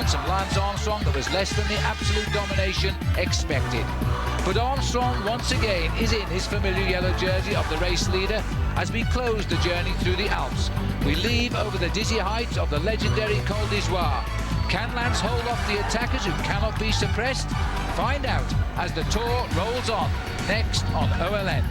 performance from Lance Armstrong that was less than the absolute domination expected. But Armstrong once again is in his familiar yellow jersey of the race leader as we close the journey through the Alps. We leave over the dizzy heights of the legendary Col d'Izoire. Can Lance hold off the attackers who cannot be suppressed? Find out as the Tour rolls on, next on OLN.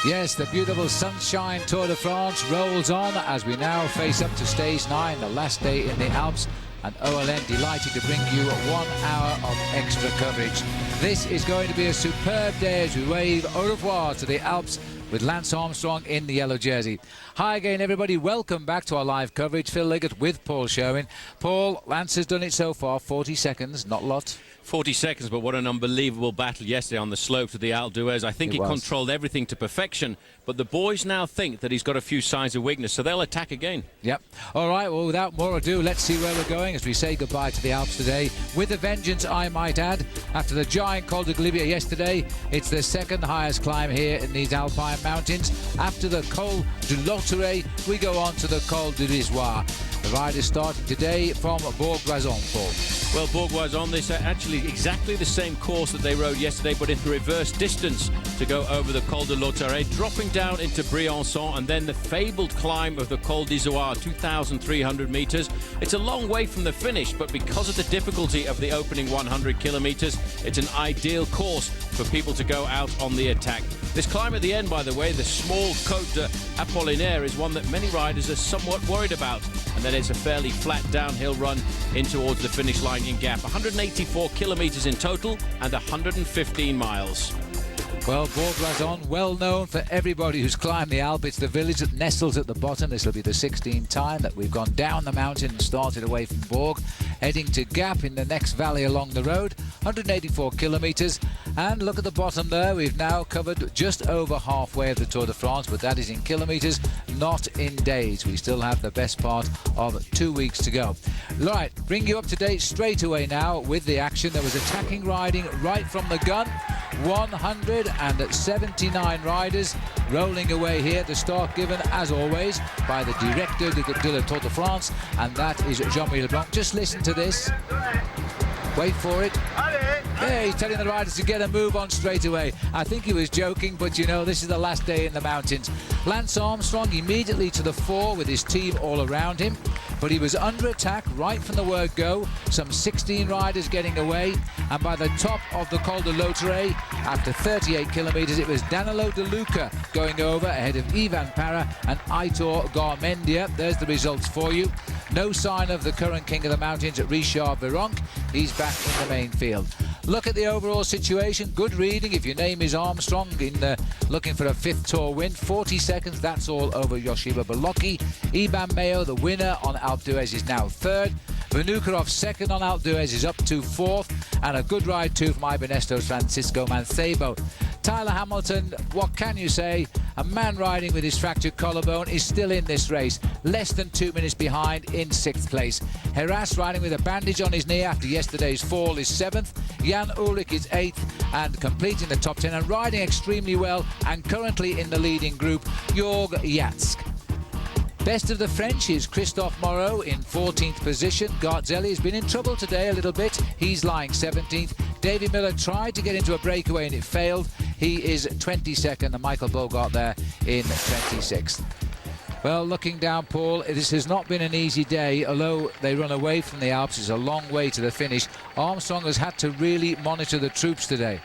Yes, the beautiful Sunshine Tour de France rolls on as we now face up to stage 9, the last day in the Alps. And OLN delighted to bring you 1 hour of extra coverage. This is going to be a superb day as we wave au revoir to the Alps with Lance Armstrong in the yellow jersey. Hi again, everybody. Welcome back to our live coverage. Phil Liggett with Paul Sherwen. Paul, Lance has done it so far, 40 seconds, not a lot. 40 seconds, but what an unbelievable battle yesterday on the slope to the Alpe d'Huez. I think he controlled everything to perfection, but the boys now think that he's got a few signs of weakness, so they'll attack again. Yep. All right, well, without more ado, let's see where we're going as we say goodbye to the Alps today. With a vengeance, I might add. After the giant Col de Glibia yesterday, it's the second highest climb here in these Alpine mountains. After the Col du Lotteret, we go on to the Col de l'Izoire. The riders starting today from Bourg-Oisan, Paul. Well, Bourg-Oisan, this actually exactly the same course that they rode yesterday, but in the reverse distance to go over the Col de Lotteret, dropping down into Briançon, and then the fabled climb of the Col d'Izoire, 2,300 metres. It's a long way from the finish, but because of the difficulty of the opening 100 kilometres, it's an ideal course for people to go out on the attack. This climb at the end, by the way, the small Côte d'Apollinaire, is one that many riders are somewhat worried about. And then it's a fairly flat downhill run in towards the finish line in Gap. 184 kilometres in total and 115 miles. Well, Bourg-Oisan, well known for everybody who's climbed the Alp. It's the village that nestles at the bottom. This will be the 16th time that we've gone down the mountain and started away from Bourg, heading to Gap in the next valley along the road. 184 kilometres. And look at the bottom there. We've now covered just over halfway of the Tour de France, but that is in kilometres, not in days. We still have the best part of 2 weeks to go. Right, bring you up to date straight away now with the action. There was attacking riding right from the gun. 179 riders rolling away here. The start given, as always, by the Directeur de la Tour de France, and that is Jean-Marie Leblanc. Just listen to this. Wait for it. Yeah, he's telling the riders to get a move on straight away. I think he was joking, but you know, this is the last day in the mountains. Lance Armstrong immediately to the fore with his team all around him, but he was under attack right from the word go. Some 16 riders getting away, and by the top of the Col de Lotteret, after 38 kilometres, it was Danilo De Luca going over ahead of Ivan Parra and Aitor Garmendia. There's the results for you. No sign of the current king of the mountains, Richard Virenque. He's back in the main field. Look at the overall situation. Good reading if your name is Armstrong in looking for a 5th Tour win. 40 seconds, that's all over Yoshiba Bolocki. Iban Mayo, the winner on Alpe d'Huez, is now 3rd. Vinokurov 2nd on Alpe d'Huez, is up to 4th. And a good ride too from Ibanesto's Francisco Mancebo. Tyler Hamilton, what can you say? A man riding with his fractured collarbone is still in this race, less than 2 minutes behind in 6th place. Heras riding with a bandage on his knee after yesterday's fall is 7th. Jan Ullrich is 8th and completing the top 10 and riding extremely well and currently in the leading group, Jorg Jatsk. Best of the French is Christophe Moreau in 14th position. Garzelli has been in trouble today a little bit. He's lying 17th. Davy Miller tried to get into a breakaway and it failed. He is 22nd, and Michael Bogart there in 26th. Well, looking down, Paul, this has not been an easy day. Although they run away from the Alps, it's a long way to the finish. Armstrong has had to really monitor the troops today.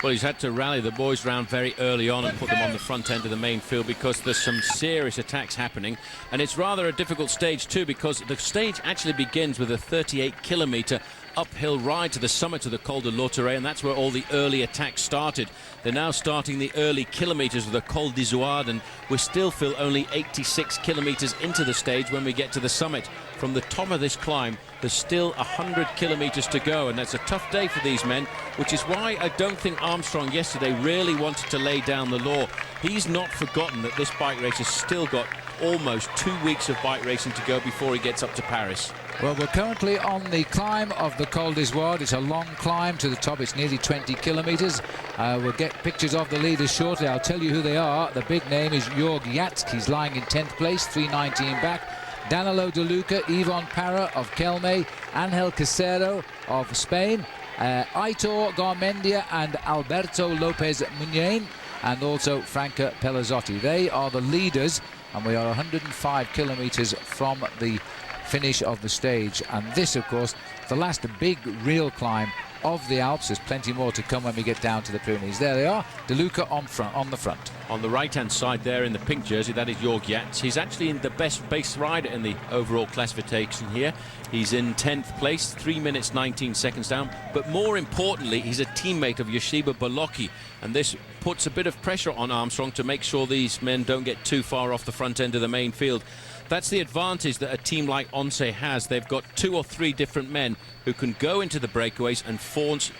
Well, he's had to rally the boys round very early on and put them on the front end of the main field because there's some serious attacks happening. And it's rather a difficult stage too because the stage actually begins with a 38-kilometre uphill ride to the summit of the Col de Lautaret, and that's where all the early attacks started. They're now starting the early kilometres of the Col d'Izoard, and we're still, Phil, only 86 kilometres into the stage when we get to the summit. From the top of this climb, there's still 100 kilometres to go, and that's a tough day for these men, which is why I don't think Armstrong yesterday really wanted to lay down the law. He's not forgotten that this bike race has still got almost 2 weeks of bike racing to go before he gets up to Paris. Well, we're currently on the climb of the Col d'Izoard. It's a long climb to the top. It's nearly 20 kilometres. We'll get pictures of the leaders shortly. I'll tell you who they are. The big name is Jorg Jatsk. He's lying in 10th place, 3:19 back. Danilo De Luca, Yvonne Parra of Kelme, Angel Casero of Spain, Aitor Garmendia and Alberto Lopez Muñain, and also Franca Pelazzotti. They are the leaders, and we are 105 kilometres from the finish of the stage. And this, of course, the last big real climb of the Alps. There's plenty more to come when we get down to the Pyrenees. There they are, De Luca on the front. On the right-hand side there in the pink jersey, that is Jorg Jatsk. He's actually in the best base rider in the overall classification here. He's in 10th place, 3 minutes 19 seconds down. But more importantly, he's a teammate of Yoshiba Bolocki, and this puts a bit of pressure on Armstrong to make sure these men don't get too far off the front end of the main field. That's the advantage that a team like Once has. They've got 2 or 3 different men who can go into the breakaways and force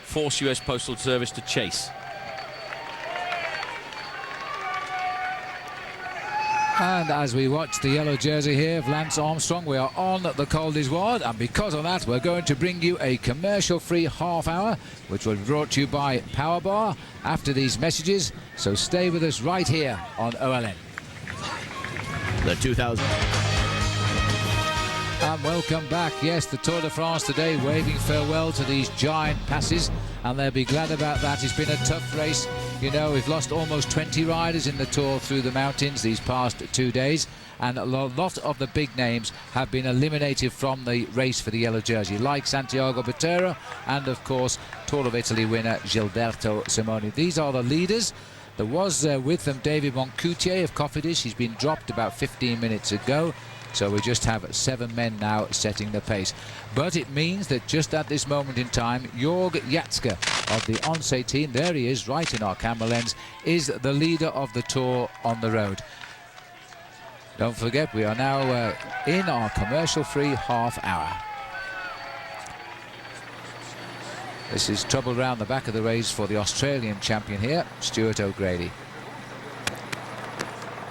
US Postal Service to chase. And as we watch the yellow jersey here of Lance Armstrong, we are on the Col d'Izoard, and because of that, we're going to bring you a commercial-free half hour, which will be brought to you by Power Bar after these messages. So stay with us right here on OLN. The 2000. And welcome back. Yes, the Tour de France today waving farewell to these giant passes, and they'll be glad about that. It's been a tough race. You know, we've lost almost 20 riders in the Tour through the mountains these past 2 days, and a lot of the big names have been eliminated from the race for the yellow jersey, like Santiago Botero and, of course, Tour of Italy winner Gilberto Simoni. These are the leaders. There was with them David Moncoutier of Cofidis. He's been dropped about 15 minutes ago. So we just have 7 men now setting the pace. But it means that just at this moment in time, Jorg Jatsk of the Once team, there he is, right in our camera lens, is the leader of the Tour on the road. Don't forget, we are now in our commercial-free half hour. This is trouble round the back of the race for the Australian champion here, Stuart O'Grady.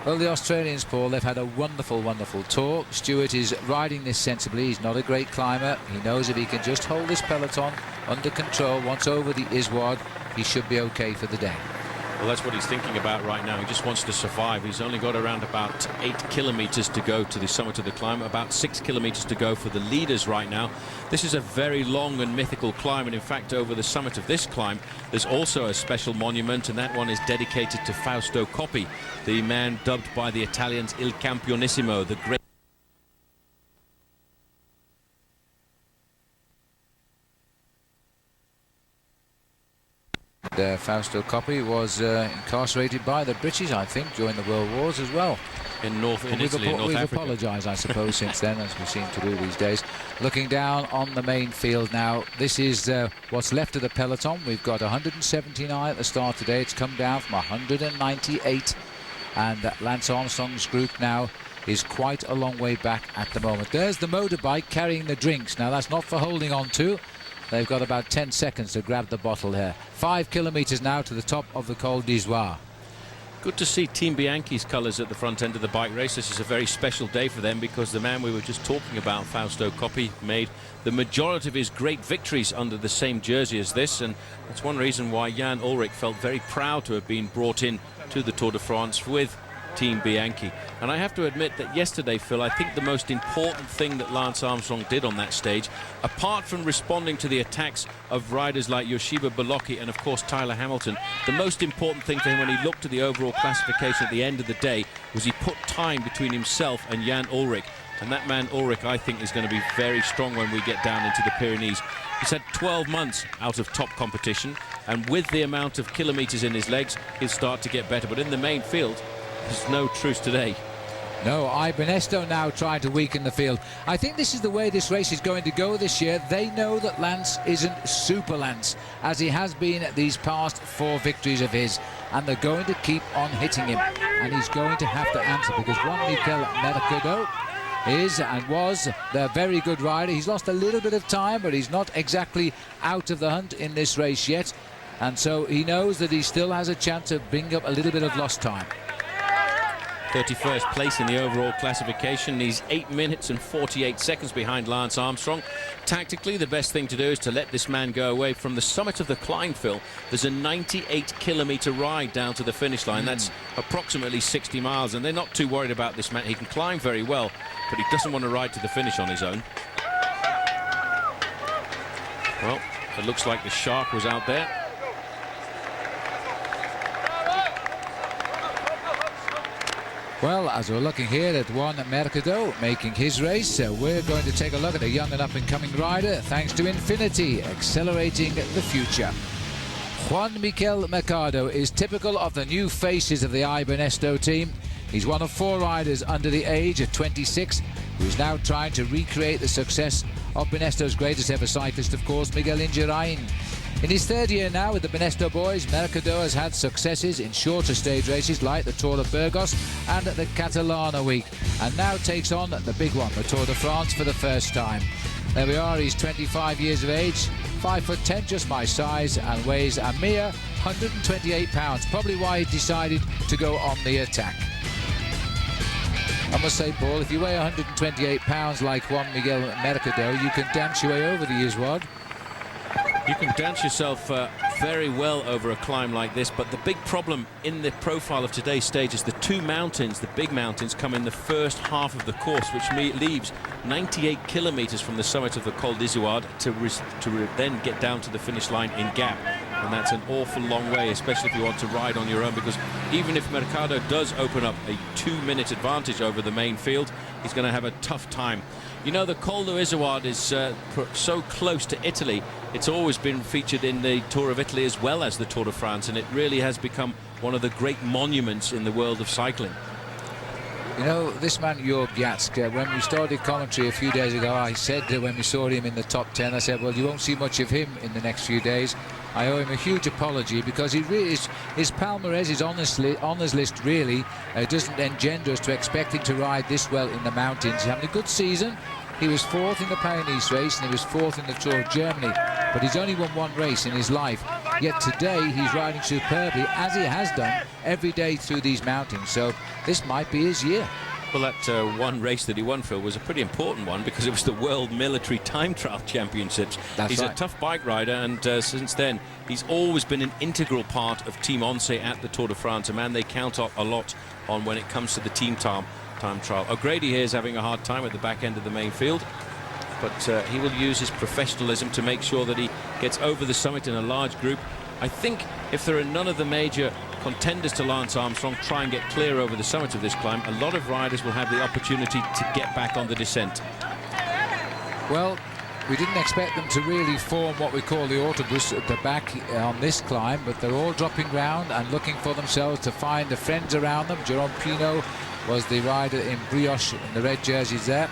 Well, the Australians, Paul, they've had a wonderful, wonderful tour. Stuart is riding this sensibly. He's not a great climber. He knows if he can just hold this peloton under control once over the Izoard, he should be okay for the day. Well, that's what he's thinking about right now. He just wants to survive. He's only got around about 8 kilometres to go to the summit of the climb, about 6 kilometres to go for the leaders right now. This is a very long and mythical climb, and in fact, over the summit of this climb, there's also a special monument, and that one is dedicated to Fausto Coppi, the man dubbed by the Italians Il Campionissimo, the great. Fausto Coppi was incarcerated by the British, I think, during the World Wars as well. In Italy, in North We've Africa. apologised, I suppose, since then, as we seem to do these days. Looking down on the main field now, this is what's left of the peloton. We've got 179 at the start today. It's come down from 198, and Lance Armstrong's group now is quite a long way back at the moment. There's the motorbike carrying the drinks. Now, that's not for holding on to. They've got about 10 seconds to grab the bottle here. 5 kilometres now to the top of the Col d'Izoard. Good to see Team Bianchi's colours at the front end of the bike race. This is a very special day for them because the man we were just talking about, Fausto Coppi, made the majority of his great victories under the same jersey as this, and that's one reason why Jan Ullrich felt very proud to have been brought in to the Tour de France with Team Bianchi. And I have to admit that yesterday, Phil, I think the most important thing that Lance Armstrong did on that stage, apart from responding to the attacks of riders like Yoshiba Bolocki and of course Tyler Hamilton, the most important thing for him when he looked at the overall classification at the end of the day was he put time between himself and Jan Ullrich. And that man Ullrich, I think, is going to be very strong when we get down into the Pyrenees. He's had 12 months out of top competition, and with the amount of kilometres in his legs, he'll start to get better. But in the main field, there's no truce today. No, Ibernesto now trying to weaken the field. I think this is the way this race is going to go this year. They know that Lance isn't Super Lance, as he has been at these past 4 victories of his, and they're going to keep on hitting him, and he's going to have to answer, because Juan Miquel Mercado is and was the very good rider. He's lost a little bit of time, but he's not exactly out of the hunt in this race yet, and so he knows that he still has a chance to bring up a little bit of lost time. 31st place in the overall classification. He's 8 minutes and 48 seconds behind Lance Armstrong. Tactically, the best thing to do is to let this man go away. From the summit of the climb, Phil, there's a 98-kilometer ride down to the finish line. That's approximately 60 miles, and they're not too worried about this man. He can climb very well, but he doesn't want to ride to the finish on his own. Well, it looks like the shark was out there. Well, as we're looking here at Juan Mercado making his race, we're going to take a look at a young and up-and-coming rider, thanks to Infinity, accelerating the future. Juan Miquel Mercado is typical of the new faces of the Ibernesto team. He's one of 4 riders under the age of 26, who's now trying to recreate the success of Benesto's greatest ever cyclist, of course, Miguel Indurain. In his 3rd year now with the Benesto boys, Mercado has had successes in shorter stage races like the Tour of Burgos and the Catalana Week, and now takes on the big one, the Tour de France, for the first time. There we are, he's 25 years of age, 5'10", just my size, and weighs a mere 128 pounds, probably why he decided to go on the attack. I must say, Paul, if you weigh 128 pounds like Juan Miguel Mercado, you can dance your way over the Iswad. You can dance yourself very well over a climb like this, but the big problem in the profile of today's stage is the 2 mountains, the big mountains, come in the first half of the course, which leaves 98 kilometers from the summit of the Col d'Izoard to then get down to the finish line in Gap. And that's an awful long way, especially if you want to ride on your own, because even if Mercado does open up a 2-minute advantage over the main field, he's going to have a tough time. You know, the Col d'Izoard is so close to Italy. It's always been featured in the Tour of Italy as well as the Tour de France, and it really has become one of the great monuments in the world of cycling. You know, this man, Jörg Jatsk, when we started commentary a few days ago, I said that when we saw him in the top 10, I said, well, you won't see much of him in the next few days. I owe him a huge apology, because he really is, his palmarès, his honours list really doesn't engender us to expect him to ride this well in the mountains. He's having a good season. He was 4th in the Pyrenees race, and he was 4th in the Tour of Germany, but he's only won 1 race in his life. Yet today he's riding superbly, as he has done every day through these mountains, so this might be his year. Well, that 1 race that he won, Phil, was a pretty important one, because it was the World Military Time Trial Championships. He's right. a tough bike rider, and since then he's always been an integral part of Team Once at the Tour de France, a man they count up a lot on when it comes to the team time trial. O'Grady here is having a hard time at the back end of the main field, but he will use his professionalism to make sure that he gets over the summit in a large group. I think if there are none of the major contenders to Lance Armstrong try and get clear over the summit of this climb, a lot of riders will have the opportunity to get back on the descent. Well, we didn't expect them to really form what we call the autobus at the back on this climb, but they're all dropping round and looking for themselves to find the friends around them. Jerome Pino was the rider in brioche in the red jerseys there.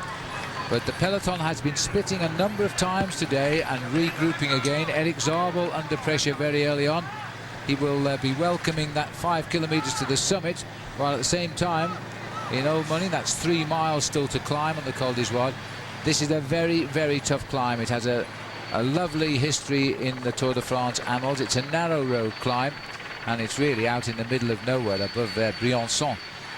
But the peloton has been splitting a number of times today and regrouping again. Eric Zabel under pressure very early on. He will be welcoming that 5 kilometers to the summit, while at the same time, in old money, that's 3 miles still to climb on the Col d'Izoard. This is a very, very tough climb. It has a lovely history in the Tour de France annals. It's a narrow road climb, and it's really out in the middle of nowhere above Briançon.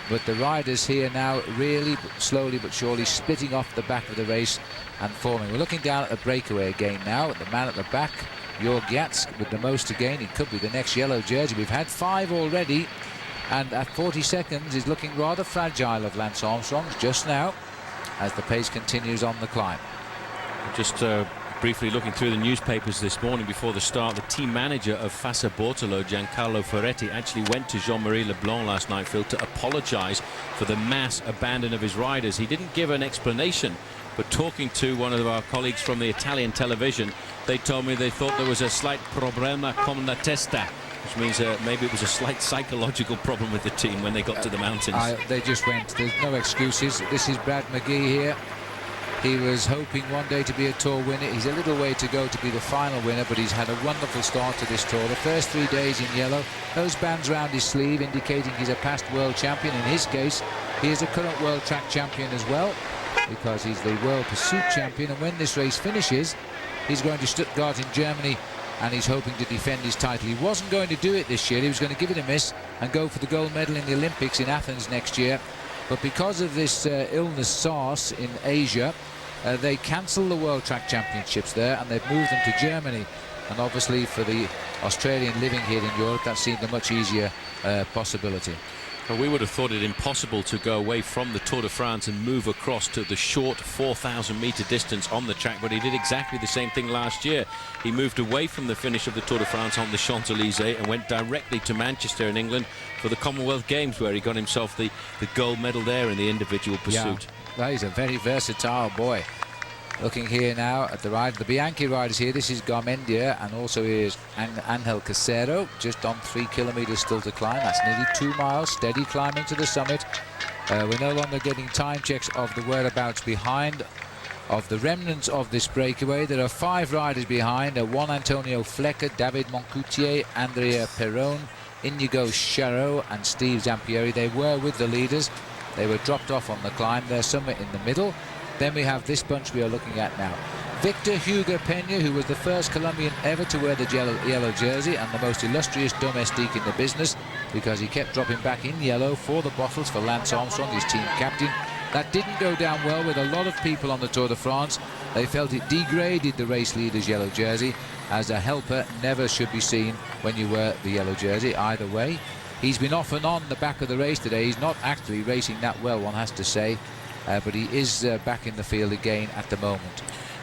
But the riders here now really slowly but surely splitting off the back of the race and forming. We're looking down at the breakaway again now, at the man at the back, Jörg Jatsk, with the most to gain. He could be the next yellow jersey. We've had 5 already, and at 40 seconds is looking rather fragile of Lance Armstrong's just now as the pace continues on the climb. Just briefly looking through the newspapers this morning before the start, the team manager of Fassa Bortolo, Giancarlo Ferretti, actually went to Jean-Marie Leblanc last night, Phil, to apologise for the mass abandon of his riders. He didn't give an explanation, but talking to one of our colleagues from the Italian television, they told me they thought there was a slight problema con la testa, which means maybe it was a slight psychological problem with the team when they got to the mountains. They just went. There's no excuses. This is Brad McGee here. He was hoping one day to be a Tour winner. He's a little way to go to be the final winner, but he's had a wonderful start to this Tour. The first 3 days in yellow, those bands around his sleeve indicating he's a past world champion. In his case, he is a current world track champion as well, because he's the world pursuit champion. And when this race finishes, he's going to Stuttgart in Germany, and he's hoping to defend his title. He wasn't going to do it this year. He was going to give it a miss and go for the gold medal in the Olympics in Athens next year. But because of this illness SARS in Asia, they cancelled the World Track Championships there, and they've moved them to Germany. And obviously for the Australian living here in Europe, that seemed a much easier possibility. Well, we would have thought it impossible to go away from the Tour de France and move across to the short 4,000-metre distance on the track, but he did exactly the same thing last year. He moved away from the finish of the Tour de France on the Champs-Élysées and went directly to Manchester in England for the Commonwealth Games, where he got himself the gold medal there in the individual pursuit. Yeah, he's a very versatile boy. Looking here now at the ride, the Bianchi riders here. This is Garmendia, and also here's Angel Casero, just on 3 kilometers still to climb. That's nearly 2 miles, steady climbing to the summit. We're no longer getting time checks of the whereabouts behind of the remnants of this breakaway. There are 5 riders behind: Juan Antonio Flecker, David Moncoutier, Andrea Perron, Inigo Charot and Steve Zampieri. They were with the leaders. They were dropped off on the climb. They're somewhere in the middle. Then we have this bunch we are looking at now. Victor Hugo Peña, who was the first Colombian ever to wear the yellow jersey and the most illustrious domestique in the business, because he kept dropping back in yellow for the bottles for Lance Armstrong, his team captain. That didn't go down well with a lot of people on the Tour de France. They felt it degraded the race leader's yellow jersey, as a helper never should be seen when you wear the yellow jersey. Either way, he's been off and on the back of the race today. He's not actually racing that well, one has to say. But he is back in the field again at the moment.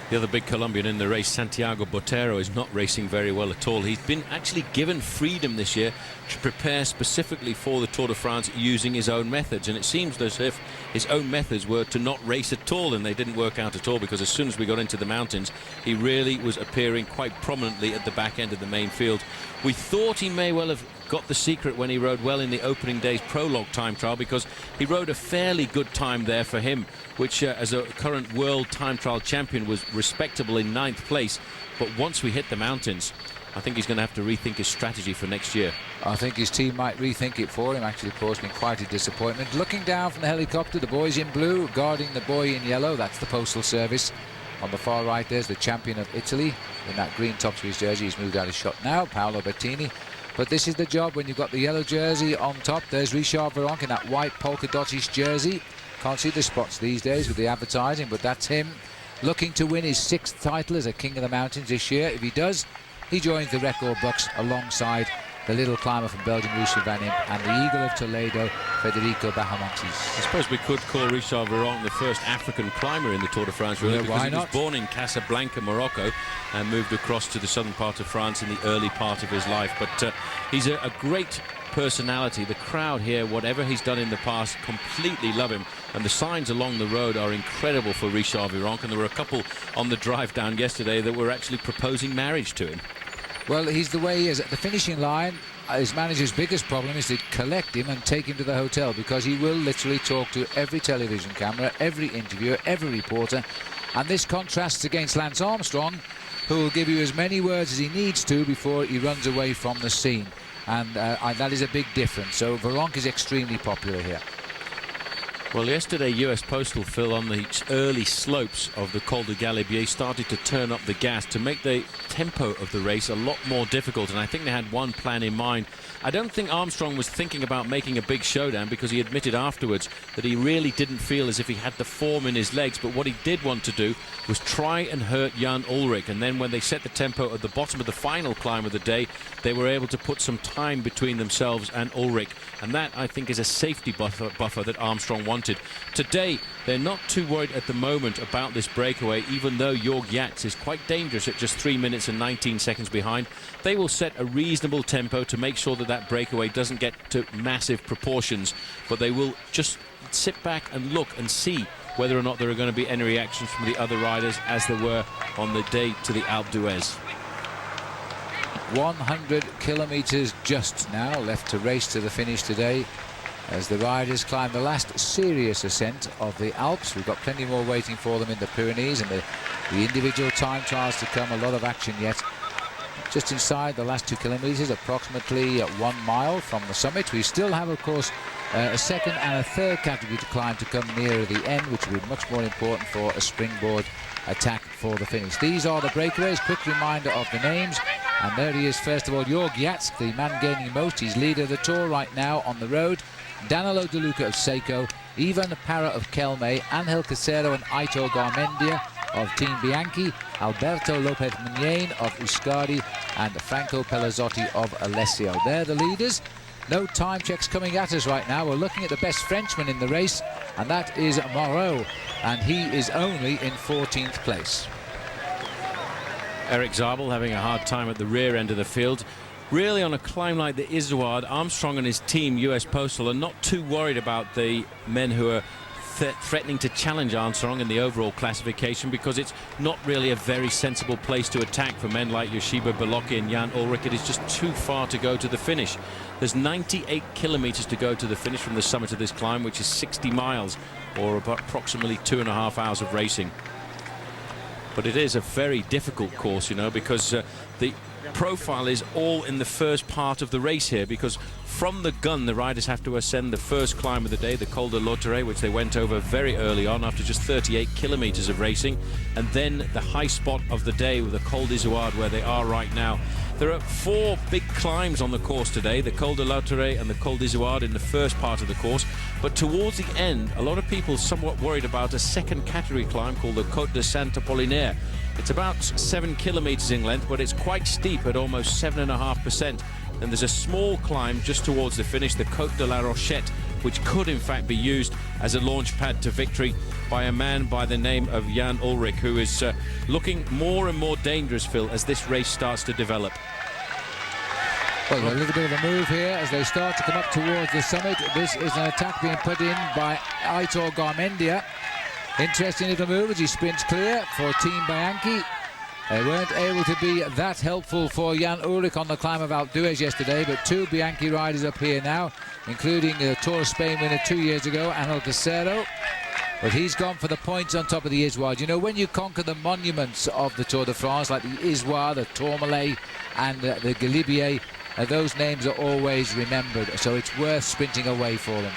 The other big Colombian in the race, Santiago Botero, is not racing very well at all. He's been actually given freedom this year to prepare specifically for the Tour de France using his own methods, and it seems as if his own methods were to not race at all, and they didn't work out at all, because as soon as we got into the mountains, he really was appearing quite prominently at the back end of the main field. We thought he may well have got the secret when he rode well in the opening day's prologue time trial, because he rode a fairly good time there for him, which as a current world time trial champion was respectable in 9th place. But once we hit the mountains, I think he's going to have to rethink his strategy for next year. I think his team might rethink it for him. Actually, of course, been quite a disappointment. Looking down from the helicopter, the boys in blue guarding the boy in yellow. That's the Postal Service. On the far right, there's the champion of Italy in that green top to his jersey. He's moved out of shot now, Paolo Bettini. But this is the job when you've got the yellow jersey on top. There's Richard Virenque in that white polka dottish jersey. Can't see the spots these days with the advertising, but that's him looking to win his 6th title as a King of the Mountains this year. If he does, he joins the record books alongside the little climber from Belgium, Richard Van Imp, and the Eagle of Toledo, Federico Bahamontes. I suppose we could call Richard Virenque the first African climber in the Tour de France, really, because he was born in Casablanca, Morocco, and moved across to the southern part of France in the early part of his life. But he's a great personality. The crowd here, whatever he's done in the past, completely love him, and the signs along the road are incredible for Richard Virenque, and there were a couple on the drive down yesterday that were actually proposing marriage to him. Well, he's the way he is. At the finishing line, his manager's biggest problem is to collect him and take him to the hotel, because he will literally talk to every television camera, every interviewer, every reporter. And this contrasts against Lance Armstrong, who will give you as many words as he needs to before he runs away from the scene. And that is a big difference. So Virenque is extremely popular here. Well, yesterday, US Postal, Phil, on the early slopes of the Col de Galibier started to turn up the gas to make the tempo of the race a lot more difficult, and I think they had one plan in mind. I don't think Armstrong was thinking about making a big showdown, because he admitted afterwards that he really didn't feel as if he had the form in his legs, but what he did want to do was try and hurt Jan Ullrich, and then when they set the tempo at the bottom of the final climb of the day, they were able to put some time between themselves and Ullrich, and that, I think, is a safety buffer that Armstrong wanted. Today, they're not too worried at the moment about this breakaway, even though Jorg Jats is quite dangerous at just 3 minutes and 19 seconds behind. They will set a reasonable tempo to make sure that that breakaway doesn't get to massive proportions, but they will just sit back and look and see whether or not there are going to be any reactions from the other riders, as there were on the day to the Alpe d'Huez. 100 kilometers just now left to race to the finish today, as the riders climb the last serious ascent of the Alps. We've got plenty more waiting for them in the Pyrenees and the individual time trials to come. A lot of action yet. Just inside the last 2 kilometers, approximately 1 mile from the summit. We still have, of course, a second and a third category to climb to come nearer the end, which will be much more important for a springboard attack for the finish. These are the breakaways. Quick reminder of the names. And there he is, first of all, Jörg Jatsk, the man gaining most. He's leader of the Tour right now on the road. Danilo De Luca of Seiko, Ivan Parra of Kelme, Angel Casero and Aitor Garmendia of Team Bianchi, Alberto Lopez Muniain of Euskadi, and Franco Pelazzotti of Alessio. They're the leaders. No time checks coming at us right now. We're looking at the best Frenchman in the race, and that is Moreau, and he is only in 14th place. Eric Zabel having a hard time at the rear end of the field. Really, on a climb like the Izoard, Armstrong and his team, US Postal, are not too worried about the men who are threatening to challenge Armstrong in the overall classification, because it's not really a very sensible place to attack for men like Yoshiba Beloki and Jan Ullrich. It is just too far to go to the finish. There's 98 kilometers to go to the finish from the summit of this climb, which is 60 miles, or about approximately 2.5 hours of racing. But it is a very difficult course, you know, because the profile is all in the first part of the race here, because from the gun the riders have to ascend the first climb of the day, the Col de Lauteret, which they went over very early on after just 38 kilometers of racing, and then the high spot of the day with the Col d'Izoard, where they are right now. There are 4 big climbs on the course today, the Col de Lauteret and the Col d'Izoard in the first part of the course, but towards the end a lot of people somewhat worried about a second category climb called the Côte de Saint-Apollinaire. It's about 7 kilometers in length, but it's quite steep at almost 7.5%. And there's a small climb just towards the finish, the Côte de la Rochette, which could in fact be used as a launch pad to victory by a man by the name of Jan Ullrich, who is looking more and more dangerous, Phil, as this race starts to develop. Well, a little bit of a move here as they start to come up towards the summit. This is an attack being put in by Aitor Garmendia. Interesting little move as he sprints clear for Team Bianchi. They weren't able to be that helpful for Jan Ullrich on the climb of Alpe d'Huez yesterday, but 2 Bianchi riders up here now, including the Tour of Spain winner 2 years ago, Angel Casero. But he's gone for the points on top of the Izoard. You know, when you conquer the monuments of the Tour de France, like the Izoard, the Tourmalet and the Galibier, those names are always remembered, so it's worth sprinting away for them.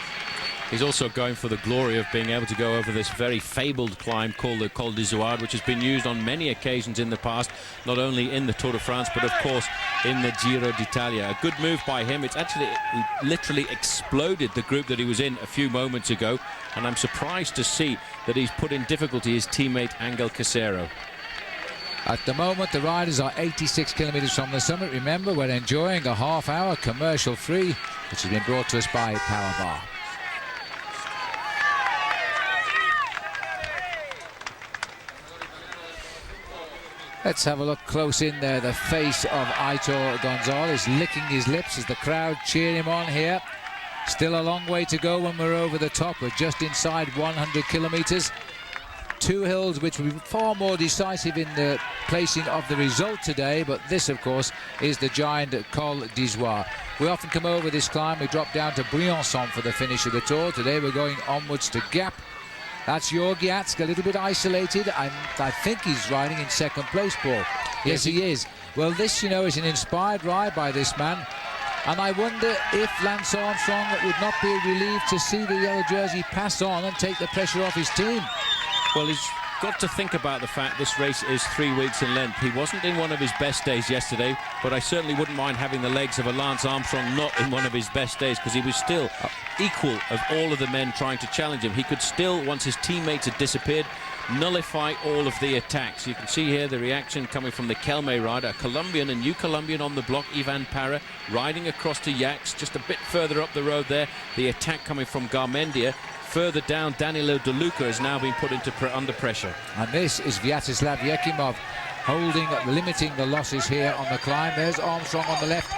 He's also going for the glory of being able to go over this very fabled climb called the Col d'Izoard, which has been used on many occasions in the past, not only in the Tour de France, but of course in the Giro d'Italia. A good move by him. It's actually literally exploded the group that he was in a few moments ago, and I'm surprised to see that he's put in difficulty his teammate Angel Casero. At the moment, the riders are 86 kilometers from the summit. Remember, we're enjoying a half-hour commercial-free, which has been brought to us by Power Bar. Let's have a look close in there. The face of Aitor Gonzalez licking his lips as the crowd cheer him on here. Still a long way to go when we're over the top. We're just inside 100 kilometers. 2 hills which will be far more decisive in the placing of the result today, but this, of course, is the giant Col d'Izoard. We often come over this climb. We drop down to Briançon for the finish of the Tour. Today we're going onwards to Gap. That's Jörg Jatsk, a little bit isolated. I think he's riding in second place, Paul. Yes, he is. Well, this, you know, is an inspired ride by this man. And I wonder if Lance Armstrong would not be relieved to see the yellow jersey pass on and take the pressure off his team. Well, he's got to think about the fact this race is 3 weeks in length. He wasn't in one of his best days yesterday, but I certainly wouldn't mind having the legs of a Lance Armstrong not in one of his best days, because he was still equal of all of the men trying to challenge him. He could still, once his teammates had disappeared, nullify all of the attacks. You can see here the reaction coming from the Kelme rider, a Colombian, a new Colombian on the block, Ivan Parra, riding across to Jacques, just a bit further up the road there. The attack coming from Garmendia. Further down, Danilo De Luca has now been put under pressure. And this is Vyacheslav Yekimov limiting the losses here on the climb. There's Armstrong on the left.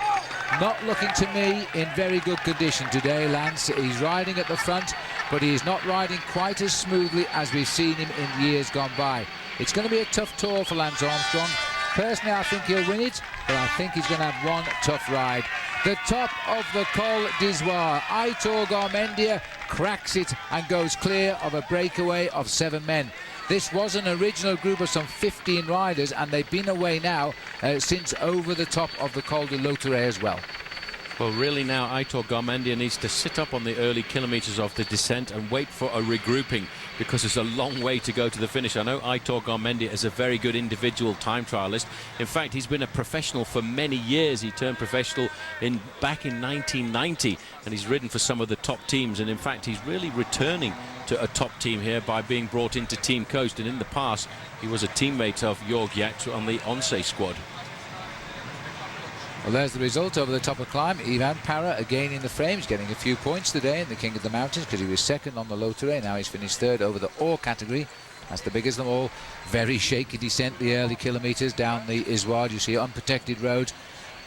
Not looking to me in very good condition today, Lance. He's riding at the front, but he's not riding quite as smoothly as we've seen him in years gone by. It's going to be a tough tour for Lance Armstrong. Personally, I think he'll win it, but I think he's going to have one tough ride. The top of the Col d'Izoire. Aitor Garmendia cracks it and goes clear of a breakaway of 7 men. This was an original group of some 15 riders, and they've been away now since over the top of the Col de Lautaret as well. Well, really now, Aitor Garmendia needs to sit up on the early kilometres of the descent and wait for a regrouping, because it's a long way to go to the finish. I know Aitor Garmendia is a very good individual time trialist. In fact, he's been a professional for many years. He turned professional back in 1990, and he's ridden for some of the top teams. And in fact, he's really returning to a top team here by being brought into Team Coast. And in the past, he was a teammate of Jorg Yacht on the Once squad. Well, there's the result over the top of climb. Ivan Para again in the frames, getting a few points today in the King of the Mountains, because he was second on the Lautaret. Now he's finished third over the Ore category. That's the biggest of them all. Very shaky descent the early kilometres down the Izoire. You see unprotected roads.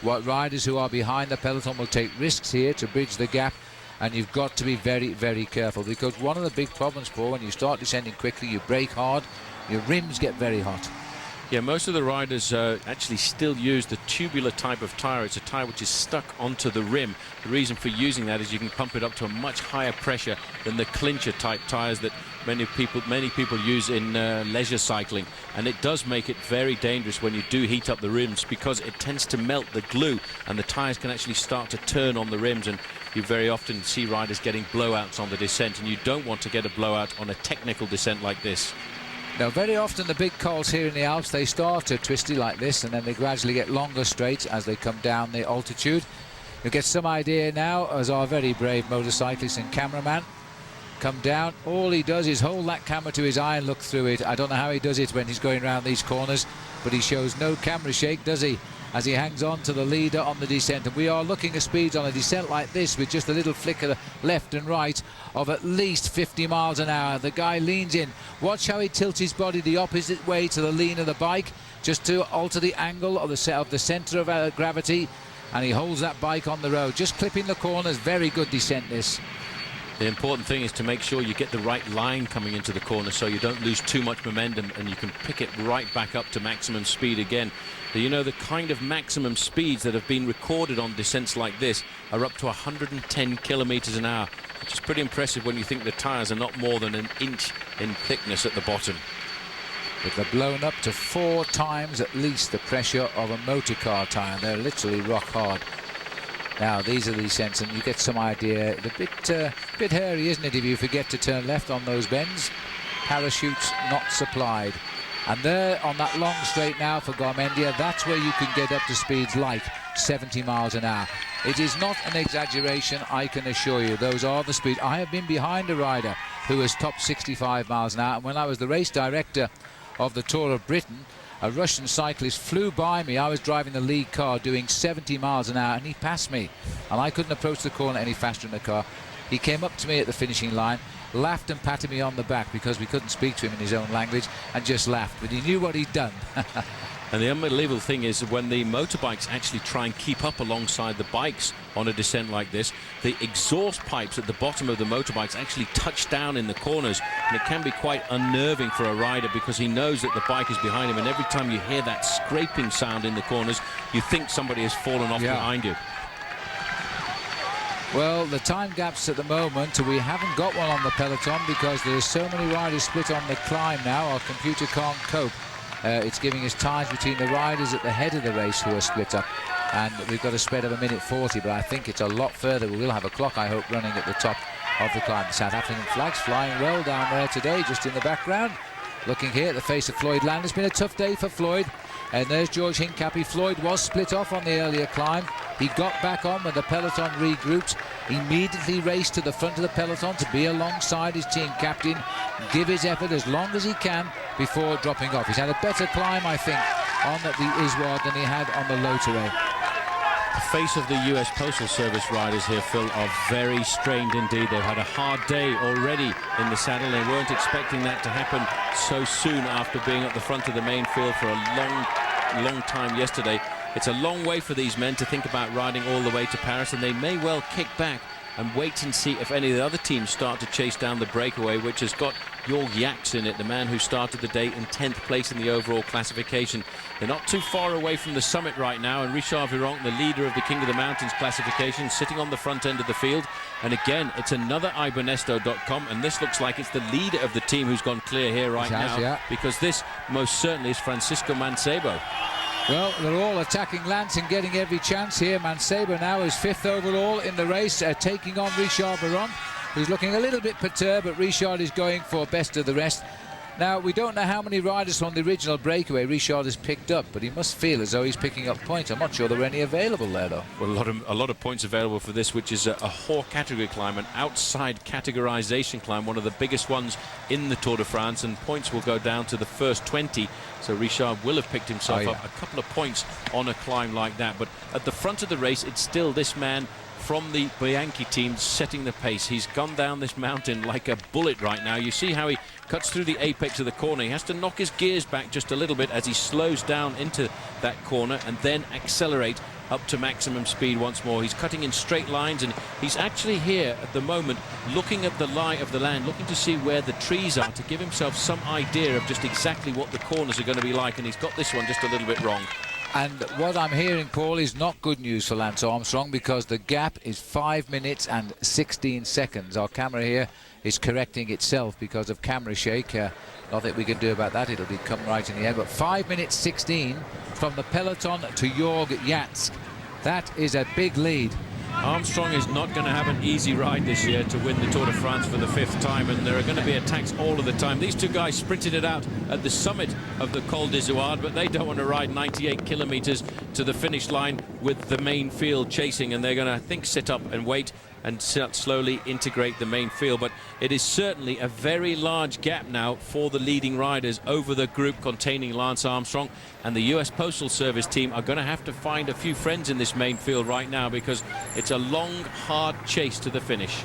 What riders who are behind the peloton will take risks here to bridge the gap, and you've got to be very, very careful, because one of the big problems, Paul, when you start descending quickly, you brake hard, your rims get very hot. Yeah, most of the riders actually still use the tubular type of tyre. It's a tyre which is stuck onto the rim. The reason for using that is you can pump it up to a much higher pressure than the clincher type tyres that many people use in leisure cycling. And it does make it very dangerous when you do heat up the rims, because it tends to melt the glue, and the tyres can actually start to turn on the rims, and you very often see riders getting blowouts on the descent, and you don't want to get a blowout on a technical descent like this. Now, very often the big cols here in the Alps, they start twisty like this, and then they gradually get longer straights as they come down the altitude. You'll get some idea now as our very brave motorcyclist and cameraman come down. All he does is hold that camera to his eye and look through it. I don't know how he does it when he's going around these corners, but he shows no camera shake, does he, as he hangs on to the leader on the descent. And we are looking at speeds on a descent like this with just a little flicker left and right of at least 50 miles an hour. The guy leans in. Watch how he tilts his body the opposite way to the lean of the bike, just to alter the angle of the centre of gravity, and he holds that bike on the road, just clipping the corners. Very good descent this. The important thing is to make sure you get the right line coming into the corner, so you don't lose too much momentum, and you can pick it right back up to maximum speed again. So, you know, the kind of maximum speeds that have been recorded on descents like this are up to 110 kilometers an hour, which is pretty impressive when you think the tyres are not more than an inch in thickness at the bottom. But they're blown up to 4 times at least the pressure of a motor car tyre. They're literally rock hard. Now, these are the descents, and you get some idea. A bit hairy, isn't it, if you forget to turn left on those bends? Parachutes not supplied. And there on that long straight now for Garmendia, that's where you can get up to speeds like 70 miles an hour. It is not an exaggeration, I can assure you. Those are the speeds. I have been behind a rider who has topped 65 miles an hour, and when I was the race director of the Tour of Britain, a Russian cyclist flew by me. I was driving the lead car doing 70 miles an hour, and he passed me, and I couldn't approach the corner any faster in the car. He came up to me at the finishing line, laughed and patted me on the back, because we couldn't speak to him in his own language, and just laughed, but he knew what he'd done. And the unbelievable thing is when the motorbikes actually try and keep up alongside the bikes on a descent like this, the exhaust pipes at the bottom of the motorbikes actually touch down in the corners, and it can be quite unnerving for a rider, because he knows that the bike is behind him, and every time you hear that scraping sound in the corners, you think somebody has fallen off behind you. Well, the time gaps at the moment, we haven't got one on the peloton because there's so many riders split on the climb now. Our computer can't cope. It's giving us times between the riders at the head of the race who are split up, and we've got a spread of 1:40, but I think it's a lot further. We will have a clock, I hope, running at the top of the climb. The South African flags flying well down there today, just in the background. Looking here at the face of Floyd Land. It's been a tough day for Floyd. And there's George Hincapie. Floyd was split off on the earlier climb. He got back on when the peloton regrouped. Immediately raced to the front of the peloton to be alongside his team captain, give his effort as long as he can before dropping off. He's had a better climb, I think, on the Izoire than he had on the Lautaret. The face of the US Postal Service riders here, Phil, are very strained indeed. They've had a hard day already in the saddle. They weren't expecting that to happen so soon after being at the front of the main field for a long time yesterday. It's a long way for these men to think about riding all the way to Paris, and they may well kick back and wait and see if any of the other teams start to chase down the breakaway, which has got Jorg Jaks in it, the man who started the day in 10th place in the overall classification. They're not too far away from the summit right now, and Richard Virenque, the leader of the King of the Mountains classification, sitting on the front end of the field. And again, it's another ibernesto.com, and this looks like it's the leader of the team who's gone clear here right now, yeah. because this most certainly is Francisco Mancebo. Well, they're all attacking Lance and getting every chance here. Mancebo now is 5th overall in the race, taking on Richard Virenque, who's looking a little bit perturbed, but Richard is going for best of the rest. Now, we don't know how many riders from the original breakaway Richard has picked up, but he must feel as though he's picking up points. I'm not sure there are any available there, though. Well, a lot of points available for this, which is a hors category climb, an outside categorization climb, one of the biggest ones in the Tour de France, and points will go down to the first 20. So Richard will have picked himself up a couple of points on a climb like that. But at the front of the race, it's still this man from the Bianchi team setting the pace. He's gone down this mountain like a bullet right now. You see how he cuts through the apex of the corner. He has to knock his gears back just a little bit as he slows down into that corner and then accelerate up to maximum speed once more. He's cutting in straight lines, and he's actually here at the moment looking at the lie of the land, looking to see where the trees are to give himself some idea of just exactly what the corners are going to be like, and he's got this one just a little bit wrong. And what I'm hearing, Paul, is not good news for Lance Armstrong, because the gap is 5 minutes and 16 seconds. Our camera here is correcting itself because of camera shake. Nothing we can do about that. It'll come right in the end. But 5 minutes 16 from the peloton to Jorg Jaks. That is a big lead. Armstrong is not going to have an easy ride this year to win the Tour de France for the 5th time, and there are going to be attacks all of the time. These two guys sprinted it out at the summit of the Col d'Izoard, but they don't want to ride 98 kilometers to the finish line with the main field chasing, and they're going to, I think, sit up and wait and slowly integrate the main field. But it is certainly a very large gap now for the leading riders over the group containing Lance Armstrong, and the US Postal Service team are going to have to find a few friends in this main field right now, because it's a long, hard chase to the finish.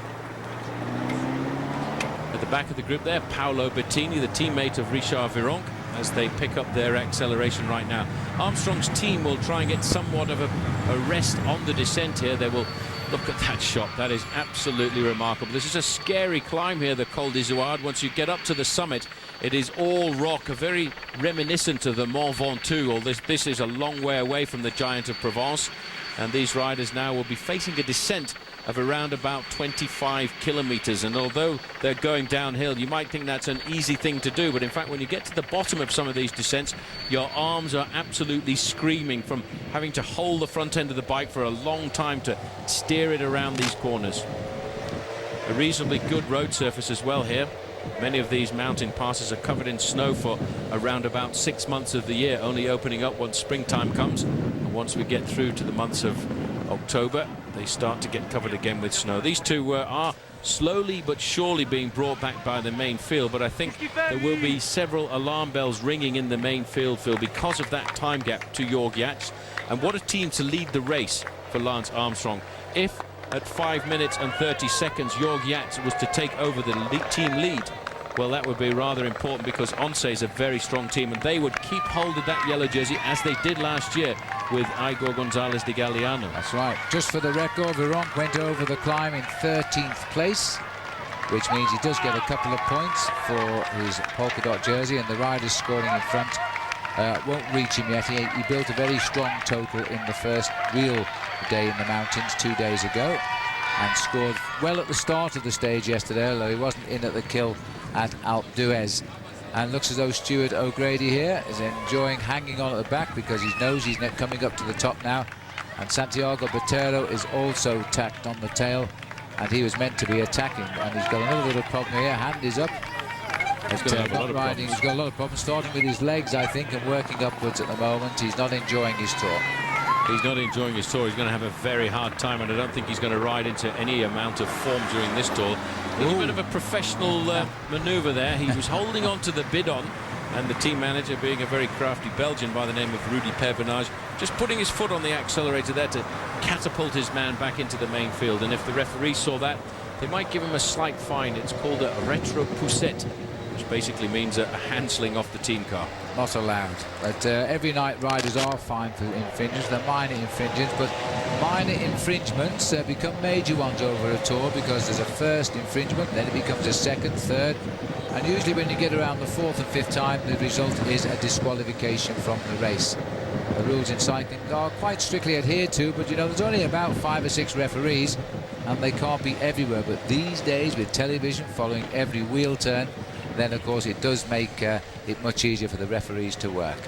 At the back of the group there, Paolo Bettini, the teammate of Richard Virenque, as they pick up their acceleration right now. Armstrong's team will try and get somewhat of a rest on the descent here. They will look at that shot. That is absolutely remarkable. This is a scary climb here, the Col d'Izoard. Once you get up to the summit, it is all rock, very reminiscent of the Mont Ventoux. This is a long way away from the Giant of Provence, and these riders now will be facing a descent of around about 25 kilometers. And although they're going downhill, you might think that's an easy thing to do, but in fact, when you get to the bottom of some of these descents, your arms are absolutely screaming from having to hold the front end of the bike for a long time to steer it around these corners. A reasonably good road surface as well here. Many of these mountain passes are covered in snow for around about 6 months of the year, only opening up once springtime comes. And once we get through to the months of October, they start to get covered again with snow. These two are slowly but surely being brought back by the main field, but I think there will be several alarm bells ringing in the main field, Phil, because of that time gap to Jorg Jaks. And what a team to lead the race for Lance Armstrong. If at 5 minutes and 30 seconds Jorg Jaks was to take over the team lead, well, that would be rather important, because Once is a very strong team, and they would keep hold of that yellow jersey as they did last year with Igor Gonzalez de Galeano. That's right. Just for the record, Virenque went over the climb in 13th place, which means he does get a couple of points for his polka dot jersey, and the riders scoring in front won't reach him yet. He built a very strong total in the first real day in the mountains 2 days ago, and scored well at the start of the stage yesterday, although he wasn't in at the kill at Alpe d'Huez. And looks as though Stuart O'Grady here is enjoying hanging on at the back, because he knows he's coming up to the top now. And Santiago Botero is also tacked on the tail, and he was meant to be attacking, and he's got another little problem here. Hand is up. He's got a lot of problems, starting with his legs, I think, and working upwards at the moment. He's not enjoying his tour. He's not enjoying his tour. He's going to have a very hard time, and I don't think he's going to ride into any amount of form during this tour. A little bit of a professional maneuver there. He was holding on to the bidon, and the team manager, being a very crafty Belgian by the name of Rudy Pervenage, just putting his foot on the accelerator there to catapult his man back into the main field. And if the referee saw that, they might give him a slight fine. It's called a retro poussette, which basically means a hand-sling off the team car. Not allowed. But every night riders are fined for infringements. They're minor infringements, but minor infringements become major ones over a tour, because there's a first infringement, then it becomes a second, third, And usually when you get around the 4th and 5th time, the result is a disqualification from the race. The rules in cycling are quite strictly adhered to, but you know, there's only about 5 or 6 referees, and they can't be everywhere. But these days, with television following every wheel turn, then of course it does make it much easier for the referees to work.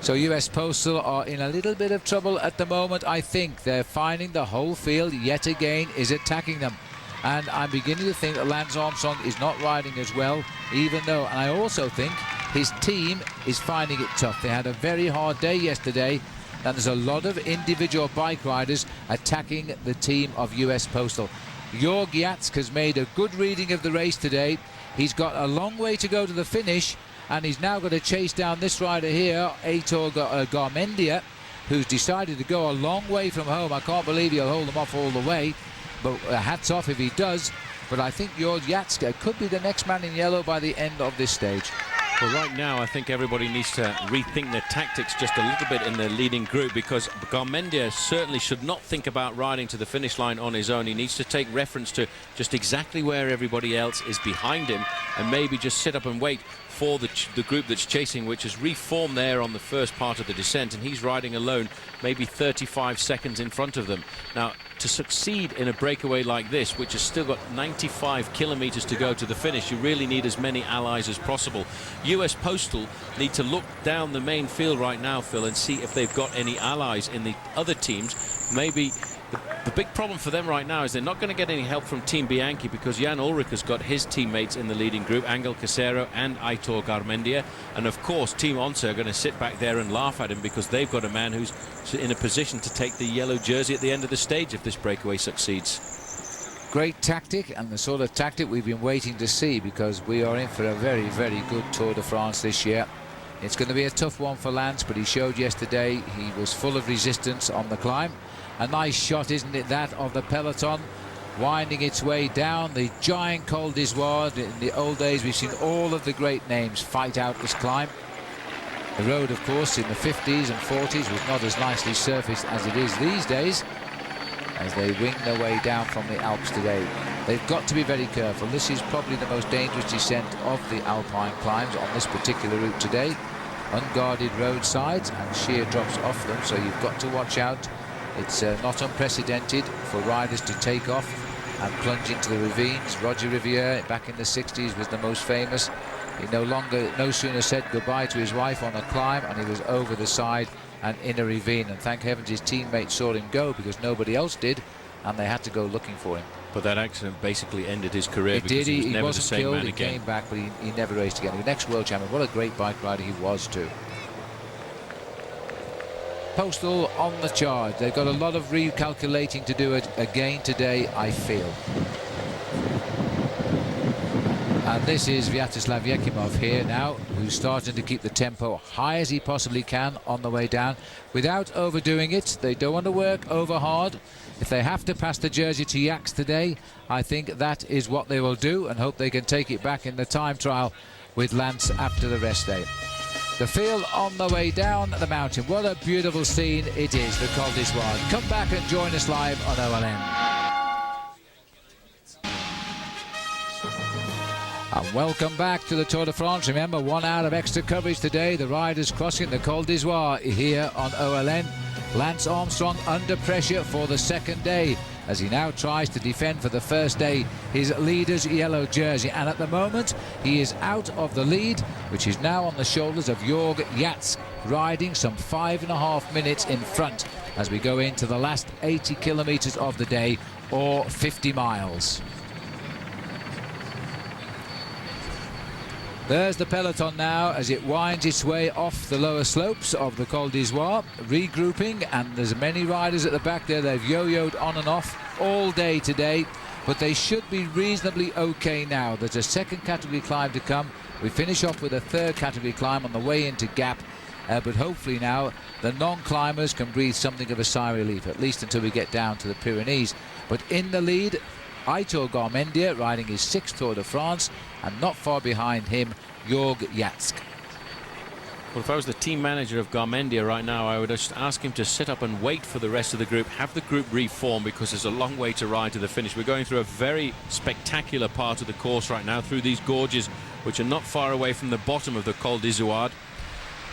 So US Postal are in a little bit of trouble at the moment. I think they're finding the whole field yet again is attacking them. And I'm beginning to think that Lance Armstrong is not riding as well, even though, and I also think his team is finding it tough. They had a very hard day yesterday, and there's a lot of individual bike riders attacking the team of US Postal. Jörg Jatsk has made a good reading of the race today. He's got a long way to go to the finish, and he's now got to chase down this rider here, Aitor Garmendia, who's decided to go a long way from home. I can't believe he'll hold them off all the way, but hats off if he does. But I think Jörg Jatsk could be the next man in yellow by the end of this stage. Well, right now, I think everybody needs to rethink their tactics just a little bit in the leading group, because Garmendia certainly should not think about riding to the finish line on his own. He needs to take reference to just exactly where everybody else is behind him, and maybe just sit up and wait for the group that's chasing, which has reformed there on the first part of the descent, and he's riding alone, maybe 35 seconds in front of them. Now, to succeed in a breakaway like this, which has still got 95 kilometers to go to the finish, you really need as many allies as possible. US Postal need to look down the main field right now, Phil, and see if they've got any allies in the other teams. Maybe the big problem for them right now is they're not going to get any help from Team Bianchi, because Jan Ullrich has got his teammates in the leading group, Angel Casero and Aitor Garmendia, and of course Team Once are going to sit back there and laugh at him, because they've got a man who's in a position to take the yellow jersey at the end of the stage if this breakaway succeeds. Great tactic, and the sort of tactic we've been waiting to see, because we are in for a very, very good Tour de France this year. It's going to be a tough one for Lance, but he showed yesterday he was full of resistance on the climb. A nice shot, isn't it, that of the peloton, winding its way down the giant Col d'Ivoire. In the old days, we've seen all of the great names fight out this climb. The road, of course, in the 50s and 40s was not as nicely surfaced as it is these days, as they wing their way down from the Alps today. They've got to be very careful. This is probably the most dangerous descent of the Alpine climbs on this particular route today. Unguarded roadsides and sheer drops off them, so you've got to watch out. It's not unprecedented for riders to take off and plunge into the ravines. Roger Riviere, back in the 60s, was the most famous. He no sooner said goodbye to his wife on a climb, and he was over the side and in a ravine. And thank heavens his teammates saw him go, because nobody else did, and they had to go looking for him. But that accident basically ended his career. It did. He was never wasn't the same killed. man He again. came back, but he never raced again. The next world champion. What a great bike rider he was too. Postal on the charge. They've got a lot of recalculating to do it again today, I feel. And this is Vyacheslav Yekimov here now, who's starting to keep the tempo high as he possibly can on the way down without overdoing it. They don't want to work over hard. If they have to pass the jersey to Yaks today, I think that is what they will do, and hope they can take it back in the time trial with Lance after the rest day. The field on the way down the mountain. What a beautiful scene it is, the Col d'Ivoire. Come back and join us live on OLN. And welcome back to the Tour de France. Remember, 1 hour of extra coverage today. The riders crossing the Col d'Ivoire here on OLN. Lance Armstrong under pressure for the second day, as he now tries to defend for the first day his leader's yellow jersey. And at the moment, he is out of the lead, which is now on the shoulders of Jörg Jatsk, riding some 5.5 minutes in front as we go into the last 80 kilometers of the day, or 50 miles. There's the peloton now as it winds its way off the lower slopes of the Col d'Ivoire, regrouping, and there's many riders at the back there. They've yo-yoed on and off all day today, but they should be reasonably okay now. There's a second category climb to come. We finish off with a third category climb on the way into Gap, but hopefully now the non-climbers can breathe something of a sigh of relief, at least until we get down to the Pyrenees. But in the lead, Aitor Garmendia, riding his 6th Tour de France, and not far behind him, Jörg Jatsk. Well, if I was the team manager of Garmendia right now, I would just ask him to sit up and wait for the rest of the group, have the group reform, because there's a long way to ride to the finish. We're going through a very spectacular part of the course right now, through these gorges, which are not far away from the bottom of the Col d'Izoard.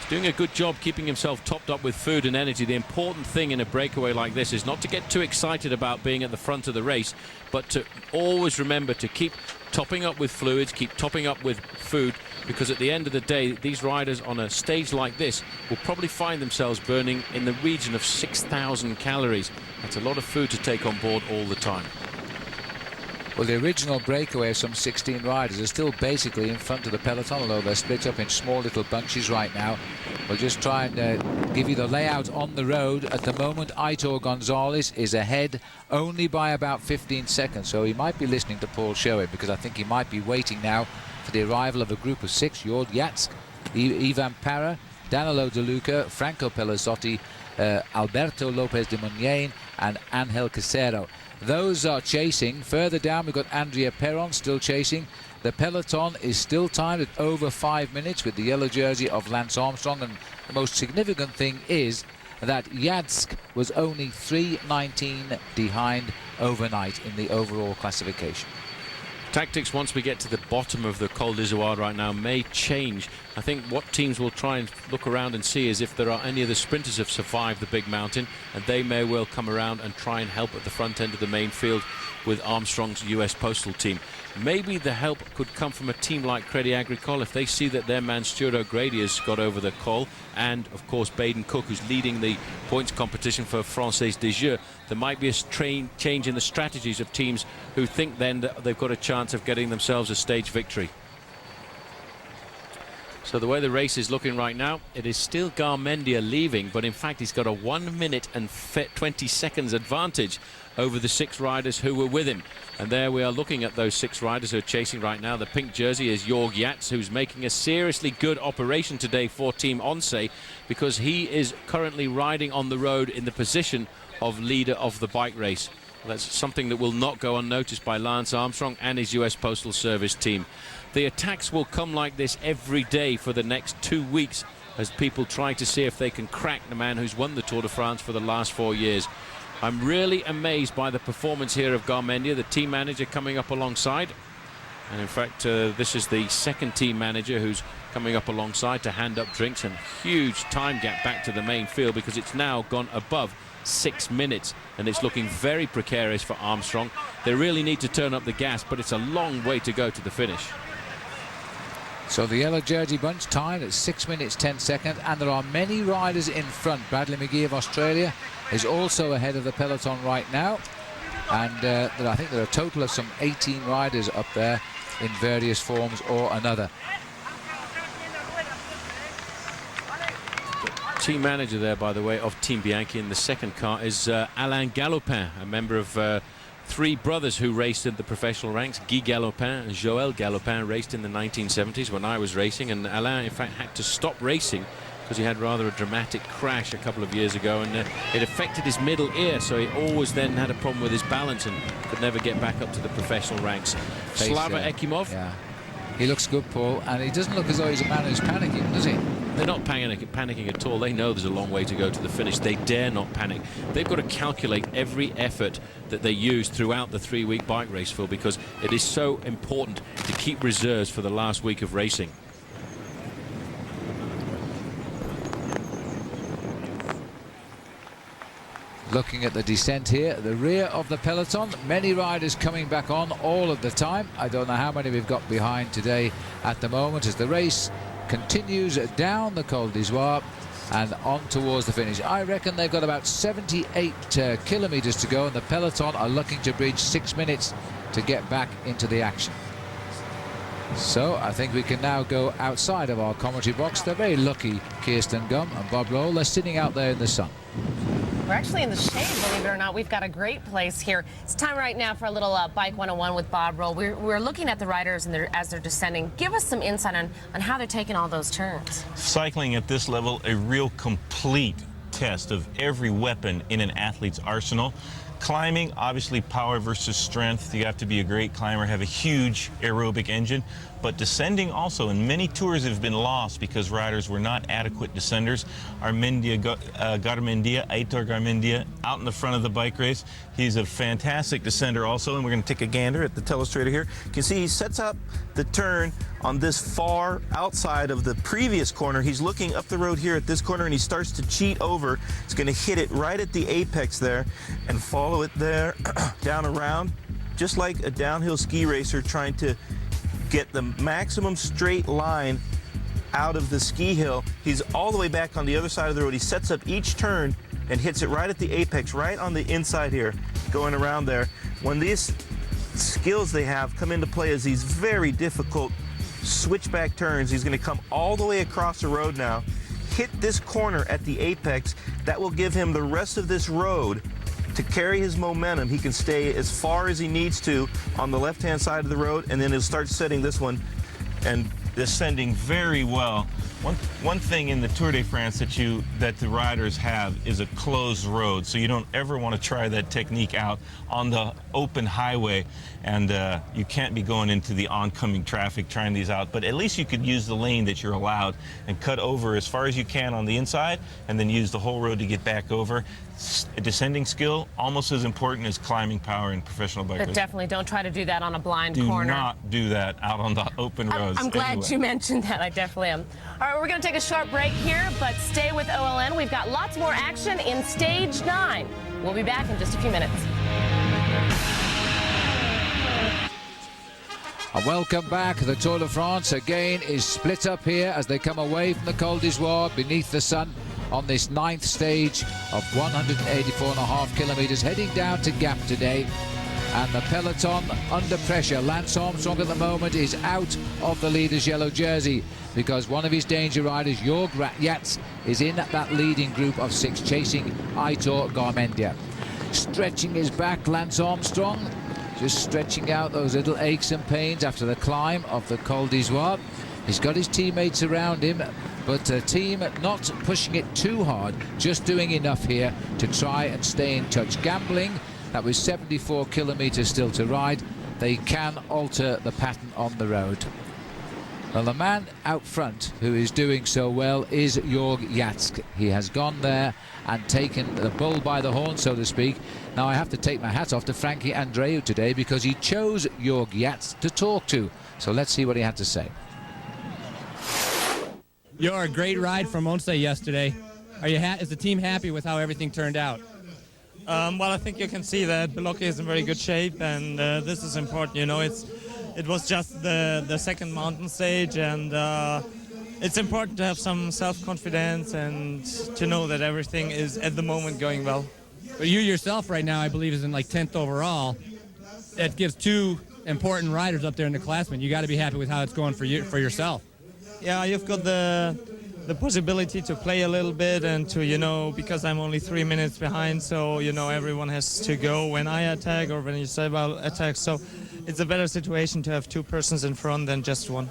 He's doing a good job keeping himself topped up with food and energy. The important thing in a breakaway like this is not to get too excited about being at the front of the race, but to always remember to keep topping up with fluids, keep topping up with food, because at the end of the day, these riders on a stage like this will probably find themselves burning in the region of 6,000 calories. That's a lot of food to take on board all the time. Well, the original breakaway of some 16 riders are still basically in front of the peloton, although they're split up in small little bunches right now. We'll just try and give you the layout on the road. At the moment, Aitor Gonzalez is ahead only by about 15 seconds, so he might be listening to Paul Sherwen, because I think he might be waiting now for the arrival of a group of 6, Jord Jatsk, Ivan Parra, Danilo De Luca, Franco Pelazzotti, Alberto Lopez de Muniain and Angel Casero. Those are chasing. Further down, we've got Andrea Perron still chasing. The peloton is still timed at over 5 minutes with the yellow jersey of Lance Armstrong. And the most significant thing is that Jatsk was only 3:19 behind overnight in the overall classification. Tactics, once we get to the bottom of the Col d'Izoard right now, may change. I think what teams will try and look around and see is if there are any of the sprinters who have survived the big mountain, and they may well come around and try and help at the front end of the main field with Armstrong's US Postal team. Maybe the help could come from a team like Crédit Agricole if they see that their man Stuart O'Grady has got over the Col, and of course Baden Cook, who's leading the points competition for Française des Jeux. There might be a change in the strategies of teams who think then that they've got a chance of getting themselves a stage victory. So the way the race is looking right now, it is still Garmendia leaving, but in fact he's got a 1 minute and 20 seconds advantage over the 6 riders who were with him. And there we are looking at those 6 riders who are chasing right now. The pink jersey is Jord Jatsk, who's making a seriously good operation today for Team Once, because he is currently riding on the road in the position of leader of the bike race. That's something that will not go unnoticed by Lance Armstrong and his US Postal Service team. The attacks will come like this every day for the next 2 weeks as people try to see if they can crack the man who's won the Tour de France for the last 4 years. I'm really amazed by the performance here of Garmendia, the team manager coming up alongside. And in fact, this is the second team manager who's coming up alongside to hand up drinks, and huge time gap back to the main field because it's now gone above 6 minutes and it's looking very precarious for Armstrong. They really need to turn up the gas, but it's a long way to go to the finish. So the yellow jersey bunch tied at 6 minutes 10 seconds, and there are many riders in front. Bradley McGee of Australia is also ahead of the peloton right now, and I think there are a total of some 18 riders up there in various forms or another. Team manager there, by the way, of Team Bianchi in the second car is Alain Galopin, a member of 3 brothers who raced in the professional ranks. Guy Galopin and Joël Galopin raced in the 1970s when I was racing, and Alain in fact had to stop racing because he had rather a dramatic crash a couple of years ago, and it affected his middle ear, so he always then had a problem with his balance and could never get back up to the professional ranks. Slava Ekimov. Yeah. He looks good, Paul, and he doesn't look as though he's a man who's panicking, does he? They're not panicking at all. They know there's a long way to go to the finish. They dare not panic. They've got to calculate every effort that they use throughout the 3-week bike race, Phil, because it is so important to keep reserves for the last week of racing. Looking at the descent here, the rear of the peloton, many riders coming back on all of the time. I don't know how many we've got behind today at the moment as the race continues down the Col d'Izoard and on towards the finish. I reckon they've got about 78 kilometers to go, and the peloton are looking to bridge 6 minutes to get back into the action. So I think we can now go outside of our commentary box. They're very lucky, Kirsten Gum and Bob Roll. They're sitting out there in the sun. We're actually in the shade, believe it or not. We've got a great place here. It's time right now for a little Bike 101 with Bob Roll. We're looking at the riders and as they're descending. Give us some insight on how they're taking all those turns. Cycling at this level, a real complete test of every weapon in an athlete's arsenal. Climbing, obviously power versus strength. You have to be a great climber, have a huge aerobic engine. But descending also, and many tours have been lost because riders were not adequate descenders. Garmendia, Aitor Garmendia, out in the front of the bike race. He's a fantastic descender also, and we're going to take a gander at the telestrator here. You can see he sets up the turn on this far outside of the previous corner. He's looking up the road here at this corner, and he starts to cheat over. He's going to hit it right at the apex there and follow it there, down around, just like a downhill ski racer trying to get the maximum straight line out of the ski hill. He's all the way back on the other side of the road. He sets up each turn and hits it right at the apex, right on the inside here, going around there. When these skills they have come into play as these very difficult switchback turns, he's going to come all the way across the road now, hit this corner at the apex. That will give him the rest of this road to carry his momentum. He can stay as far as he needs to on the left-hand side of the road, and then he'll start setting this one and descending very well. One thing in the Tour de France that the riders have is a closed road, so you don't ever want to try that technique out on the open highway, and you can't be going into the oncoming traffic trying these out, but at least you could use the lane that you're allowed and cut over as far as you can on the inside and then use the whole road to get back over. Descending skill, almost as important as climbing power in professional bike But racing. definitely don't try to do that on a blind corner. Do not do that out on the open roads. I'm glad anyway. you mentioned that. I definitely am. All right, we're going to take a short break here, but stay with OLN. We've got lots more action in Stage 9. We'll be back in just a few minutes. And welcome back. The Tour de France again is split up here as they come away from the Col d'Izoire beneath the sun on this 9th stage of 184.5 kilometers, heading down to Gap today. And the peloton under pressure. Lance Armstrong at the moment is out of the leader's yellow jersey because one of his danger riders, Jörg Yats, is in that leading group of 6 chasing Aitor Garmendia. Stretching his back, Lance Armstrong, just stretching out those little aches and pains after the climb of the Col d'Izoire. He's got his teammates around him, but a team not pushing it too hard, just doing enough here to try and stay in touch. Gambling that with 74 kilometers still to ride, they can alter the pattern on the road. Well, the man out front who is doing so well is Jörg Yats. He has gone there and taken the bull by the horn, so to speak. Now I have to take my hat off to Frankie Andreu today because he chose Jörg Yats to talk to. So let's see what he had to say. You're a great ride from Monza yesterday. Is the team happy with how everything turned out? Well, I think you can see that Belocchi is in very good shape, and this is important. You know, it was just the second mountain stage, and it's important to have some self-confidence and to know that everything is at the moment going well. But you yourself right now, I believe, is in like 10th overall. That gives 2 important riders up there in the classmen. You got to be happy with how it's going for yourself. Yeah, you've got the possibility to play a little bit and to, you know, because I'm only 3 minutes behind, so, you know, everyone has to go when I attack or when Isabel attacks. So it's a better situation to have 2 persons in front than just one.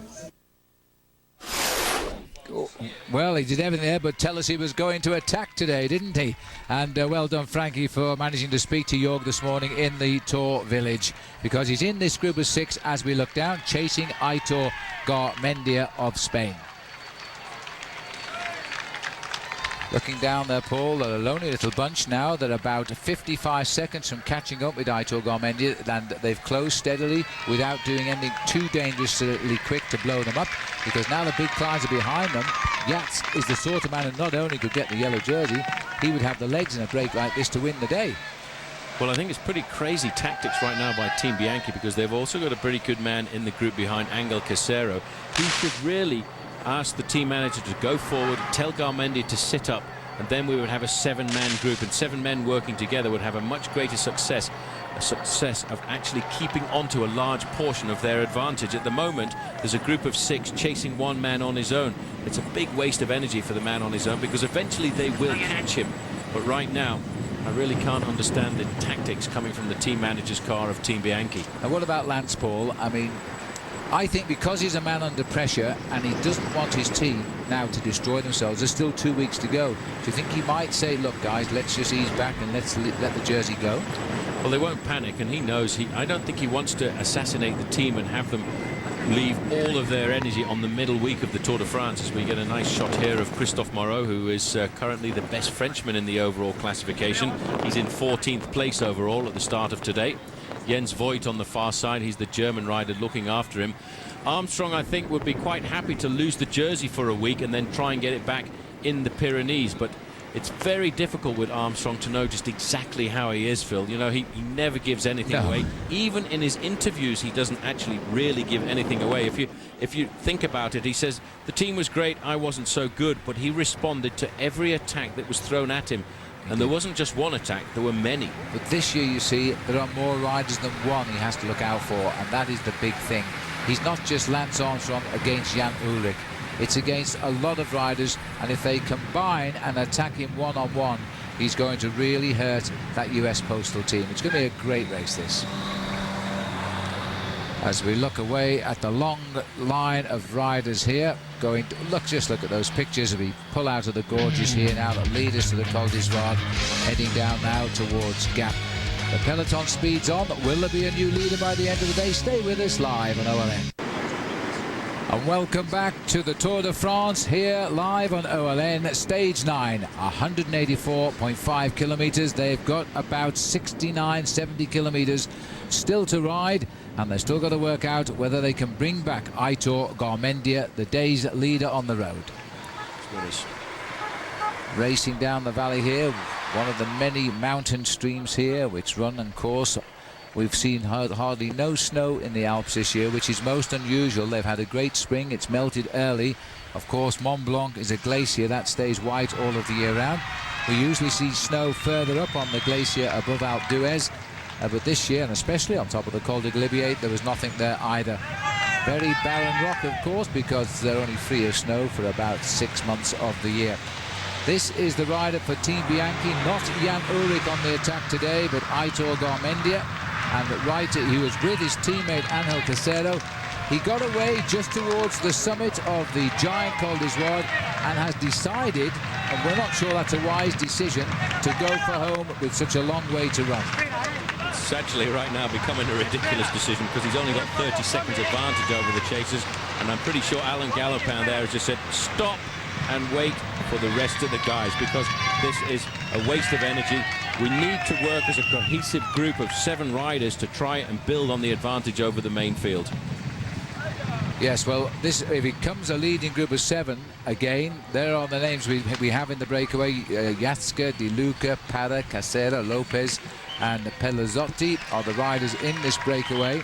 Well, he did everything there, but tell us he was going to attack today, didn't he? And well done, Frankie, for managing to speak to Jörg this morning in the Tour Village, because he's in this group of 6 as we look down, chasing Aitor Garmendia of Spain. Looking down there, Paul, they're a lonely little bunch now. They're about 55 seconds from catching up with Aitor Garmendia, and they've closed steadily without doing anything too dangerously quick to blow them up, because now the big climbs are behind them. Yats is the sort of man who not only could get the yellow jersey, he would have the legs in a break like this to win the day. Well, I think it's pretty crazy tactics right now by Team Bianchi, because they've also got a pretty good man in the group behind Angel Casero. He should really ask the team manager to go forward, tell Garmendia to sit up, and then we would have a 7-man group, and 7 men working together would have a much greater success of actually keeping onto a large portion of their advantage. At the moment, there's a group of 6 chasing 1 man on his own. It's a big waste of energy for the man on his own, because eventually they will catch him. But right now, I really can't understand the tactics coming from the team manager's car of Team Bianchi. And what about Lance, Paul? I mean, I think because he's a man under pressure and he doesn't want his team now to destroy themselves, there's still 2 weeks to go. Do you think he might say, look guys, let's just ease back and let's let the jersey go? Well, they won't panic, and he knows I don't think he wants to assassinate the team and have them leave all of their energy on the middle week of the Tour de France, as we get a nice shot here of Christophe Moreau, who is currently the best Frenchman in the overall classification. He's in 14th place overall at the start of today. Jens Voigt on the far side, he's the German rider looking after him. Armstrong, I think, would be quite happy to lose the jersey for a week and then try and get it back in the Pyrenees, but it's very difficult with Armstrong to know just exactly how he is, Phil. You know, he never gives anything away. Even in his interviews, he doesn't actually really give anything away. If you think about it, he says, the team was great, I wasn't so good, but he responded to every attack that was thrown at him. And there wasn't just one attack, there were many. But this year, you see, there are more riders than one he has to look out for, and that is the big thing. He's not just Lance Armstrong against Jan Ullrich. It's against a lot of riders, and if they combine and attack him one-on-one, he's going to really hurt that US Postal team. It's going to be a great race, this. As we look away at the long line of riders here, going to just look at those pictures as we pull out of the gorges here now, that lead us to the Col d'Ivoire, heading down now towards Gap. The peloton speeds on. Will there be a new leader by the end of the day? Stay with us live on OLN. And welcome back to the Tour de France here live on OLN, stage 9, 184.5 kilometers. They've got about 69, 70 kilometers still to ride, and they've still got to work out whether they can bring back Aitor Garmendia, the day's leader on the road. Racing down the valley here, one of the many mountain streams here which run and course. We've seen hardly no snow in the Alps this year, which is most unusual. They've had a great spring. It's melted early. Of course, Mont Blanc is a glacier that stays white all of the year round. We usually see snow further up on the glacier above Alpe d'Huez, but this year, and especially on top of the Col de Glibiet, there was nothing there either. Very barren rock, of course, because they're only free of snow for about 6 months of the year. This is the rider for Team Bianchi, not Jan Ullrich on the attack today, but Aitor Garmendia. And right, he was with his teammate Angel Casero. He got away just towards the summit of the giant Col d'Ivoire and has decided, and we're not sure that's a wise decision, to go for home with such a long way to run. It's actually right now becoming a ridiculous decision because he's only got 30 seconds advantage over the chasers, and I'm pretty sure Alan Galopin there has just said stop and wait for the rest of the guys, because this is a waste of energy. We need to work as a cohesive group of 7 riders to try and build on the advantage over the main field. Yes, well, this, if it comes a leading group of 7 again, there are the names we have in the breakaway. Yatska, Di Luca, Para, Casera, Lopez and Pelazzotti are the riders in this breakaway.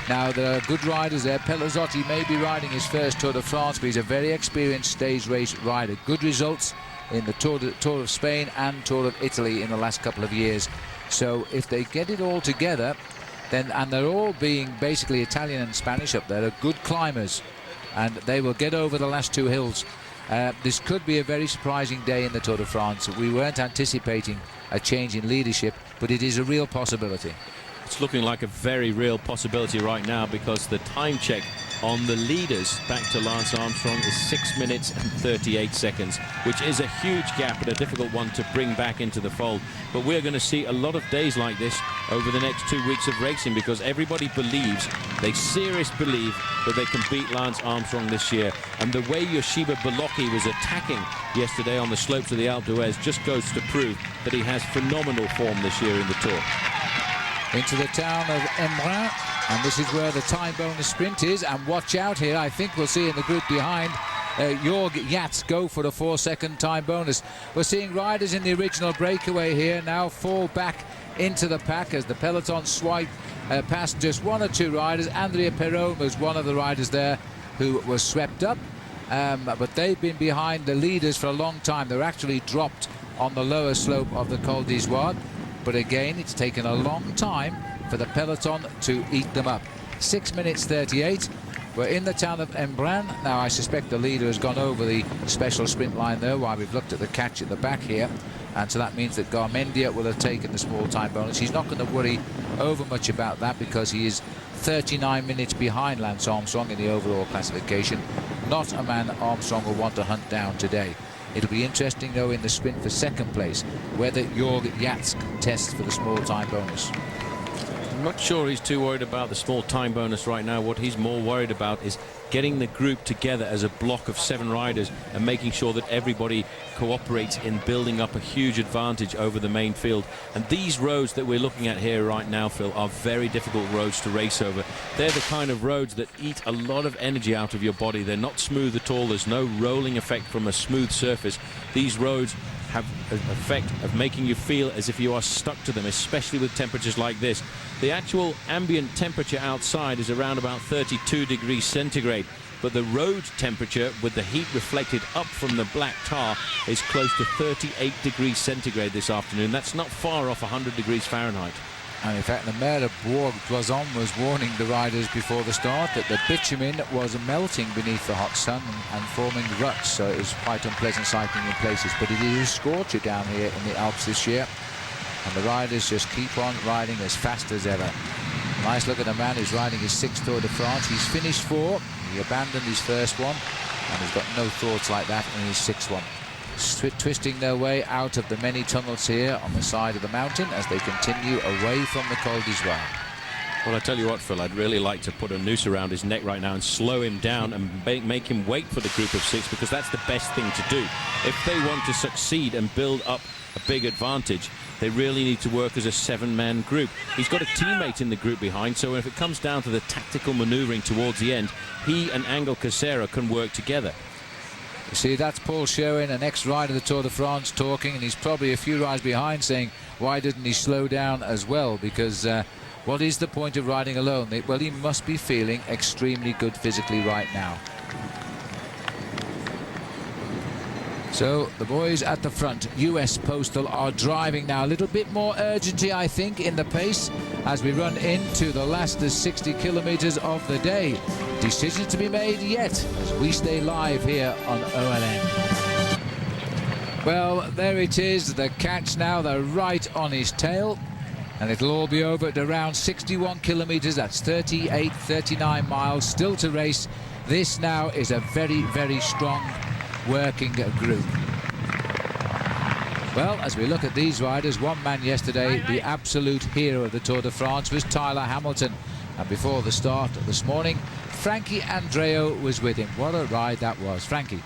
Now, there are good riders there. Pelazzotti may be riding his first Tour de France, but he's a very experienced stage race rider. Good results in the Tour of Spain and Tour of Italy in the last couple of years. So if they get it all together, then, and they're all being basically Italian and Spanish up there, are good climbers, and they will get over the last 2 hills. This could be a very surprising day in the Tour de France. We weren't anticipating a change in leadership, but it is a real possibility. It's looking like a very real possibility right now, because the time check on the leaders back to Lance Armstrong is 6 minutes and 38 seconds, which is a huge gap and a difficult one to bring back into the fold. But we're going to see a lot of days like this over the next 2 weeks of racing, because everybody believes, they seriously believe, that they can beat Lance Armstrong this year. And the way Yoshiba Bolocki was attacking yesterday on the slopes of the Alpe d'Huez just goes to prove that he has phenomenal form this year in the Tour. Into the town of Embrun, and this is where the time bonus sprint is. And watch out here, I think we'll see in the group behind Jorg Yats go for the 4-second time bonus. We're seeing riders in the original breakaway here now fall back into the pack as the peloton swipe past just 1 or 2 riders. Andrea Perron was one of the riders there who was swept up, but they've been behind the leaders for a long time. They're actually dropped on the lower slope of the Col d'Ivoire. But again, it's taken a long time for the peloton to eat them up. 6 minutes 38. We're in the town of Embrun. Now, I suspect the leader has gone over the special sprint line there while we've looked at the catch at the back here. and so that means that Garmendia will have taken the small time bonus. He's not going to worry over much about that because he is 39 minutes behind Lance Armstrong in the overall classification. Not a man Armstrong will want to hunt down today. It'll be interesting, though, in the sprint for second place, whether Jorg Yats contests for the small time bonus. I'm not sure he's too worried about the small time bonus right now. What he's more worried about is getting the group together as a block of 7 riders and making sure that everybody cooperates in building up a huge advantage over the main field. And these roads that we're looking at here right now, Phil, are very difficult roads to race over. They're the kind of roads that eat a lot of energy out of your body. They're not smooth at all. There's no rolling effect from a smooth surface. These roads have an effect of making you feel as if you are stuck to them, especially with temperatures like this. The actual ambient temperature outside is around about 32 degrees centigrade, but the road temperature with the heat reflected up from the black tar is close to 38 degrees centigrade this afternoon. That's not far off 100 degrees Fahrenheit. And in fact, the mayor of Bourg-Cloison was warning the riders before the start that the bitumen was melting beneath the hot sun and forming ruts, so it was quite unpleasant cycling in places. But it is a scorcher down here in the Alps this year, and the riders just keep on riding as fast as ever. Nice look at the man who's riding his 6th Tour de France. He's finished 4. He abandoned his first one, and he's got no thoughts like that in his 6th one. Twisting their way out of the many tunnels here on the side of the mountain as they continue away from the Col d'Isoire. Well, I tell you what, Phil, I'd really like to put a noose around his neck right now and slow him down and make him wait for the group of 6, because that's the best thing to do. If they want to succeed and build up a big advantage, they really need to work as a 7-man group. He's got a teammate in the group behind, so if it comes down to the tactical manoeuvring towards the end, he and Angel Casera can work together. You see, that's Paul Sherwen, an ex-rider of the Tour de France, talking, and he's probably a few rides behind saying, why didn't he slow down as well? Because what is the point of riding alone? Well, he must be feeling extremely good physically right now. So the boys at the front, US Postal, are driving now. A little bit more urgency, I think, in the pace as we run into the last 60 kilometers of the day. Decisions to be made yet as we stay live here on OLN. Well, there it is, the catch now. They're right on his tail, and it'll all be over at around 61 kilometers. That's 38, 39 miles still to race. This now is a very, very strong working group. Well, as we look at these riders, one man yesterday, the absolute hero of the Tour de France, was Tyler Hamilton. And before the start this morning, Frankie Andreu was with him. What a ride that was. Frankie.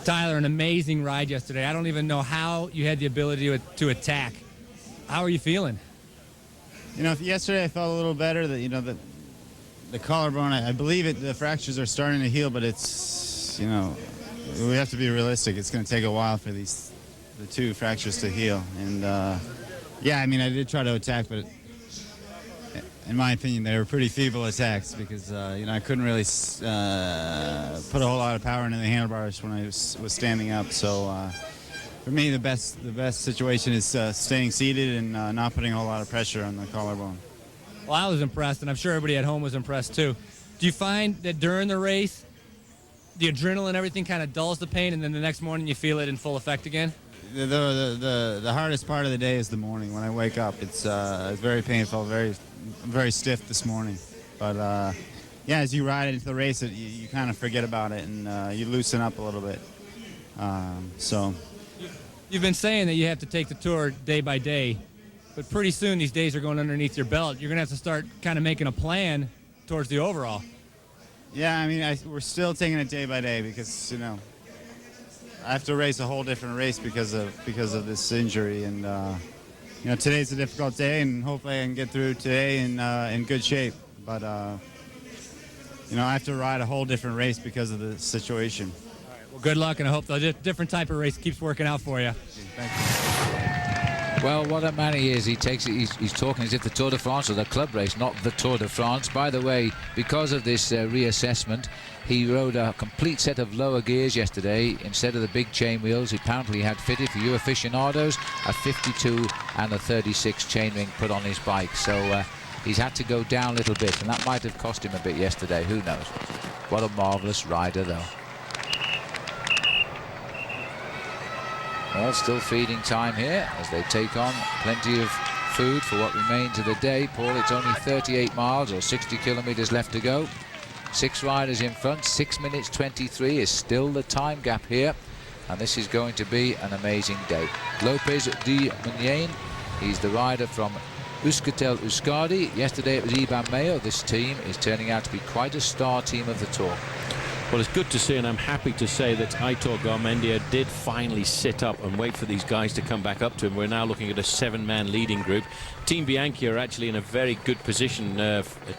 Tyler, an amazing ride yesterday. I don't even know how you had the ability to attack. How are you feeling? You know, yesterday I felt a little better. That, you know, the collarbone, I believe the fractures are starting to heal, but it's, you know, we have to be realistic. It's going to take a while for the 2 fractures to heal. And yeah, I mean, I did try to attack, but in my opinion, they were pretty feeble attacks because you know, I couldn't really put a whole lot of power into the handlebars when I was standing up. So for me, the best situation is staying seated and not putting a whole lot of pressure on the collarbone. Well, I was impressed, and I'm sure everybody at home was impressed too. Do you find that during the race, the adrenaline, everything kind of dulls the pain, and then the next morning you feel it in full effect again? The hardest part of the day is the morning when I wake up. It's very painful, very stiff this morning. But yeah, as you ride into the race, you kind of forget about it and you loosen up a little bit. So you've been saying that you have to take the Tour day by day, but pretty soon these days are going underneath your belt. You're going to have to start kind of making a plan towards the overall. Yeah, I mean, we're still taking it day by day because, you know, I have to race a whole different race because of this injury. And, you know, today's a difficult day, and hopefully I can get through today in good shape. But, you know, I have to ride a whole different race because of the situation. All right, well, good luck, and I hope the different type of race keeps working out for you. Thank you. Well, what a man he is. He takes it, he's talking as if the Tour de France was a club race, not the Tour de France. By the way, because of this reassessment, he rode a complete set of lower gears yesterday instead of the big chain wheels. He apparently had fitted, for you aficionados, a 52 and a 36 chainring put on his bike. So he's had to go down a little bit, and that might have cost him a bit yesterday. Who knows? What a marvellous rider, though. All still feeding time here as they take on plenty of food for what remains of the day. Paul, it's only 38 miles or 60 kilometers left to go. 6 riders in front. 6 minutes 23 is still the time gap here, and this is going to be an amazing day. Lopez de Muniain, he's the rider from Euskaltel Euskadi. Yesterday it was Iban Mayo. This team is turning out to be quite a star team of the Tour. Well, it's good to see, and I'm happy to say that Aitor Garmendia did finally sit up and wait for these guys to come back up to him. We're now looking at a 7-man leading group. Team Bianchi are actually in a very good position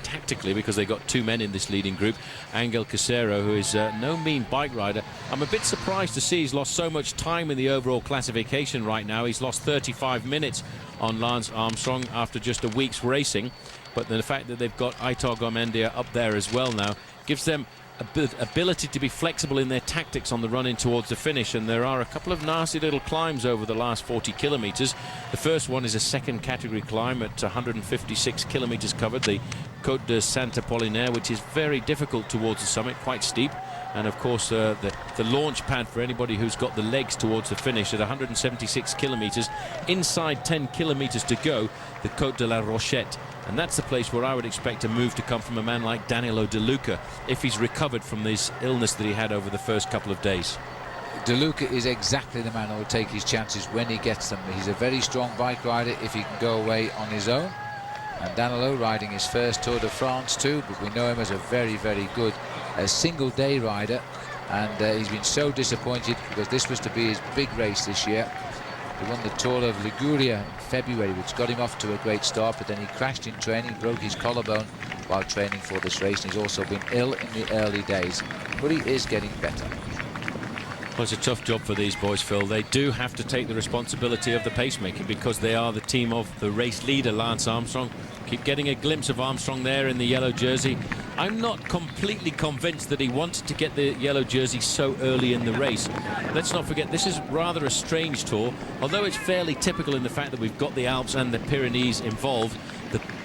tactically, because they got 2 men in this leading group. Angel Casero, who is no mean bike rider. I'm a bit surprised to see he's lost so much time in the overall classification right now. He's lost 35 minutes on Lance Armstrong after just a week's racing. But the fact that they've got Aitor Garmendia up there as well now gives them ability to be flexible in their tactics on the run in towards the finish. And there are a couple of nasty little climbs over the last 40 kilometers. The first one is a second category climb at 156 kilometers covered, the Côte de Saint-Apollinaire, which is very difficult towards the summit, quite steep. And of course the launch pad for anybody who's got the legs towards the finish at 176 kilometers. Inside 10 kilometers to go, the Côte de la Rochette. And that's the place where I would expect a move to come from a man like Danilo De Luca, if he's recovered from this illness that he had over the first couple of days. De Luca is exactly the man who will take his chances when he gets them. He's a very strong bike rider if he can go away on his own. And Danilo riding his first Tour de France too, but we know him as a very, very good single-day rider. And he's been so disappointed because this was to be his big race this year. He won the Tour of Liguria in February, which got him off to a great start, but then he crashed in training, broke his collarbone while training for this race, and he's also been ill in the early days. But he is getting better. Well, it's a tough job for these boys, Phil. They do have to take the responsibility of the pacemaking because they are the team of the race leader, Lance Armstrong. Keep getting a glimpse of Armstrong there in the yellow jersey. I'm not completely convinced that he wanted to get the yellow jersey so early in the race. Let's not forget, this is rather a strange tour, although it's fairly typical in the fact that we've got the Alps and the Pyrenees involved.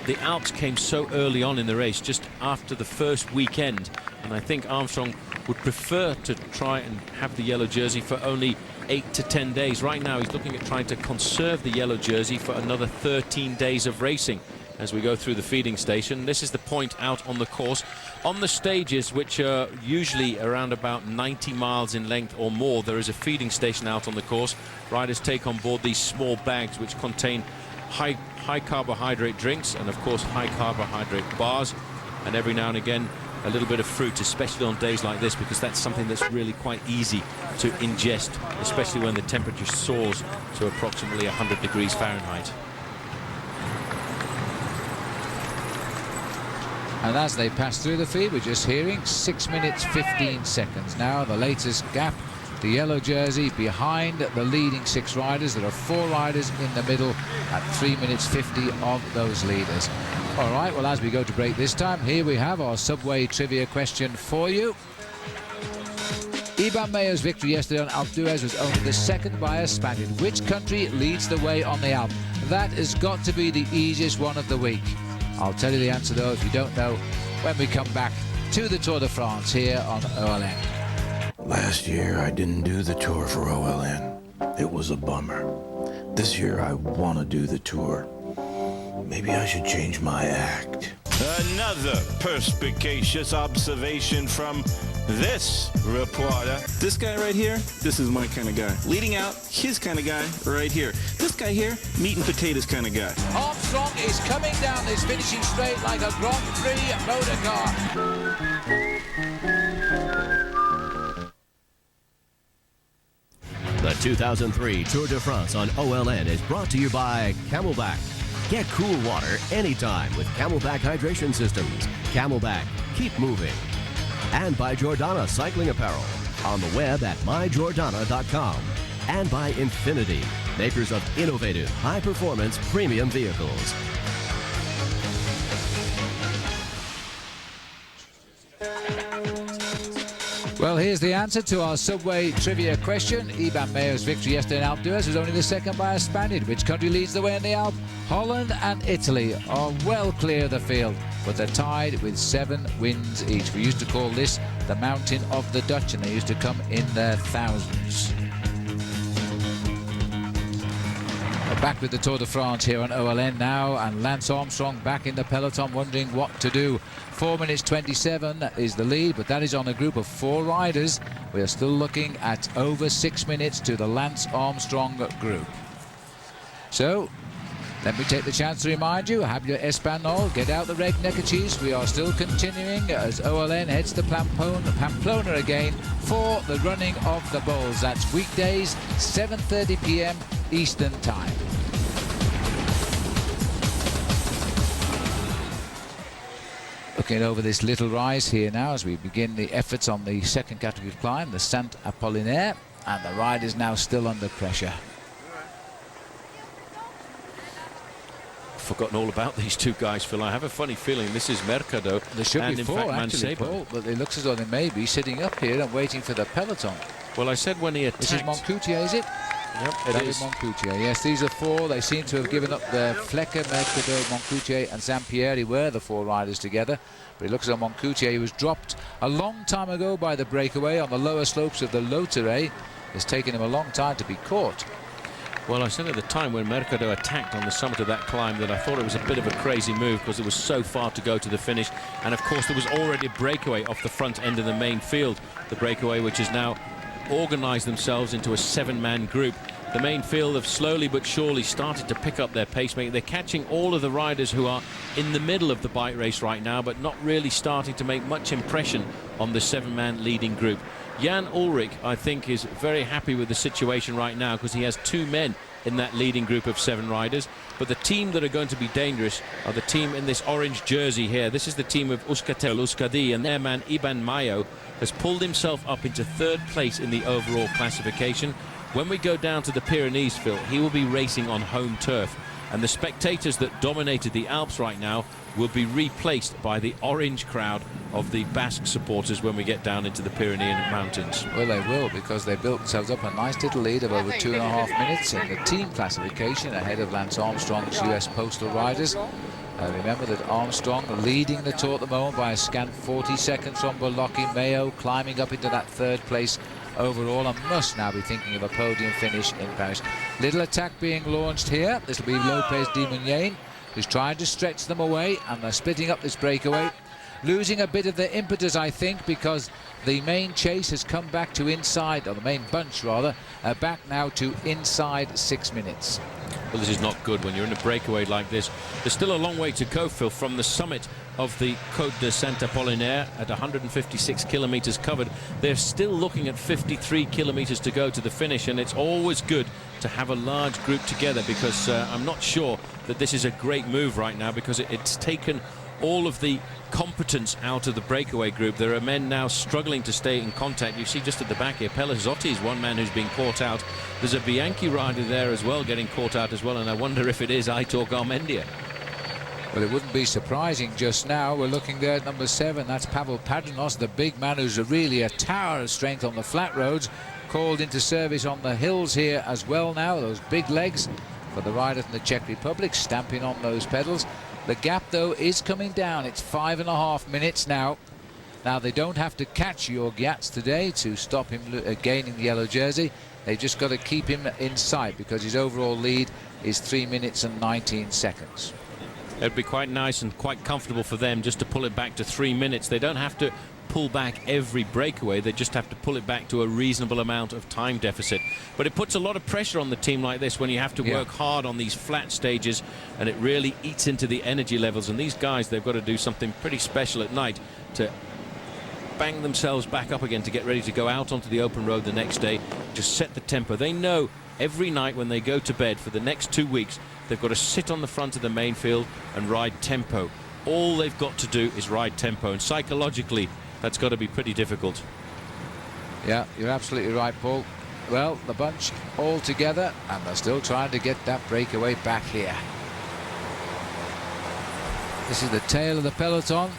The Alps came so early on in the race, just after the first weekend, and I think Armstrong would prefer to try and have the yellow jersey for only 8 to 10 days. Right now he's looking at trying to conserve the yellow jersey for another 13 days of racing as we go through the feeding station. This is the point out on the course. On the stages, which are usually around about 90 miles in length or more, there is a feeding station out on the course. Riders take on board these small bags which contain high carbohydrate drinks and of course high carbohydrate bars, and every now and again a little bit of fruit, especially on days like this, because that's something that's really quite easy to ingest, especially when the temperature soars to approximately 100 degrees Fahrenheit. And as they pass through the feed, we're just hearing 6 minutes 15 seconds now, the latest gap. The yellow jersey behind the leading 6 riders. There are 4 riders in the middle at 3 minutes 50 of those leaders. All right, well, as we go to break this time, here we have our Subway trivia question for you. Iban Mayo's victory yesterday on Alpe d'Huez was only the second by a Spaniard. Which country leads the way on the Alpe? That has got to be the easiest one of the week. I'll tell you the answer, though, if you don't know, when we come back to the Tour de France here on OLN. Last year, I didn't do the tour for OLN. It was a bummer. This year, I want to do the tour. Maybe I should change my act. Another perspicacious observation from this reporter. This guy right here, this is my kind of guy. Leading out, his kind of guy right here. This guy here, meat and potatoes kind of guy. Armstrong is coming down this finishing straight like a Grand Prix motor car. The 2003 Tour de France on OLN is brought to you by Camelback. Get cool water anytime with Camelback hydration systems. Camelback, keep moving. And by Jordana Cycling Apparel, on the web at myjordana.com. And by Infinity, makers of innovative, high-performance premium vehicles. Well, here's the answer to our Subway trivia question. Iban Mayo's victory yesterday in Alpe d'Huez was only the second by a Spaniard. Which country leads the way in the Alpe? Holland and Italy are well clear of the field, but they're tied with 7 wins each. We used to call this the Mountain of the Dutch, and they used to come in their thousands. Back with the Tour de France here on OLN now, and Lance Armstrong back in the peloton wondering what to do. 4 minutes 27 is the lead, but that is on a group of 4 riders. We are still looking at over 6 minutes to the Lance Armstrong group. So let me take the chance to remind you, have your Espanol, get out the red neckerchiefs. We are still continuing as OLN heads to Pamplona again for the running of the Bulls. That's weekdays, 7:30 p.m. Eastern Time. Looking over this little rise here now as we begin the efforts on the second category of climb, the Saint Apollinaire, and the ride is now still under pressure. Forgotten all about these two guys, Phil. I have a funny feeling this is Mercado. There should and be in 4 fact actually, Mancebo. Paul, but it looks as though they may be sitting up here and waiting for the peloton. Well, I said when he attacked. This is Moncoutier, is it? Yep, it David is. Moncoutier. Yes, these are 4. They seem to have given up their Flecker, Mercado, Moncoutier and Zampieri were the 4 riders together. But it looks as though Moncoutier, who was dropped a long time ago by the breakaway on the lower slopes of the Lotere, has taken him a long time to be caught. Well, I said at the time when Mercado attacked on the summit of that climb that I thought it was a bit of a crazy move because it was so far to go to the finish. And of course there was already a breakaway off the front end of the main field. The breakaway which has now organised themselves into a 7-man group. The main field have slowly but surely started to pick up their pacemaker. They're catching all of the riders who are in the middle of the bike race right now, but not really starting to make much impression on the 7-man leading group. Jan Ullrich, I think, is very happy with the situation right now because he has 2 men in that leading group of 7 riders. But the team that are going to be dangerous are the team in this orange jersey here. This is the team of Euskaltel Euskadi, and their man Iban Mayo has pulled himself up into 3rd place in the overall classification. When we go down to the Pyrenees, Phil, he will be racing on home turf. And the spectators that dominated the Alps right now will be replaced by the orange crowd of the Basque supporters when we get down into the Pyrenean mountains. Well, they will, because they built themselves up a nice little lead of over 2.5 minutes in the team classification ahead of Lance Armstrong's US Postal Riders. Remember that Armstrong leading the Tour at the moment by a scant 40 seconds from Bolocki. Mayo climbing up into that 3rd place overall and must now be thinking of a podium finish in Paris. Little attack being launched here. This will be Lopez de Muniain, who's trying to stretch them away, and they're splitting up this breakaway. Losing a bit of the impetus, I think, because the main chase has come back to inside, or the main bunch rather, back now to inside 6 minutes. Well, this is not good when you're in a breakaway like this. There's still a long way to go, Phil, from the summit of the Côte de Saint Apollinaire at 156 kilometers covered. They're still looking at 53 kilometers to go to the finish, and it's always good to have a large group together because I'm not sure that this is a great move right now because it's taken all of the competence out of the breakaway group. There are men now struggling to stay in contact. You see just at the back here, Pelle Zotti is one man who's been caught out. There's a Bianchi rider there as well getting caught out as well, and I wonder if it is Aitor Garmendia. Well, it wouldn't be surprising just now. We're looking there at number 7. That's Pavel Padrinos, the big man who's really a tower of strength on the flat roads. Called into service on the hills here as well now. Those big legs for the rider from the Czech Republic, stamping on those pedals. The gap, though, is coming down. It's 5.5 minutes now. Now, they don't have to catch Jörg Yats today to stop him gaining the yellow jersey. They've just got to keep him in sight because his overall lead is 3 minutes and 19 seconds. It'd be quite nice and quite comfortable for them just to pull it back to 3 minutes. They don't have to pull back every breakaway. They just have to pull it back to a reasonable amount of time deficit. But it puts a lot of pressure on the team like this when you have to work hard on these flat stages, and it really eats into the energy levels. And these guys, they've got to do something pretty special at night to bang themselves back up again to get ready to go out onto the open road the next day, just set the tempo. They know every night when they go to bed for the next 2 weeks, they've got to sit on the front of the main field and ride tempo. All they've got to do is ride tempo, and psychologically that's got to be pretty difficult. Yeah, you're absolutely right, Paul. Well, the bunch all together, and they're still trying to get that breakaway back here. This is the tail of the peloton.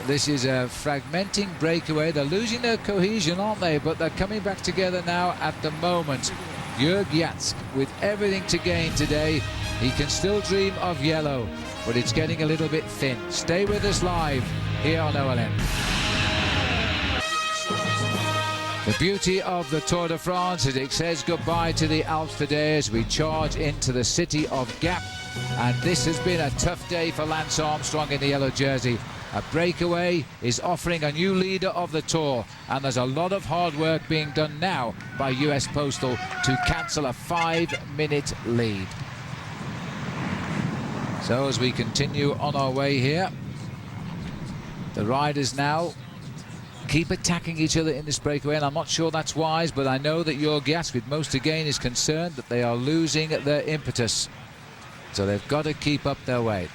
This is a fragmenting breakaway. They're losing their cohesion, aren't they? But they're coming back together now at the moment. Jörg Yats, with everything to gain today, he can still dream of yellow, but it's getting a little bit thin. Stay with us live here on OLN. The beauty of the Tour de France is it says goodbye to the Alps today as we charge into the city of Gap. And this has been a tough day for Lance Armstrong in the yellow jersey. A breakaway is offering a new leader of the Tour, and there's a lot of hard work being done now by US Postal to cancel a 5-minute lead. So as we continue on our way here, the riders now keep attacking each other in this breakaway, and I'm not sure that's wise, but I know that Jörg Gatz, with most to gain, is concerned that they are losing their impetus. So they've got to keep up their way.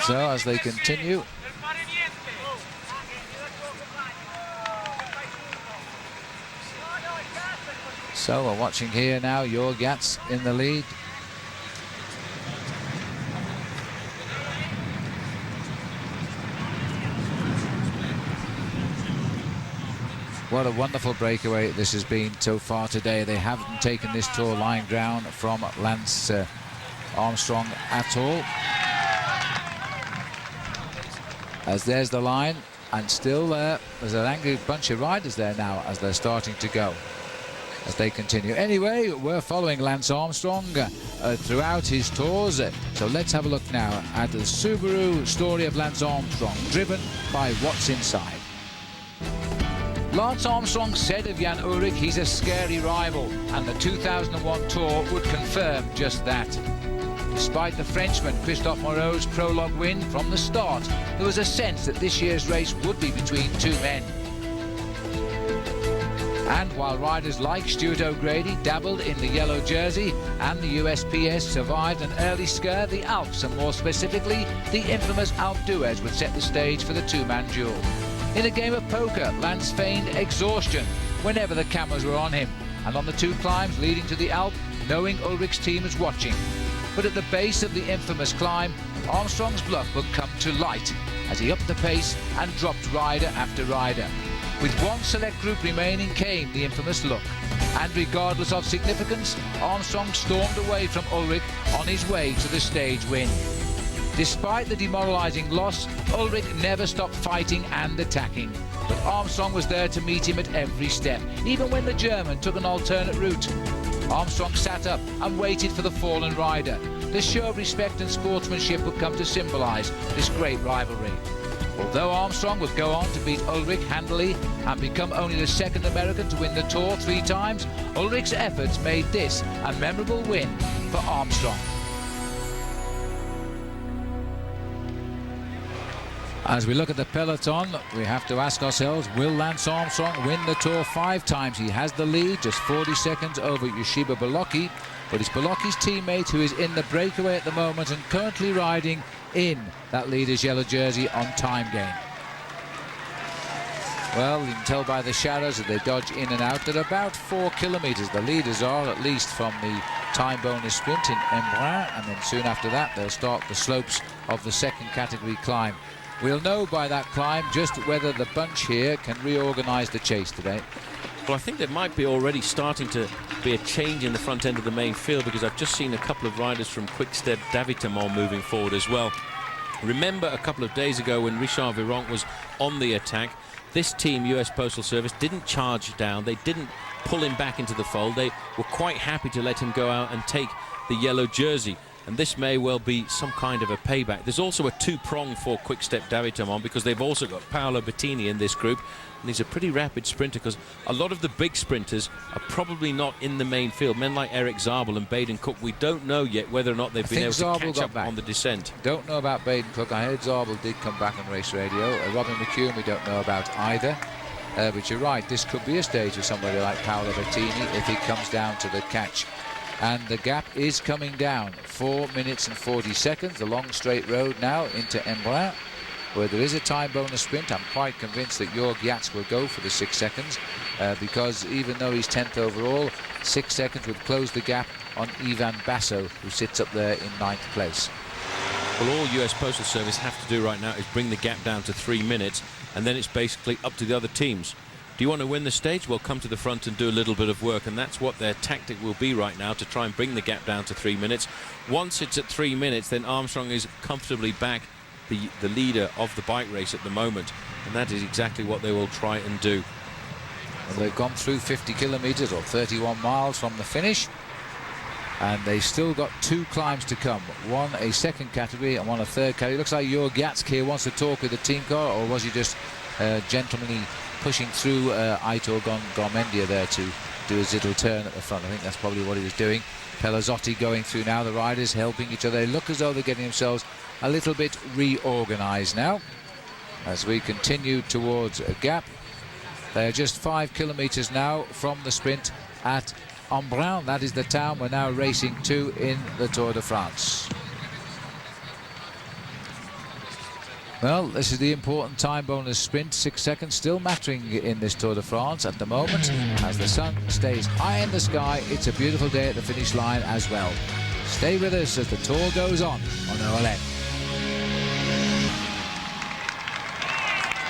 So as they continue, so we're watching here now, Jörg Gatz in the lead. What a wonderful breakaway this has been so far today. They haven't taken this Tour lying down from Lance Armstrong at all. As there's the line, and still there's an angry bunch of riders there now as they're starting to go, as they continue. Anyway, we're following Lance Armstrong throughout his tours. So let's have a look now at the Subaru story of Lance Armstrong, driven by what's inside. Lance Armstrong said of Jan Ullrich he's a scary rival, and the 2001 Tour would confirm just that. Despite the Frenchman Christophe Moreau's prologue win from the start, there was a sense that this year's race would be between two men. And while riders like Stuart O'Grady dabbled in the yellow jersey and the USPS survived an early scare, the Alps, and more specifically the infamous Alpe d'Huez, would set the stage for the two-man duel. In a game of poker, Lance feigned exhaustion whenever the cameras were on him, and on the two climbs leading to the Alpe, knowing Ullrich's team was watching. But at the base of the infamous climb, Armstrong's bluff would come to light as he upped the pace and dropped rider after rider. With one select group remaining came the infamous look, and regardless of significance, Armstrong stormed away from Ullrich on his way to the stage win. Despite the demoralising loss, Ullrich never stopped fighting and attacking. But Armstrong was there to meet him at every step, even when the German took an alternate route. Armstrong sat up and waited for the fallen rider. The show of respect and sportsmanship would come to symbolise this great rivalry. Although Armstrong would go on to beat Ullrich handily and become only the second American to win the Tour 3 times, Ullrich's efforts made this a memorable win for Armstrong. As we look at the peloton, we have to ask ourselves, will Lance Armstrong win the Tour 5 times? He has the lead, just 40 seconds over Yoshiba Bolocki, but it's Bolocki's teammate who is in the breakaway at the moment and currently riding in that leader's yellow jersey on time gain. Well, you can tell by the shadows that they dodge in and out. They're about 4 kilometres. The leaders are, at least from the time bonus sprint in Embrun, and then soon after that they'll start the slopes of the second category climb. We'll know by that climb just whether the bunch here can reorganise the chase today. Well, I think there might be already starting to be a change in the front end of the main field, because I've just seen a couple of riders from Quick-Step Davitamon moving forward as well. Remember a couple of days ago when Richard Virenque was on the attack, this team, US Postal Service, didn't charge down. They didn't pull him back into the fold. They were quite happy to let him go out and take the yellow jersey. And this may well be some kind of a payback. There's also a two-prong for Quick-Step Davitamon, because they've also got Paolo Bettini in this group. And he's a pretty rapid sprinter, because a lot of the big sprinters are probably not in the main field. Men like Eric Zabel and Baden Cook, we don't know yet whether or not they've been able to catch up on the descent. Don't know about Baden Cook. I heard Zabel did come back on race radio. Robin McEwen we don't know about either. But you're right, this could be a stage for somebody like Paolo Bettini if he comes down to the catch. And the gap is coming down. 4 minutes and 40 seconds. The long straight road now into Embrun, where there is a time bonus sprint. I'm quite convinced that Jörg Gatz will go for the 6 seconds because even though he's 10th overall, 6 seconds would close the gap on Ivan Basso, who sits up there in 9th place. Well, all US Postal Service have to do right now is bring the gap down to 3 minutes, and then it's basically up to the other teams. Do you want to win the stage? Well, come to the front and do a little bit of work, and that's what their tactic will be right now, to try and bring the gap down to 3 minutes. Once it's at 3 minutes, then Armstrong is comfortably back the leader of the bike race at the moment. and that is exactly what they will try and do. Well, they've gone through 50 kilometers or 31 miles from the finish, and they've still got 2 climbs to come. One a second category and one a third category. Looks like Jörg Jatsk here wants to talk with the team car, or was he just gentlemanly pushing through Aitor Garmendia there to do his little turn at the front? I think that's probably what he was doing. Pelazzotti going through now, the riders helping each other. They look as though they're getting themselves a little bit reorganized now as we continue towards a gap. They are just 5 kilometers now from the sprint at Embrun. That is the town we're now racing to in the Tour de France. Well, this is the important time bonus sprint. 6 seconds still mattering in this Tour de France at the moment as the sun stays high in the sky. It's a beautiful day at the finish line as well. Stay with us as the tour goes on OLN.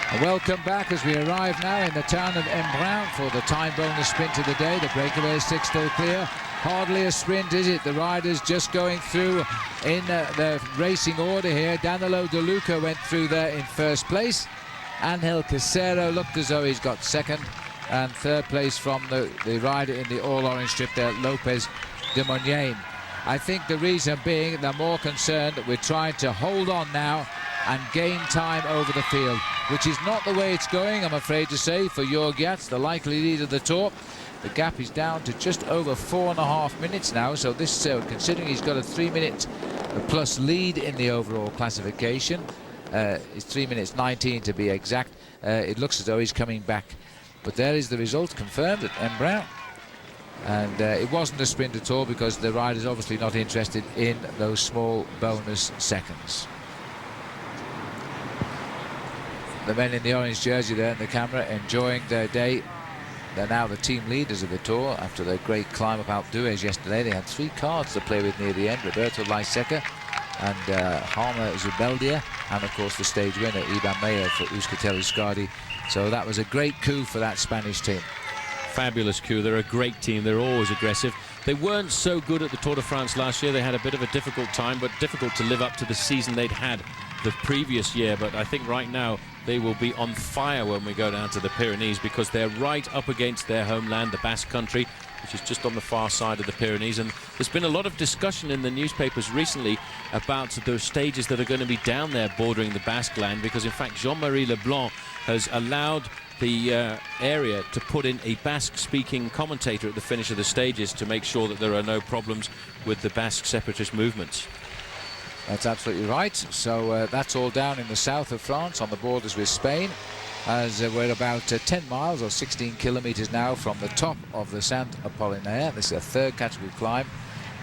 And welcome back as we arrive now in the town of Embrun for the time bonus sprint of the day. The breakaway six still clear. Hardly a sprint, is it? The riders just going through in the racing order here. Danilo De Luca went through there in first place. Angel Casero looked as though he's got second. And third place from the rider in the all-orange strip there, Lopez de Moyenne. I think the reason being they're more concerned that we're trying to hold on now and gain time over the field, which is not the way it's going, I'm afraid to say, for Jörg Jatsk, the likely leader of the Tour. The gap is down to just over 4.5 minutes now, so this, considering he's got a 3-minute plus lead in the overall classification, it's 3 minutes 19 to be exact, it looks as though he's coming back. But there is the result confirmed at Embrun. And it wasn't a sprint at all because the rider's obviously not interested in those small bonus seconds. The men in the orange jersey there in the camera enjoying their day. They're now the team leaders of the Tour after their great climb up Alpe d'Huez yesterday. They had 3 cards to play with near the end, Roberto Laiseca and Harmer Zubeldia, and of course the stage winner Iban Mayo for Euskaltel Euskadi. So that was a great coup for that Spanish team. Fabulous coup. They're a great team. They're always aggressive. They weren't so good at the Tour de France last year. They had a bit of a difficult time, but difficult to live up to the season they'd had the previous year. But I think right now they will be on fire when we go down to the Pyrenees, because they're right up against their homeland, the Basque Country, which is just on the far side of the Pyrenees. And there's been a lot of discussion in the newspapers recently about those stages that are going to be down there bordering the Basque land, because in fact Jean-Marie Leblanc has allowed the area to put in a Basque-speaking commentator at the finish of the stages to make sure that there are no problems with the Basque separatist movements. That's absolutely right. So that's all down in the south of France on the borders with Spain, as we're about 10 miles or 16 kilometers now from the top of the Saint Apollinaire. This is a third category climb.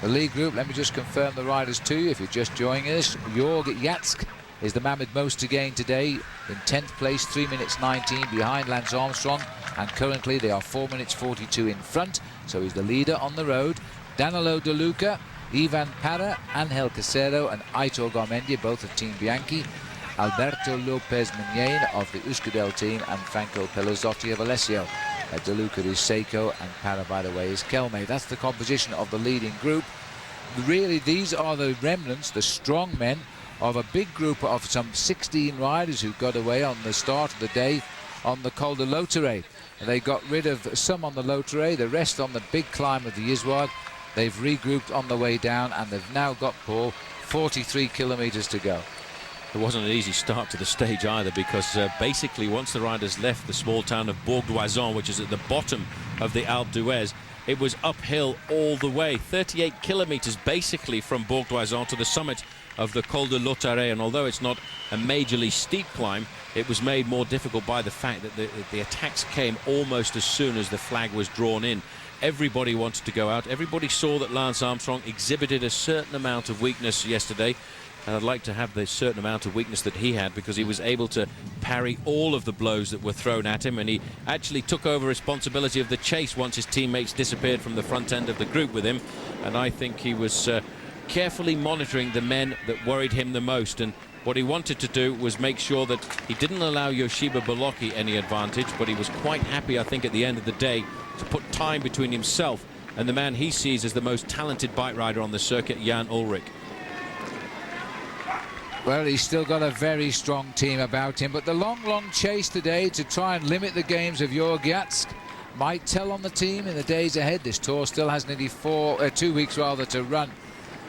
The lead group, let me just confirm the riders to you if you're just joining us. Jörg Jatsk is the man with most to gain today, in 10th place, 3 minutes 19 behind Lance Armstrong, and currently they are 4 minutes 42 in front, so he's the leader on the road. Danilo De Luca, Ivan Parra, Angel Casero and Aitor Garmendia, both of Team Bianchi, Alberto Lopez Meñain of the Euskaltel team, and Franco Pelazzotti of Alessio. De Luca is Seiko, and Parra, by the way, is Kelme. That's the composition of the leading group. Really, these are the remnants, the strong men, of a big group of some 16 riders who got away on the start of the day on the Col de Lautaret. They got rid of some on the Lautaret, the rest on the big climb of the Isouard. They've regrouped on the way down, and they've now got, Paul, 43 kilometers to go. It wasn't an easy start to the stage either, because basically once the riders left the small town of Bourg d'Oisans, which is at the bottom of the Alpe d'Huez, it was uphill all the way, 38 kilometers basically from Bourg d'Oisans to the summit of the Col de Lautaret. And although it's not a majorly steep climb, it was made more difficult by the fact that the attacks came almost as soon as the flag was drawn in. Everybody wanted to go out. Everybody saw that Lance Armstrong exhibited a certain amount of weakness yesterday, and I'd like to have the certain amount of weakness that he had, because he was able to parry all of the blows that were thrown at him, and he actually took over responsibility of the chase once his teammates disappeared from the front end of the group with him. And I think he was carefully monitoring the men that worried him the most, and what he wanted to do was make sure that he didn't allow Yoshiba Boloki any advantage, but he was quite happy, I think, at the end of the day to put time between himself and the man he sees as the most talented bike rider on the circuit, Jan Ullrich. Well, he's still got a very strong team about him, but the long chase today to try and limit the games of Gwiatzk might tell on the team in the days ahead. This tour still has nearly 2 weeks rather to run.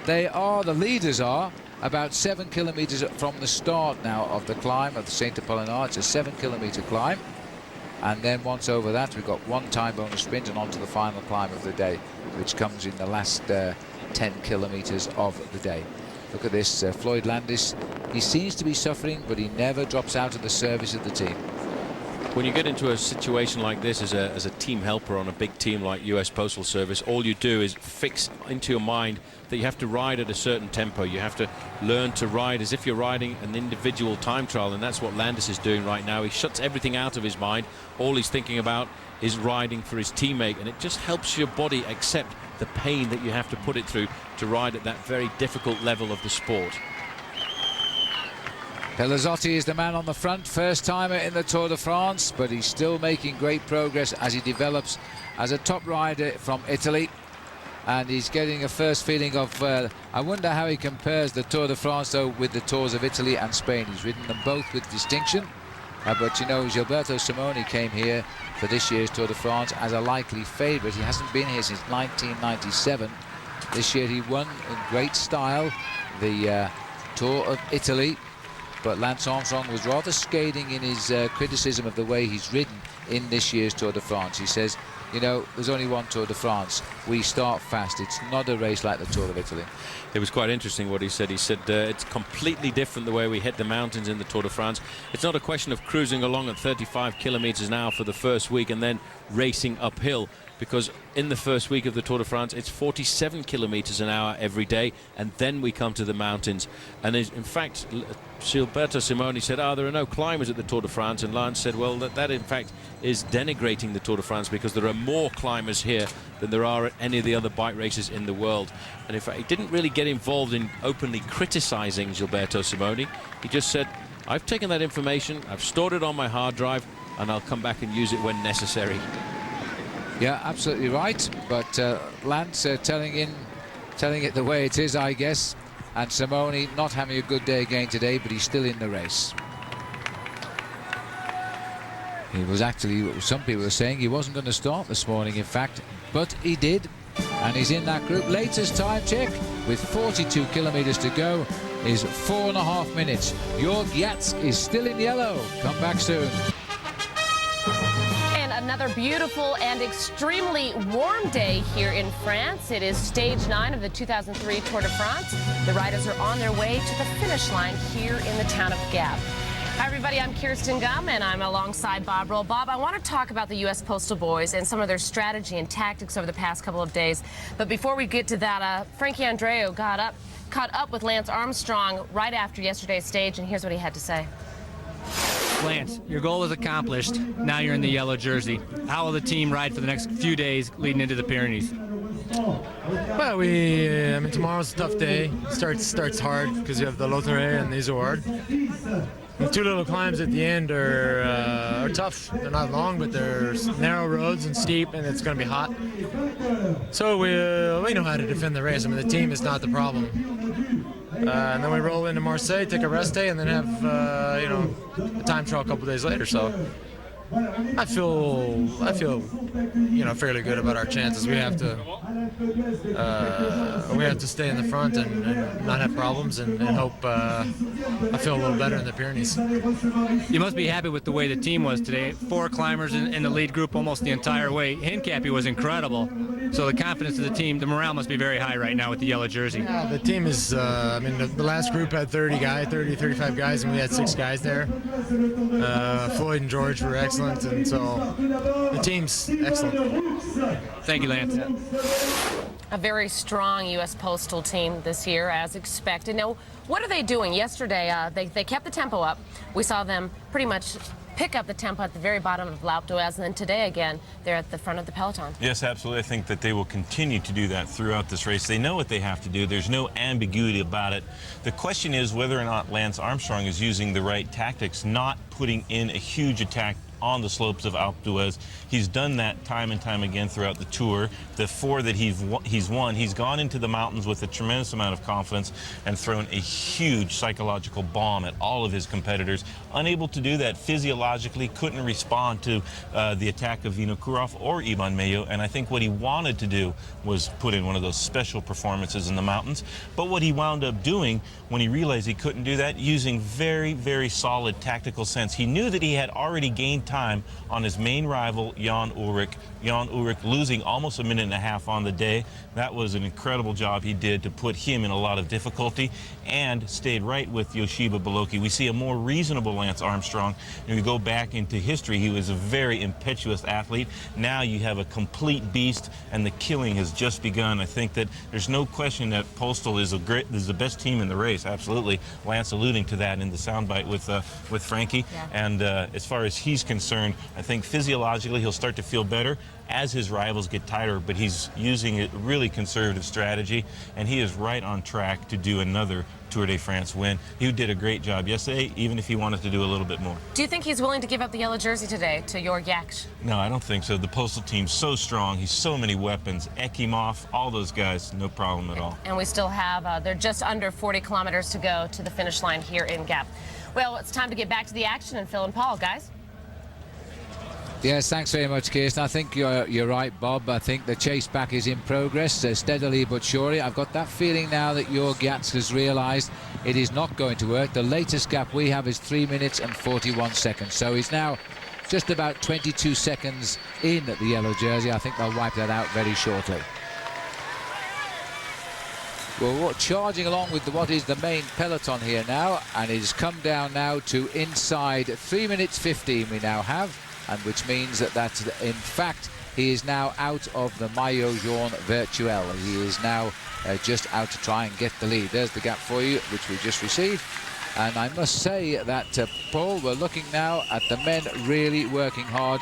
The leaders are about 7 kilometers from the start now of the climb of the St. Apollinaire. It's a 7-kilometer climb, and then once over that we've got one time bonus sprint and on to the final climb of the day, which comes in the last 10 kilometers of the day. Look at this, Floyd Landis. He seems to be suffering, but he never drops out of the service of the team. When you get into a situation like this as a team helper on a big team like US Postal Service, all you do is fix into your mind that you have to ride at a certain tempo. You have to learn to ride as if you're riding an individual time trial, and that's what Landis is doing right now. He shuts everything out of his mind. All he's thinking about is riding for his teammate, and it just helps your body accept the pain that you have to put it through to ride at that very difficult level of the sport. Pelazzotti is the man on the front, first timer in the Tour de France, but he's still making great progress as he develops as a top rider from Italy. And he's getting a first feeling of, I wonder how he compares the Tour de France though with the Tours of Italy and Spain. He's ridden them both with distinction. But you know, Gilberto Simoni came here for this year's Tour de France as a likely favourite. He hasn't been here since 1997. This year he won in great style the Tour of Italy. But Lance Armstrong was rather scathing in his criticism of the way he's ridden in this year's Tour de France. He says, you know, there's only one Tour de France. We start fast. It's not a race like the Tour of Italy. It was quite interesting what he said. He said it's completely different the way we hit the mountains in the Tour de France. It's not a question of cruising along at 35 kilometers an hour for the first week and then racing uphill, because in the first week of the Tour de France it's 47 kilometers an hour every day, and then we come to the mountains. And in fact, Gilberto Simoni said, there are no climbers at the Tour de France, and Lance said, well, that in fact is denigrating the Tour de France, because there are more climbers here than there are at any of the other bike races in the world. And in fact, he didn't really get involved in openly criticizing Gilberto Simoni. He just said, I've taken that information, I've stored it on my hard drive, and I'll come back and use it when necessary. Yeah, absolutely right. But Lance telling it the way it is, I guess. And Simoni not having a good day again today, but he's still in the race. He was actually, some people were saying he wasn't going to start this morning, in fact, but he did. And he's in that group. Latest time check, with 42 kilometers to go, is 4.5 minutes. Gwiatzk is still in yellow. Come back soon. Another beautiful and extremely warm day here in France. It is stage 9 of the 2003 Tour de France. The riders are on their way to the finish line here in the town of Gap. Hi everybody, I'm Kirsten Gum and I'm alongside Bob Roll. Bob, I want to talk about the U.S. Postal Boys and some of their strategy and tactics over the past couple of days. But before we get to that, Frankie Andreu caught up with Lance Armstrong right after yesterday's stage, and here's what he had to say. Lance, your goal is accomplished. Now you're in the yellow jersey. How will the team ride for the next few days leading into the Pyrenees? Well, I mean, tomorrow's a tough day. Starts hard because you have the Lothare and the Izoard. The two little climbs at the end are tough. They're not long, but they're narrow roads and steep, and it's going to be hot. So we know how to defend the race. I mean, the team is not the problem. And then we roll into Marseille, take a rest day, and then have a time trial a couple days later. So I feel fairly good about our chances. We have to stay in the front and not have problems, and hope I feel a little better in the Pyrenees. You must be happy with the way the team was today. 4 climbers in the lead group almost the entire way. Hincapie was incredible. So the confidence of the team, the morale must be very high right now with the yellow jersey. Yeah, the team is, the last group had 35 guys, and we had 6 guys there. Floyd and George were excellent, and so the team's excellent. Thank you, Lance. A very strong U.S. Postal team this year, as expected. Now, what are they doing? Yesterday, they kept the tempo up. We saw them pretty much pick up the tempo at the very bottom of L'Alpe d'Huez, and then today again, they're at the front of the peloton. Yes, absolutely. I think that they will continue to do that throughout this race. They know what they have to do. There's no ambiguity about it. The question is whether or not Lance Armstrong is using the right tactics, not putting in a huge attack on the slopes of Alpe d'Huez. He's done that time and time again throughout the Tour. The 4 that he's won, he's gone into the mountains with a tremendous amount of confidence and thrown a huge psychological bomb at all of his competitors. Unable to do that physiologically, couldn't respond to the attack of Vinokourov or Iban Mayo, and I think what he wanted to do was put in one of those special performances in the mountains. But what he wound up doing when he realized he couldn't do that, using very, very solid tactical sense. He knew that he had already gained time on his main rival, Jan Ullrich. Jan Ullrich losing almost a minute and a half on the day. That was an incredible job he did to put him in a lot of difficulty, and stayed right with Yoshiba Boloki. We see a more reasonable Lance Armstrong. If you go back into history, he was a very impetuous athlete. Now you have a complete beast, and the killing has just begun. I think that there's no question that Postal is the best team in the race. Absolutely. Lance alluding to that in the soundbite with Frankie. Yeah. And as far as he's concerned, I think physiologically he'll start to feel better as his rivals get tighter, but he's using a really conservative strategy, and he is right on track to do another Tour de France win. He did a great job yesterday, even if he wanted to do a little bit more. Do you think he's willing to give up the yellow jersey today to Jörg Jaksch? No, I don't think so. The Postal team's so strong. He's so many weapons. Ekimov, all those guys, no problem at all. And we still have, they're just under 40 kilometers to go to the finish line here in Gap. Well, it's time to get back to the action, and Phil and Paul, guys. Yes, thanks very much, Kirsten. I think you're right, Bob. I think the chase back is in progress, steadily but surely. I've got that feeling now that Jörg Jaksch has realised it is not going to work. The latest gap we have is 3 minutes and 41 seconds. So he's now just about 22 seconds in at the yellow jersey. I think they'll wipe that out very shortly. Well, charging along with what is the main peloton here now, and it has come down now to inside 3 minutes 15 we now have, and which means that in fact he is now out of the Maillot Jaune Virtuel. He is now just out to try and get the lead. There's the gap for you, which we just received. And I must say that, Paul, we're looking now at the men really working hard.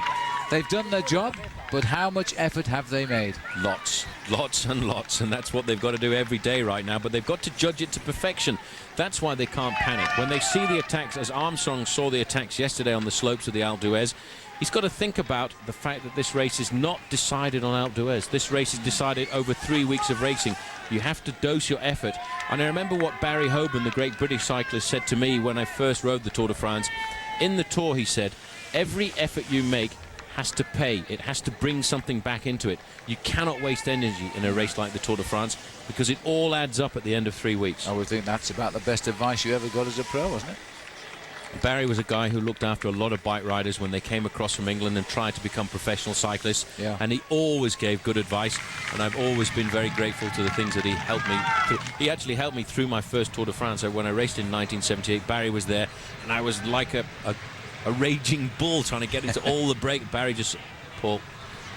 They've done their job, but how much effort have they made? Lots and lots, and that's what they've got to do every day right now, but they've got to judge it to perfection. That's why they can't panic. When they see the attacks, as Armstrong saw the attacks yesterday on the slopes of the Alpe d'Huez, he's got to think about the fact that this race is not decided on Alpe d'Huez. This race is decided over 3 weeks of racing. You have to dose your effort. And I remember what Barry Hoban, the great British cyclist, said to me when I first rode the Tour de France. In the Tour, he said, every effort you make has to pay. It has to bring something back into it. You cannot waste energy in a race like the Tour de France, because it all adds up at the end of 3 weeks. I would think that's about the best advice you ever got as a pro, wasn't it? Barry was a guy who looked after a lot of bike riders when they came across from England and tried to become professional cyclists. Yeah. And he always gave good advice, and I've always been very grateful to the things that he helped me through. He actually helped me through my first Tour de France. When I raced in 1978, Barry was there, and I was like a raging bull trying to get into all the break. Barry just, Paul,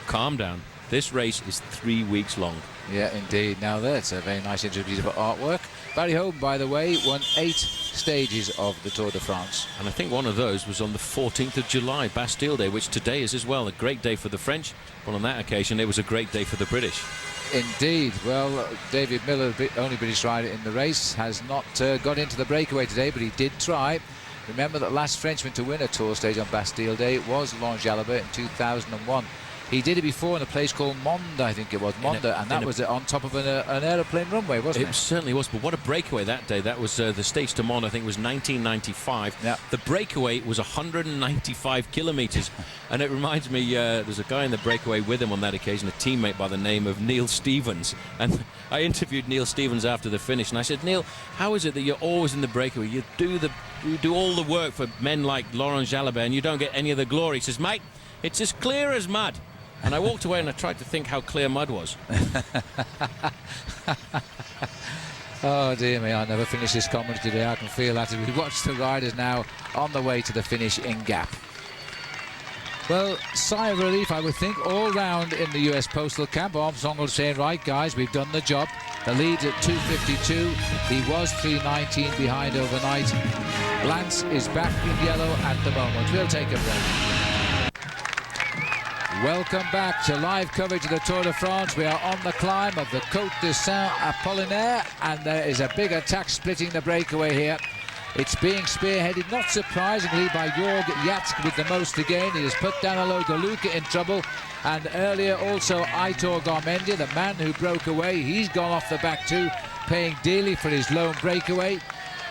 calm down. This race is 3 weeks long. Yeah, indeed. Now that's a very nice piece of artwork. Barry Hoban, by the way, won 8 stages of the Tour de France. And I think one of those was on the 14th of July, Bastille Day, which today is as well. A great day for the French, but on that occasion it was a great day for the British. Indeed. Well, David Miller, the only British rider in the race, has not got into the breakaway today, but he did try. Remember that last Frenchman to win a Tour stage on Bastille Day was Laurent Jalabert in 2001. He did it before in a place called Monde, I think it was, Monde, and that was on top of an aeroplane runway, wasn't it? It certainly was, but what a breakaway that day. That was the stage to Monde, I think it was 1995. Yeah. The breakaway was 195 kilometres, and it reminds me, there's a guy in the breakaway with him on that occasion, a teammate by the name of Neil Stevens, and I interviewed Neil Stevens after the finish, and I said, Neil, how is it that you're always in the breakaway? You do all the work for men like Laurent Jalabert, and you don't get any of the glory. He says, mate, it's as clear as mud. And I walked away and I tried to think how clear mud was. Oh dear me, I'll never finish this commentary today. I can feel that as we watch the riders now on the way to the finish in Gap. Well, sigh of relief, I would think, all round in the US Postal camp. Armstrong will say, right guys, we've done the job. The lead at 2:52. He was 3:19 behind overnight. Lance is back in yellow at the moment. We'll take a break. Welcome back to live coverage of the Tour de France. We are on the climb of the Côte de Saint-Apollinaire, and there is a big attack splitting the breakaway here. It's being spearheaded, not surprisingly, by Jörg Jatsk with the most to gain. He has put Danilo De Luca in trouble. And earlier also Aitor Garmendia, the man who broke away. He's gone off the back too, paying dearly for his lone breakaway.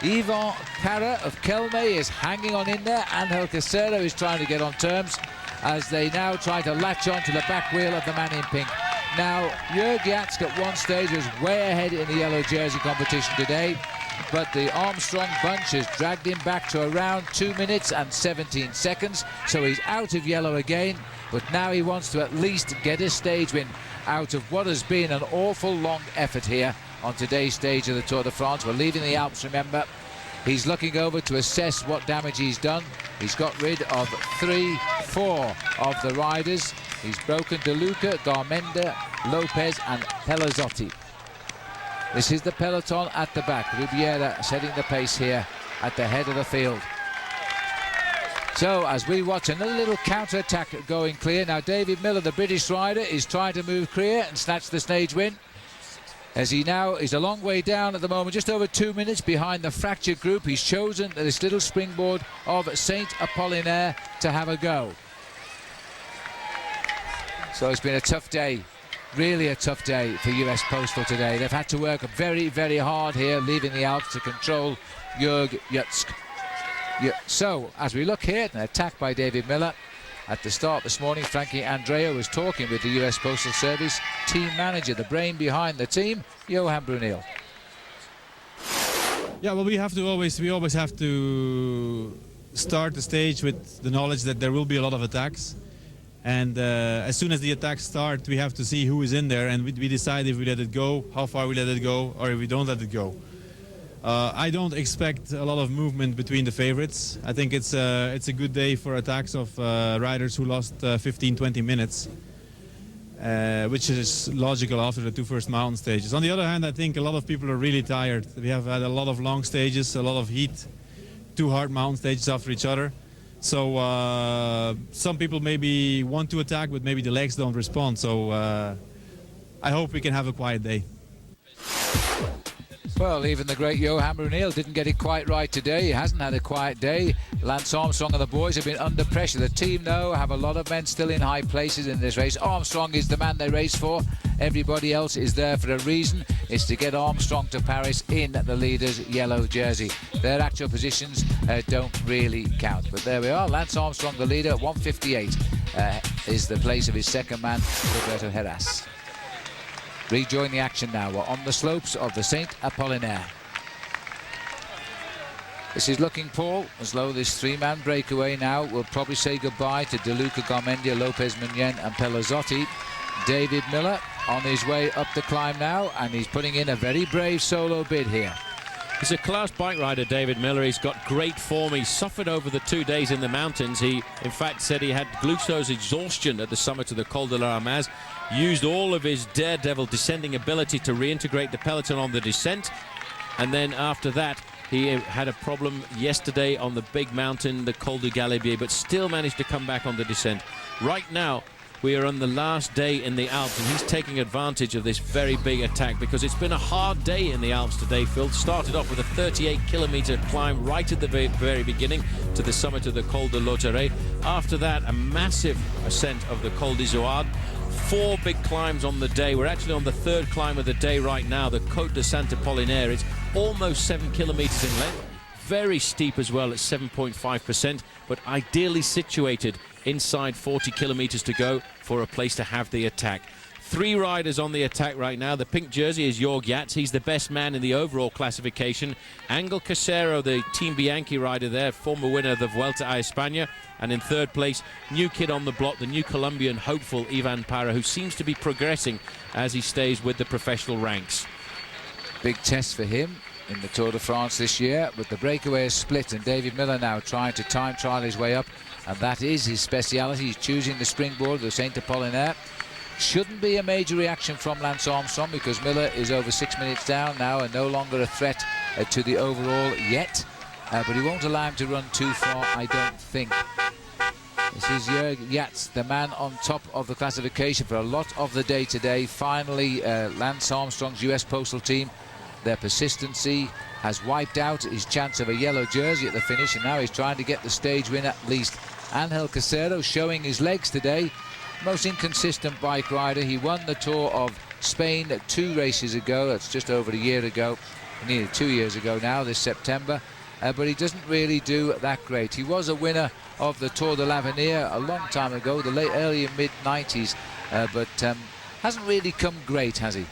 Ivan Kara of Kelme is hanging on in there. Angel Casero is trying to get on terms as they now try to latch on to the back wheel of the man in pink. Now, Jörg Jatsk at one stage was way ahead in the yellow jersey competition today, but the Armstrong bunch has dragged him back to around 2 minutes and 17 seconds, so he's out of yellow again, but now he wants to at least get a stage win out of what has been an awful long effort here on today's stage of the Tour de France. We're leaving the Alps, remember. He's looking over to assess what damage he's done. He's got rid of 4 of the riders. He's broken De Luca, Garmendia, Lopez and Pelazzotti. This is the peloton at the back. Ribiera setting the pace here at the head of the field. So as we watch another little counter-attack going clear. Now David Miller, the British rider, is trying to move clear and snatch the stage win, as he now is a long way down at the moment, just over 2 minutes behind the fractured group. He's chosen this little springboard of Saint Apollinaire to have a go. So it's been a tough day, really a tough day for US Postal today. They've had to work very, very hard here, leaving the Alps to control Jörg Jatsk. So as we look here, an attack by David Miller. At the start this morning, Frankie Andrea was talking with the US Postal Service team manager, the brain behind the team, Johan Brunel. Yeah, well, we always have to start the stage with the knowledge that there will be a lot of attacks. And as soon as the attacks start, we have to see who is in there, and we decide if we let it go, how far we let it go, or if we don't let it go. I don't expect a lot of movement between the favorites. I think it's a good day for attacks of riders who lost 15-20 minutes, which is logical after the 2 first mountain stages. On the other hand, I think a lot of people are really tired. We have had a lot of long stages, a lot of heat, 2 hard mountain stages after each other. So some people maybe want to attack, but maybe the legs don't respond. So I hope we can have a quiet day. Well, even the great Johan Brunel didn't get it quite right today. He hasn't had a quiet day. Lance Armstrong and the boys have been under pressure. The team, though, have a lot of men still in high places in this race. Armstrong is the man they race for. Everybody else is there for a reason. It's to get Armstrong to Paris in the leader's yellow jersey. Their actual positions don't really count. But there we are. Lance Armstrong, the leader, 158 is the place of his second man, Roberto Heras. Rejoin the action now. We're on the slopes of the Saint Apollinaire. This is looking, Paul, as though this 3-man breakaway now will probably say goodbye to De Luca, Garmendia, Lopez Munyen and Pelazzotti. David Miller on his way up the climb now, and he's putting in a very brave solo bid here. He's a class bike rider, David Miller. He's got great form. He suffered over the 2 days in the mountains. He, in fact, said he had glucose exhaustion at the summit of the Col de la Ramaz. Used all of his daredevil descending ability to reintegrate the peloton on the descent. And then after that, he had a problem yesterday on the big mountain, the Col du Galibier, but still managed to come back on the descent. Right now, we are on the last day in the Alps, and he's taking advantage of this very big attack because it's been a hard day in the Alps today, Phil. Started off with a 38-kilometer climb right at the very beginning to the summit of the Col de Lautaret. After that, a massive ascent of the Col d'Izoard. 4 big climbs on the day. We're actually on the 3rd climb of the day right now, the Côte de Saint Apollinaire. It's almost 7 kilometers in length. Very steep as well at 7.5%, but ideally situated inside 40 kilometers to go for a place to have the attack. 3 riders on the attack right now. The pink jersey is Jörg Jatsk. He's the best man in the overall classification. Angel Casero, the Team Bianchi rider there, former winner of the Vuelta a España. And in 3rd place, new kid on the block, the new Colombian hopeful Ivan Parra, who seems to be progressing as he stays with the professional ranks. Big test for him in the Tour de France this year, with the breakaway split, and David Miller now trying to time trial his way up, and that is his speciality. He's choosing the springboard, the Saint Apollinaire. Shouldn't be a major reaction from Lance Armstrong because Miller is over 6 minutes down now and no longer a threat to the overall yet, but he won't allow him to run too far, I don't think. This is Jörg Jatsk, the man on top of the classification for a lot of the day today. Finally, Lance Armstrong's US Postal team their persistency has wiped out his chance of a yellow jersey at the finish, and now he's trying to get the stage win at least. Angel Casero showing his legs today. Most inconsistent bike rider. He won the Tour of Spain 2 races ago. That's just over a year ago, nearly 2 years ago now, this September. But he doesn't really do that great. He was a winner of the Tour de l'Avenir a long time ago, the early and mid-90s, but hasn't really come great, has he?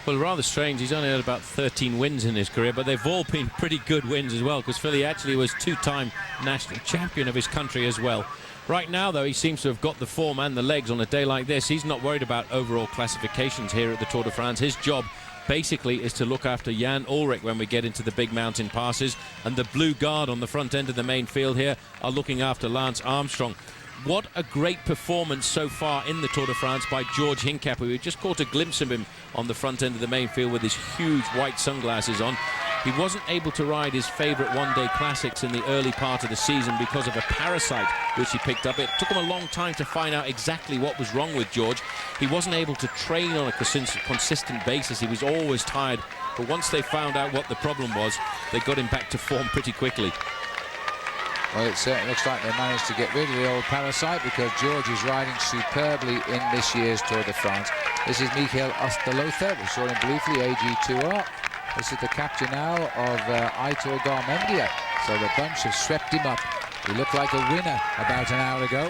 Well, rather strange. He's only had about 13 wins in his career, but they've all been pretty good wins as well, because Philly actually was 2-time national champion of his country as well. Right now, though, he seems to have got the form and the legs on a day like this. He's not worried about overall classifications here at the Tour de France. His job basically is to look after Jan Ullrich when we get into the big mountain passes, and the blue guard on the front end of the main field here are looking after Lance Armstrong. What a great performance so far in the Tour de France by George Hincapie. We just caught a glimpse of him on the front end of the main field with his huge white sunglasses on. He wasn't able to ride his favourite one-day classics in the early part of the season because of a parasite which he picked up. It took him a long time to find out exactly what was wrong with George. He wasn't able to train on a consistent basis. He was always tired. But once they found out what the problem was, they got him back to form pretty quickly. Well, it certainly looks like they managed to get rid of the old parasite, because George is riding superbly in this year's Tour de France. This is Michael Osterlofer. We saw him briefly, AG2R. This is the capture now of Aitor Garmendia. So the bunch have swept him up. He looked like a winner about an hour ago.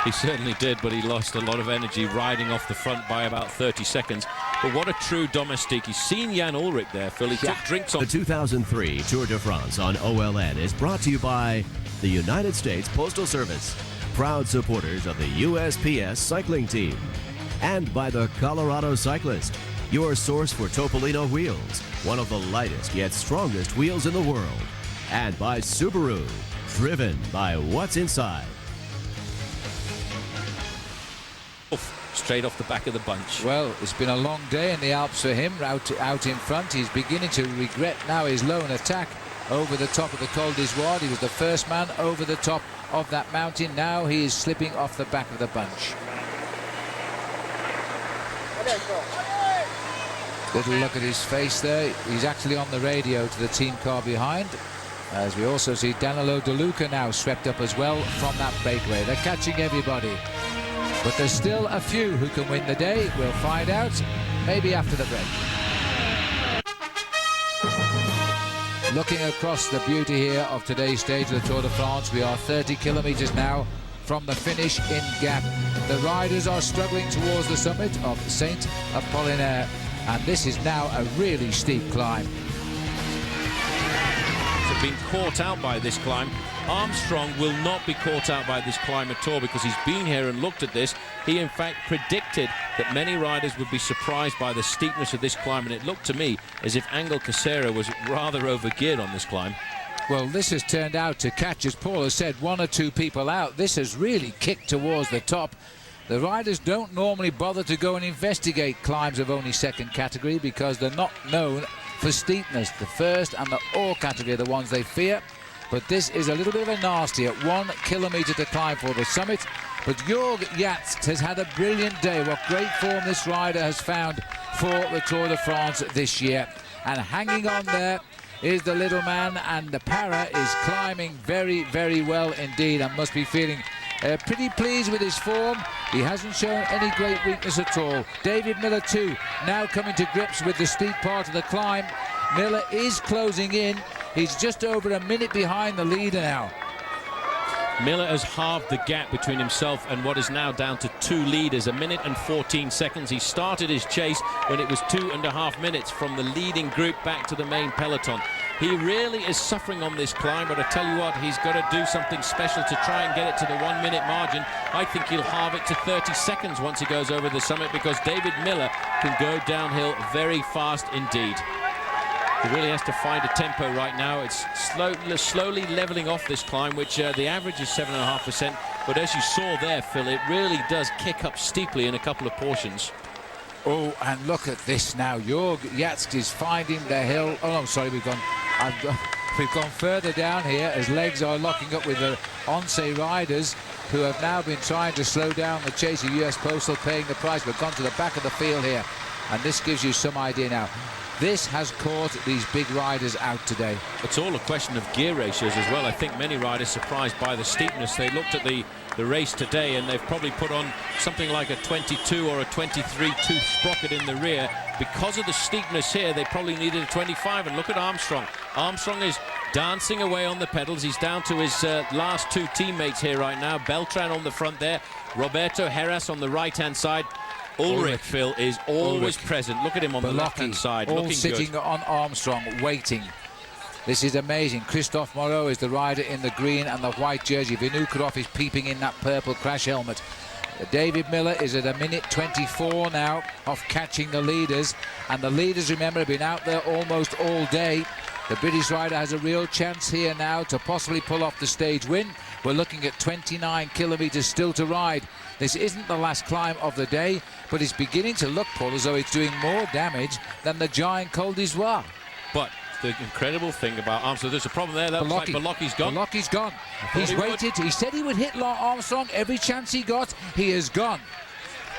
He certainly did, but he lost a lot of energy riding off the front by about 30 seconds. But what a true domestique. He's seen Jan Ullrich there, Phil. He took drinks on. The 2003 Tour de France on OLN is brought to you by the United States Postal Service, proud supporters of the USPS cycling team, and by the Colorado Cyclist, your source for Topolino wheels, one of the lightest yet strongest wheels in the world, and by Subaru, driven by what's inside. Straight off the back of the bunch. Well, it's been a long day in the Alps for him, out in front. He's beginning to regret now his lone attack over the top of the Col d'Izoard. He was the first man over the top of that mountain. Now he is slipping off the back of the bunch. Little look at his face there. He's actually on the radio to the team car behind. As we also see Danilo De Luca now swept up as well from that breakaway. They're catching everybody. But there's still a few who can win the day. We'll find out maybe after the break. Looking across the beauty here of today's stage of the Tour de France, we are 30 kilometers now from the finish in Gap. The riders are struggling towards the summit of Saint Apollinaire, and this is now a really steep climb. Have been caught out by this climb. Armstrong will not be caught out by this climb at all, because he's been here and looked at this. He in fact predicted that many riders would be surprised by the steepness of this climb, and it looked to me as if Angel Casero was rather overgeared on this climb. Well, this has turned out to catch, as Paul has said, 1 or 2 people out. This has really kicked towards the top. The riders don't normally bother to go and investigate climbs of only second category, because they're not known for steepness. The first and the ore category are the ones they fear. But this is a little bit of a nasty at 1 kilometer to climb for the summit. But Jörg Jatsk has had a brilliant day. What great form this rider has found for the Tour de France this year. And hanging on there is the little man, and the para is climbing very, very well indeed, and must be feeling pretty pleased with his form. He hasn't shown any great weakness at all. David Miller too, now coming to grips with the steep part of the climb. Miller is closing in. He's just over a minute behind the leader now. Miller has halved the gap between himself and what is now down to 2 leaders, 1 minute and 14 seconds. He started his chase when it was 2.5 minutes from the leading group back to the main peloton. He really is suffering on this climb, but I tell you what, he's got to do something special to try and get it to the 1 minute margin. I think he'll halve it to 30 seconds once he goes over the summit, because David Miller can go downhill very fast indeed. He really has to find a tempo right now. It's slowly leveling off this climb, which the average is 7.5%. But as you saw there, Phil, it really does kick up steeply in a couple of portions. Oh, and look at this now. Jörg Jatsk is finding the hill. Oh, no, sorry, we've gone further down here as legs are locking up with the Once riders, who have now been trying to slow down the chase of US Postal, paying the price. We've gone to the back of the field here, and this gives you some idea now. This has caught these big riders out today. It's all a question of gear ratios as well. I think many riders surprised by the steepness. They looked at the race today and they've probably put on something like a 22 or a 23 tooth sprocket in the rear. Because of the steepness here, they probably needed a 25. And look at Armstrong. Armstrong is dancing away on the pedals. He's down to his last two teammates here right now. Beltran on the front there. Roberto Heras on the right-hand side. Ulrich, Phil, is always present. Look at him on the left-hand side, all looking sitting good. on Armstrong, waiting. This is amazing. Christophe Moreau is the rider in the green and the white jersey. Vinokurov is peeping in that purple crash helmet. David Miller is at a minute 24 now of catching the leaders. And the leaders, remember, have been out there almost all day. The British rider has a real chance here now to possibly pull off the stage win. We're looking at 29 kilometres still to ride. This isn't the last climb of the day, but it's beginning to look, Paul, as though it's doing more damage than the giant Col d'Ivoire. But the incredible thing about Armstrong, there's a problem there. That looks like Balocchi's gone. Balocchi's gone. He's waited. He said he would hit Armstrong every chance he got. He is gone.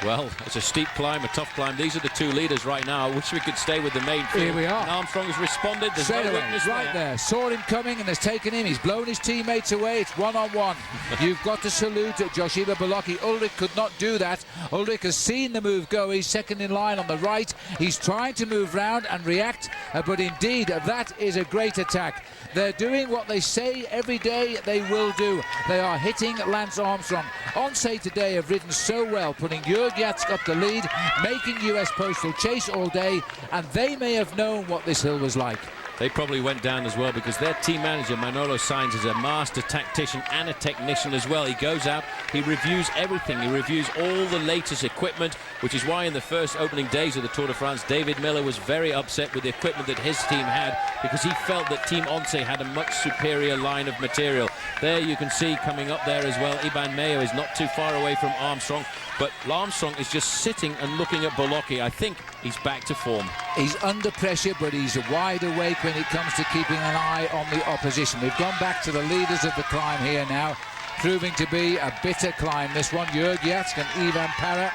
Well, it's a steep climb, a tough climb. These are the two leaders right now. I wish we could stay with the main field. Here we are. And Armstrong has responded. There's straight no away, weakness right there. Saw him coming and has taken him. He's blown his teammates away. It's one-on-one. You've got to salute Joshua Balocchi. Ulrich could not do that. Ulrich has seen the move go. He's second in line on the right. He's trying to move round and react, but indeed, that is a great attack. They're doing what they say every day they will do. They are hitting Lance Armstrong. Onse today have ridden so well, putting Jörg Jatsk up the lead, making US Postal chase all day, and they may have known what this hill was like. They probably went down as well because their team manager, Manolo Sainz, is a master tactician and a technician as well. He goes out, he reviews everything. He reviews all the latest equipment, which is why in the first opening days of the Tour de France, David Miller was very upset with the equipment that his team had because he felt that Team Once had a much superior line of material. There you can see coming up there as well, Iban Mayo is not too far away from Armstrong, but Armstrong is just sitting and looking at Balocchi. I think he's back to form. He's under pressure, but he's wide awake when it comes to keeping an eye on the opposition. We've gone back to the leaders of the climb here now, proving to be a bitter climb. This one, Jörg Jatsk and Ivan Parra.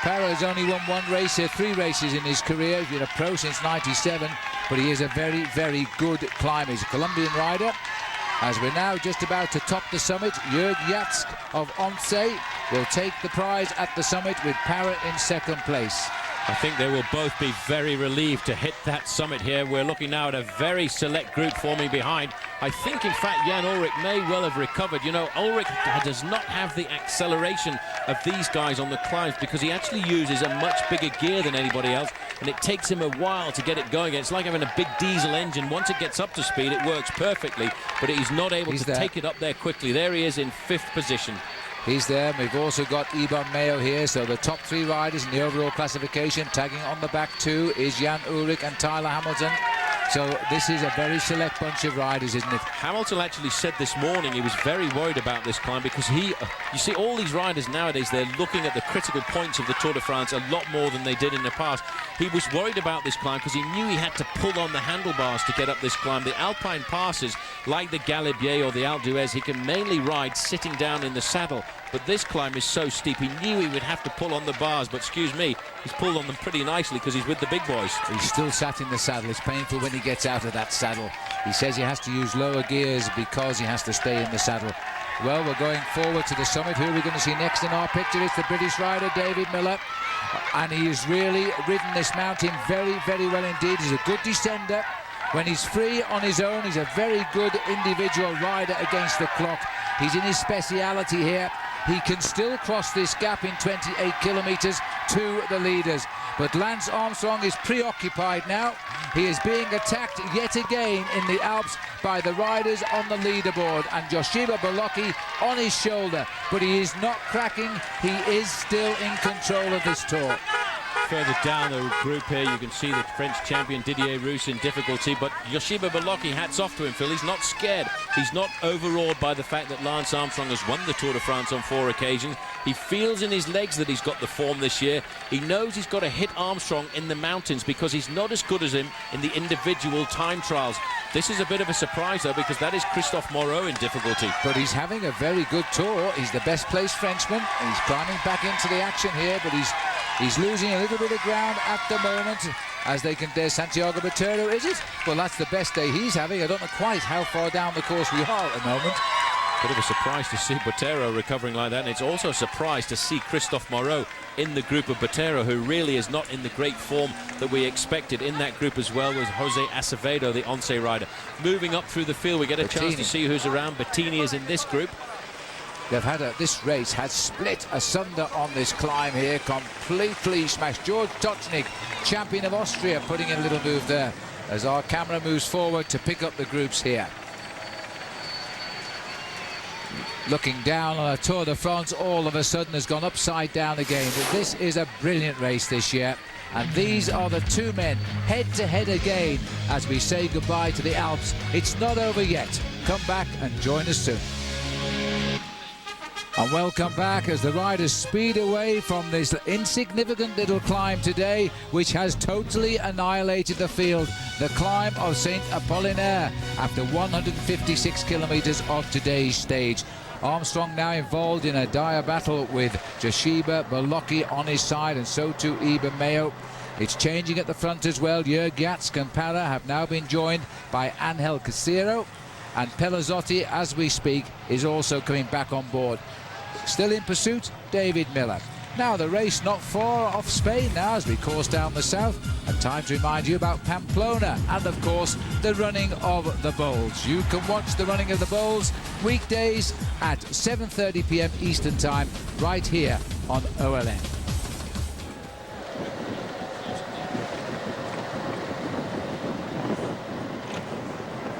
Parra has only won one race here, 3 races in his career. He's been a pro since '97, but he is a very, very good climber. He's a Colombian rider. As we're now just about to top the summit, Jörg Jatsk of Once will take the prize at the summit with Parra in second place. I think they will both be very relieved to hit that summit here. We're looking now at a very select group forming behind. I think, in fact, Jan Ullrich may well have recovered. You know, Ullrich does not have the acceleration of these guys on the climbs because he actually uses a much bigger gear than anybody else, and it takes him a while to get it going. It's like having a big diesel engine. Once it gets up to speed, it works perfectly, but he's not able to take it up there quickly. There he is in 5th position. He's there. We've also got Iban Mayo here, so the top 3 riders in the overall classification. Tagging on the back 2 is Jan Ullrich and Tyler Hamilton. So this is a very select bunch of riders, isn't it? Hamilton actually said this morning he was very worried about this climb because you see all these riders nowadays, they're looking at the critical points of the Tour de France a lot more than they did in the past. He was worried about this climb because he knew he had to pull on the handlebars to get up this climb. The Alpine passes, like the Galibier or the Alpe d'Huez, he can mainly ride sitting down in the saddle. But this climb is so steep, he knew he would have to pull on the bars, but excuse me, he's pulled on them pretty nicely because he's with the big boys. He's still sat in the saddle. It's painful when he gets out of that saddle. He says he has to use lower gears because he has to stay in the saddle. Well, we're going forward to the summit. Who are we going to see next in our picture? It's the British rider, David Miller. And he has really ridden this mountain very, very well indeed. He's a good descender. When he's free on his own, he's a very good individual rider against the clock. He's in his speciality here. He can still cross this gap in 28 kilometres to the leaders. But Lance Armstrong is preoccupied now. He is being attacked yet again in the Alps by the riders on the leaderboard. And Joshua Balocchi on his shoulder. But he is not cracking. He is still in control of this Tour. Further down the group here, you can see the French champion Didier Rousse in difficulty, but Joshua Balocchi, hats off to him, Phil. He's not scared. He's not overawed by the fact that Lance Armstrong has won the Tour de France on 4 occasions. He feels in his legs that he's got the form this year. He knows he's got to hit Armstrong in the mountains because he's not as good as him in the individual time trials. This is a bit of a surprise, though, because that is Christophe Moreau in difficulty. But he's having a very good Tour. He's the best placed Frenchman. He's climbing back into the action here, but he's He's losing a little bit of ground at the moment as they can dare Santiago Botero, is it? Well, that's the best day he's having. I don't know quite how far down the course we are at the moment. Bit of a surprise to see Botero recovering like that, and it's also a surprise to see Christophe Moreau in the group of Botero, who really is not in the great form that we expected. In that group as well was Jose Acevedo, the Once rider. Moving up through the field, we get a chance to see who's around. Bettini is in this group. They've had this race has split asunder on this climb here, completely smashed. George Tocznik, champion of Austria, putting in a little move there as our camera moves forward to pick up the groups here. Looking down on a Tour de France, all of a sudden has gone upside down again. But this is a brilliant race this year, and these are the two men head to head again as we say goodbye to the Alps. It's not over yet. Come back and join us soon. And welcome back as the riders speed away from this insignificant little climb today, which has totally annihilated the field. The climb of Saint Apollinaire after 156 kilometers of today's stage. Armstrong now involved in a dire battle with Jashiba Bolocki on his side, and so too Iber Mayo. It's changing at the front as well. Jörg Jatsk and Parra have now been joined by Angel Casero, and Pelazzotti, as we speak, is also coming back on board. Still in pursuit, David Miller. Now the race not far off Spain now as we course down the south, and time to remind you about Pamplona and of course the running of the bowls. You can watch the running of the bowls weekdays at 7:30 p.m. Eastern Time right here on OLN.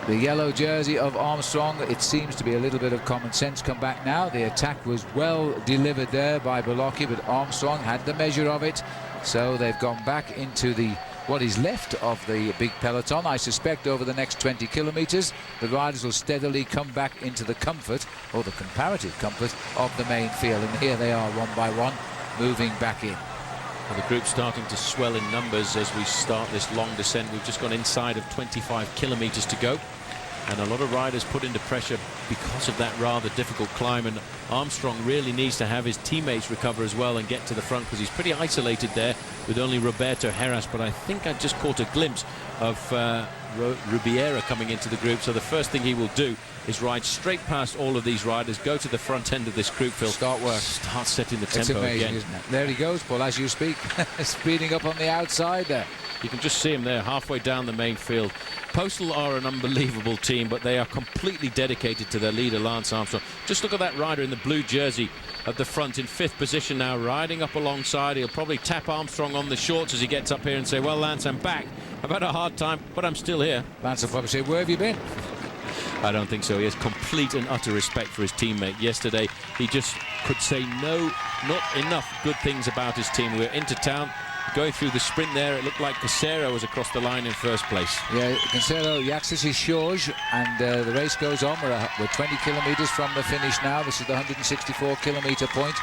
The yellow jersey of Armstrong, it seems to be a little bit of common sense come back now. The attack was well delivered there by Bolocki, but Armstrong had the measure of it. So they've gone back into what is left of the big peloton. I suspect over the next 20 kilometers, the riders will steadily come back into the comfort, or the comparative comfort, of the main field. And here they are, one by one, moving back in. Well, the group's starting to swell in numbers as we start this long descent. We've just gone inside of 25 kilometers to go, and a lot of riders put into pressure because of that rather difficult climb, and Armstrong really needs to have his teammates recover as well and get to the front, because he's pretty isolated there with only Roberto Heras. But I think I just caught a glimpse of Rubiera coming into the group, so the first thing he will do is ride straight past all of these riders, go to the front end of this group, Phil. Start work. Start setting the tempo it's amazing, again. Isn't it? There he goes, Paul, as you speak. Speeding up on the outside there. You can just see him there halfway down the main field. Postal are an unbelievable team, but they are completely dedicated to their leader, Lance Armstrong. Just look at that rider in the blue jersey at the front in 5th position now, riding up alongside. He'll probably tap Armstrong on the shorts as he gets up here and say, well, Lance, I'm back. I've had a hard time, but I'm still here. Lance will probably say, where have you been? I don't think so. He has complete and utter respect for his teammate. Yesterday, he just could say no, not enough good things about his team. We're into town. Going through the sprint there, it looked like Casero was across the line in first place. Yeah, Casero, Yaxis is George, and the race goes on. We're 20 kilometers from the finish now. This is the 164 kilometer point.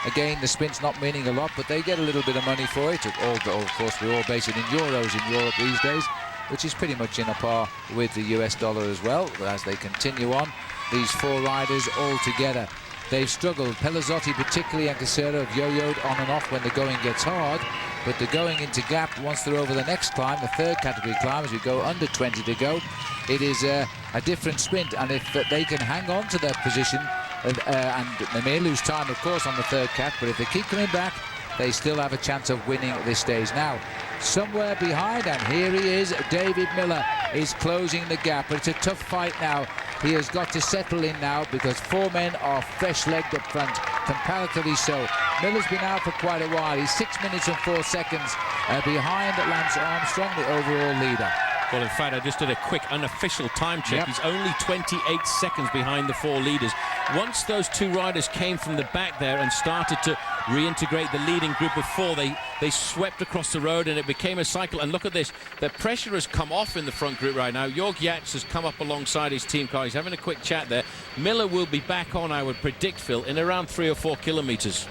Again, the sprint's not meaning a lot, but they get a little bit of money for it. Of course, we all base it in euros in Europe these days, which is pretty much in a par with the US dollar as well. As they continue on, these four riders all together, they've struggled. Pelazzotti particularly and Casero have yo-yoed on and off when the going gets hard, but they're going into gap once they're over the next climb, the third category climb, as we go under 20 to go. It is a different sprint, and if they can hang on to their position, and they may lose time, of course, on the third cat, but if they keep coming back, they still have a chance of winning at this stage. Now, somewhere behind, and here he is, David Miller is closing the gap, but it's a tough fight now. He has got to settle in now because four men are fresh-legged up front, comparatively so. Miller's been out for quite a while. He's 6 minutes and 4 seconds behind Lance Armstrong, the overall leader. Well, in fact, I just did a quick unofficial time check. Yep. He's only 28 seconds behind the four leaders. Once those two riders came from the back there and started to reintegrate the leading group of four, they swept across the road and it became a cycle. And look at this, the pressure has come off in the front group right now. Jörg Jatsk has come up alongside his team car. He's having a quick chat there. Miller will be back on, I would predict, Phil, in around 3 or 4 kilometers.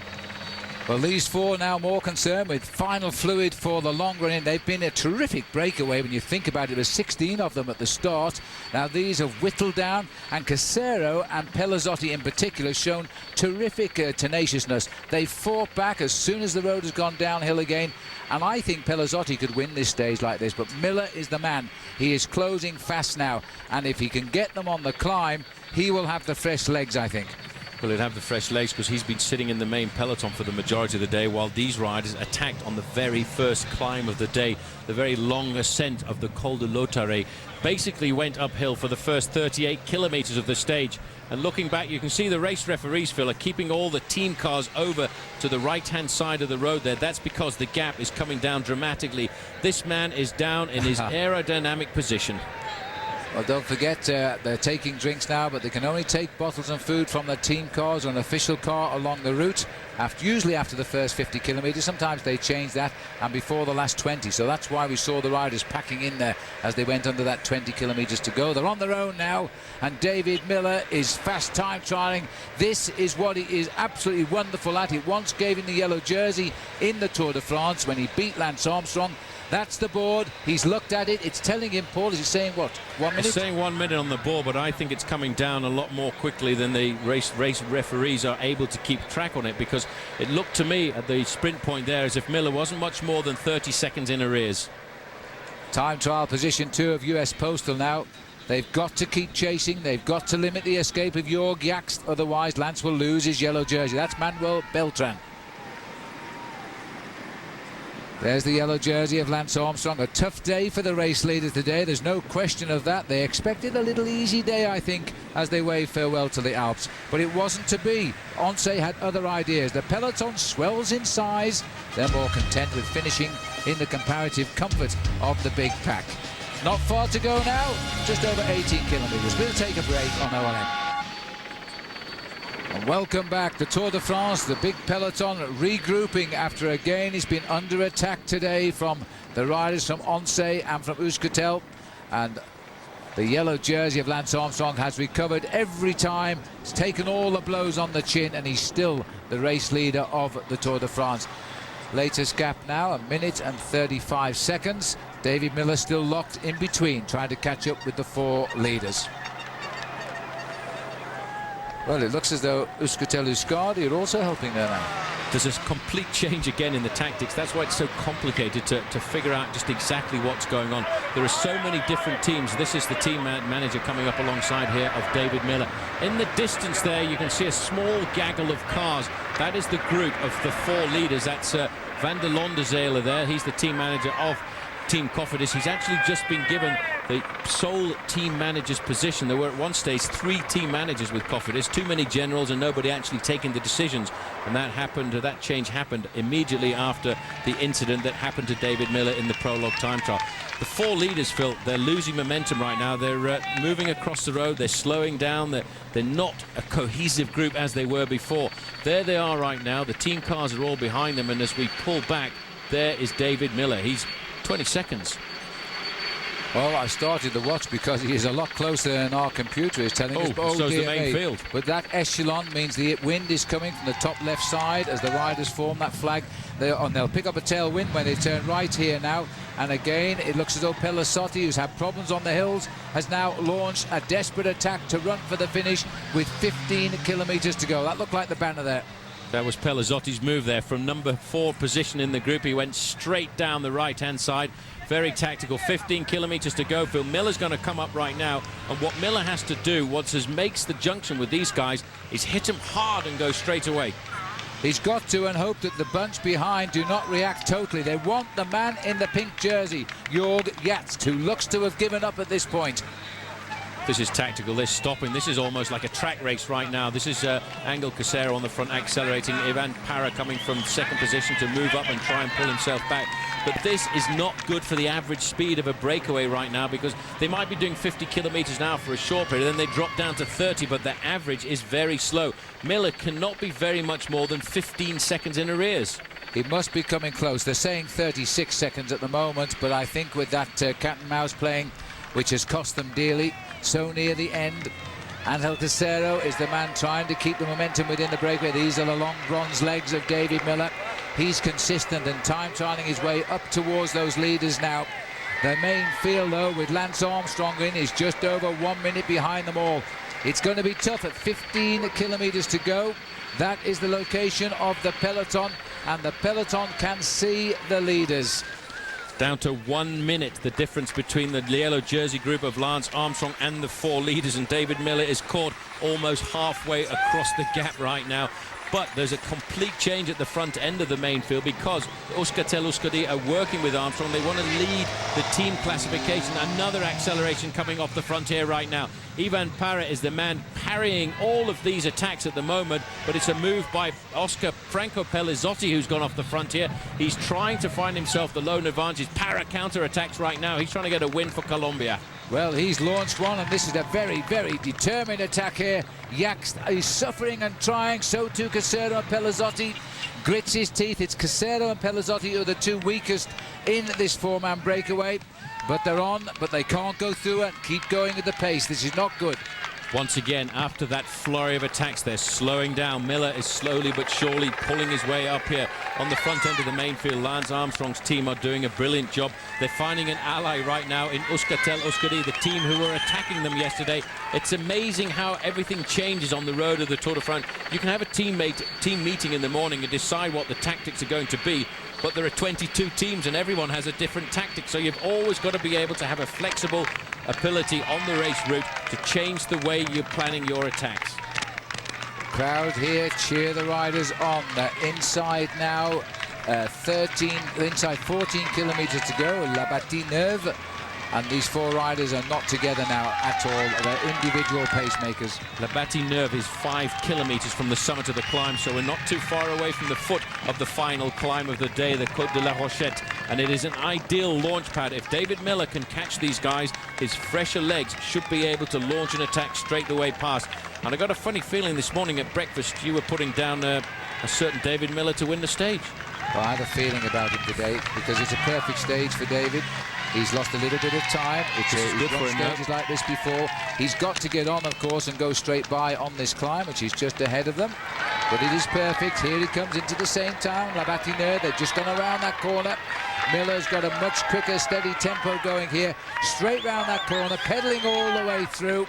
Well, these four now more concerned with final fluid for the long run in. They've been a terrific breakaway when you think about it. There were 16 of them at the start. Now these have whittled down, and Casero and Pelazzotti in particular shown terrific tenaciousness. They fought back as soon as the road has gone downhill again, and I think Pelazzotti could win this stage like this, but Miller is the man. He is closing fast now, and if he can get them on the climb, he will have the fresh legs, I think. Well, he'll have the fresh legs because he's been sitting in the main peloton for the majority of the day, while these riders attacked on the very first climb of the day. The very long ascent of the Col de Lautaret basically went uphill for the first 38 kilometers of the stage. And looking back, you can see the race referees, Phil, are keeping all the team cars over to the right-hand side of the road there. That's because the gap is coming down dramatically. This man is down in his aerodynamic position. Well, don't forget, they're taking drinks now, but they can only take bottles and food from their team cars or an official car along the route, usually after the first 50 kilometres. Sometimes they change that, and before the last 20. So that's why we saw the riders packing in there as they went under that 20 kilometres to go. They're on their own now, and David Miller is fast time trialling. This is what he is absolutely wonderful at. He once gave him the yellow jersey in the Tour de France when he beat Lance Armstrong. That's the board. He's looked at it. It's telling him, Paul, is he saying what, 1 minute? It's saying 1 minute on the board, but I think it's coming down a lot more quickly than the race referees are able to keep track on it, because it looked to me at the sprint point there as if Miller wasn't much more than 30 seconds in arrears. Time trial position 2 of US Postal now. They've got to keep chasing. They've got to limit the escape of Jorg Jakst. Otherwise, Lance will lose his yellow jersey. That's Manuel Beltran. There's the yellow jersey of Lance Armstrong. A tough day for the race leaders today. There's no question of that. They expected a little easy day, I think, as they wave farewell to the Alps. But it wasn't to be. Once had other ideas. The peloton swells in size. They're more content with finishing in the comparative comfort of the big pack. Not far to go now. Just over 18 kilometres. We'll take a break on OLN. And welcome back. The Tour de France, the big peloton regrouping after again he's been under attack today from the riders from Oncé and from Euskaltel, and the yellow jersey of Lance Armstrong has recovered every time. He's taken all the blows on the chin, and he's still the race leader of the Tour de France. Latest gap now, 1 minute and 35 seconds. David Miller still locked in between, trying to catch up with the 4 leaders. Well, it looks as though Euskaltel-Euskadi are also helping there now. There's a complete change again in the tactics. That's why it's so complicated to figure out just exactly what's going on. There are so many different teams. This is the team manager coming up alongside here of David Miller. In the distance there, you can see a small gaggle of cars. That is the group of the 4 leaders. That's Van der Londezele there. He's the team manager of Team Cofidis. He's actually just been given the sole team manager's position. There were at one stage 3 team managers with Cofidis, too many generals and nobody actually taking the decisions, and that change happened immediately after the incident that happened to David Miller in the prologue time trial. The 4 leaders, Phil, they're losing momentum right now. They're moving across the road, they're slowing down, they're not a cohesive group as they were before. There they are right now. The team cars are all behind them, and as we pull back, there is David Miller. He's 20 seconds. Well, I started the watch because he is a lot closer than our computer is telling us. Oh, so's the main field. But that echelon means the wind is coming from the top left side as the riders form that flag. They'll pick up a tailwind when they turn right here now. And again, it looks as though Pelazzotti, who's had problems on the hills, has now launched a desperate attack to run for the finish with 15 kilometres to go. That looked like the banner there. That was Pelazzotti's move there from number 4 position in the group. He went straight down the right-hand side. Very tactical. 15 kilometres to go. Phil Miller's going to come up right now. And what Miller has to do, makes the junction with these guys, is hit them hard and go straight away. He's got to, and hope that the bunch behind do not react totally. They want the man in the pink jersey, Jorg Jakst, who looks to have given up at this point. This is tactical, they're stopping. This is almost like a track race right now. This is Angel Casero on the front accelerating. Ivan Parra coming from 2nd position to move up and try and pull himself back. But this is not good for the average speed of a breakaway right now, because they might be doing 50 kilometres an hour for a short period, then they drop down to 30, but the average is very slow. Miller cannot be very much more than 15 seconds in arrears. He must be coming close. They're saying 36 seconds at the moment, but I think with that cat and mouse playing, which has cost them dearly, so near the end, Angel Casero is the man trying to keep the momentum within the breakaway. These are the long bronze legs of David Miller. He's consistent and time trialing his way up towards those leaders now. The main field, though, with Lance Armstrong in, is just over 1 minute behind them all. It's going to be tough at 15 kilometers to go. That is the location of the peloton, and the peloton can see the leaders. Down to 1 minute, the difference between the yellow jersey group of Lance Armstrong and the 4 leaders, and David Miller is caught almost halfway across the gap right now. But there's a complete change at the front end of the main field because Euskaltel-Euskadi are working with Armstrong. They want to lead the team classification. Another acceleration coming off the frontier right now. Ivan Para is the man parrying all of these attacks at the moment, but it's a move by Oscar Franco Pelizzotti, who's gone off the frontier. He's trying to find himself the lone advantage. Para counter-attacks right now. He's trying to get a win for Colombia. Well, he's launched one, and this is a very, very determined attack here. Yax is suffering and trying, so too Casero and Pelizzotti. Grits his teeth. It's Casero and Pelizzotti who are the 2 weakest in this 4-man breakaway. But they're on, but they can't go through it. Keep going at the pace. This is not good. Once again, after that flurry of attacks, they're slowing down. Miller is slowly but surely pulling his way up here on the front end of the main field. Lance Armstrong's team are doing a brilliant job. They're finding an ally right now in Euskaltel-Euskadi, the team who were attacking them yesterday. It's amazing how everything changes on the road of the Tour de France. You can have a team meeting in the morning and decide what the tactics are going to be, but there are 22 teams and everyone has a different tactic, so you've always got to be able to have a flexible ability on the race route to change the way you're planning your attacks. Crowd here cheer the riders on. They're inside now, inside 14 kilometers to go, La Bâtie-Neuve, and these 4 riders are not together now at all. They're individual pacemakers. La Bâtie-Neuve is 5 kilometers from the summit of the climb, so we're not too far away from the foot of the final climb of the day, the Côte de la Rochette, and it is an ideal launch pad. If David Miller can catch these guys, his fresher legs should be able to launch an attack straight the way past. And I got a funny feeling this morning at breakfast you were putting down a certain David Miller to win the stage. Well, I have a feeling about him today because it's a perfect stage for David. He's lost a little bit of time. He's run stages like this before. He's got to get on, of course, and go straight by on this climb, which is just ahead of them. But it is perfect. Here he comes into the same town, La Bâtie-Neuve. They've just gone around that corner. Miller's got a much quicker, steady tempo going here. Straight round that corner, pedaling all the way through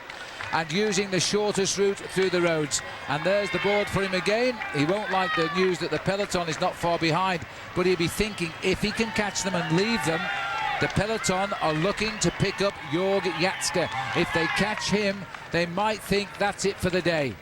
and using the shortest route through the roads. And there's the board for him again. He won't like the news that the peloton is not far behind, but he'll be thinking if he can catch them and leave them, the peloton are looking to pick up Jörg Jatzke. If they catch him, they might think that's it for the day.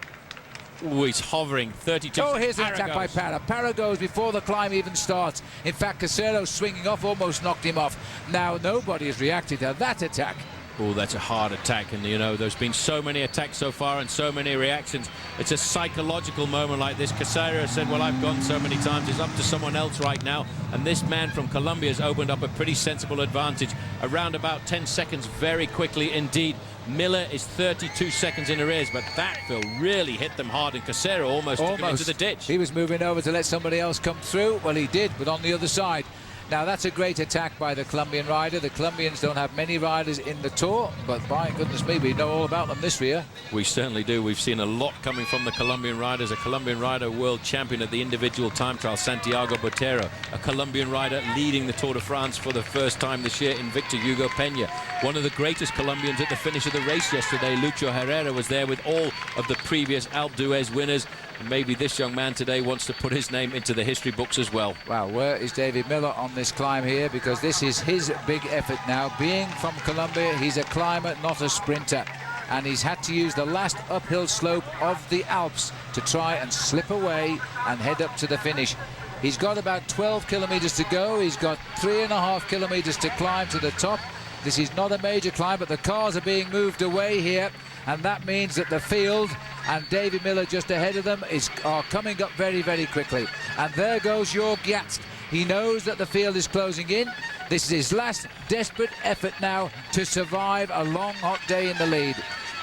Ooh, he's hovering, 32. Oh, here's an attack by Para. Para goes before the climb even starts. In fact, Casero swinging off almost knocked him off. Now, nobody has reacted to that attack. Oh, that's a hard attack, and you know, there's been so many attacks so far and so many reactions. It's a psychological moment like this. Casero said, well, I've gone so many times, it's up to someone else right now. And this man from Colombia has opened up a pretty sensible advantage. Around about 10 seconds very quickly indeed. Miller is 32 seconds in arrears, but that, Phil, really hit them hard, and Casero almost took him into the ditch. He was moving over to let somebody else come through. Well, he did, but on the other side. Now, that's a great attack by the Colombian rider. The Colombians don't have many riders in the Tour, but by goodness me, we know all about them this year. We certainly do. We've seen a lot coming from the Colombian riders. A Colombian rider world champion at the individual time trial, Santiago Botero. A Colombian rider leading the Tour de France for the first time this year in Victor Hugo Peña. One of the greatest Colombians at the finish of the race yesterday, Lucho Herrera, was there with all of the previous Alpe d'Huez winners. And maybe this young man today wants to put his name into the history books as well. Wow, where is David Miller on this climb here? Because this is his big effort now. Being from Colombia, he's a climber, not a sprinter. And he's had to use the last uphill slope of the Alps to try and slip away and head up to the finish. He's got about 12 kilometers to go. He's got 3.5 kilometers to climb to the top. This is not a major climb, but the cars are being moved away here. And that means that the field and David Miller just ahead of them are coming up very, very quickly. And there goes Jörg Jatzke. He knows that the field is closing in. This is his last desperate effort now to survive a long, hot day in the lead.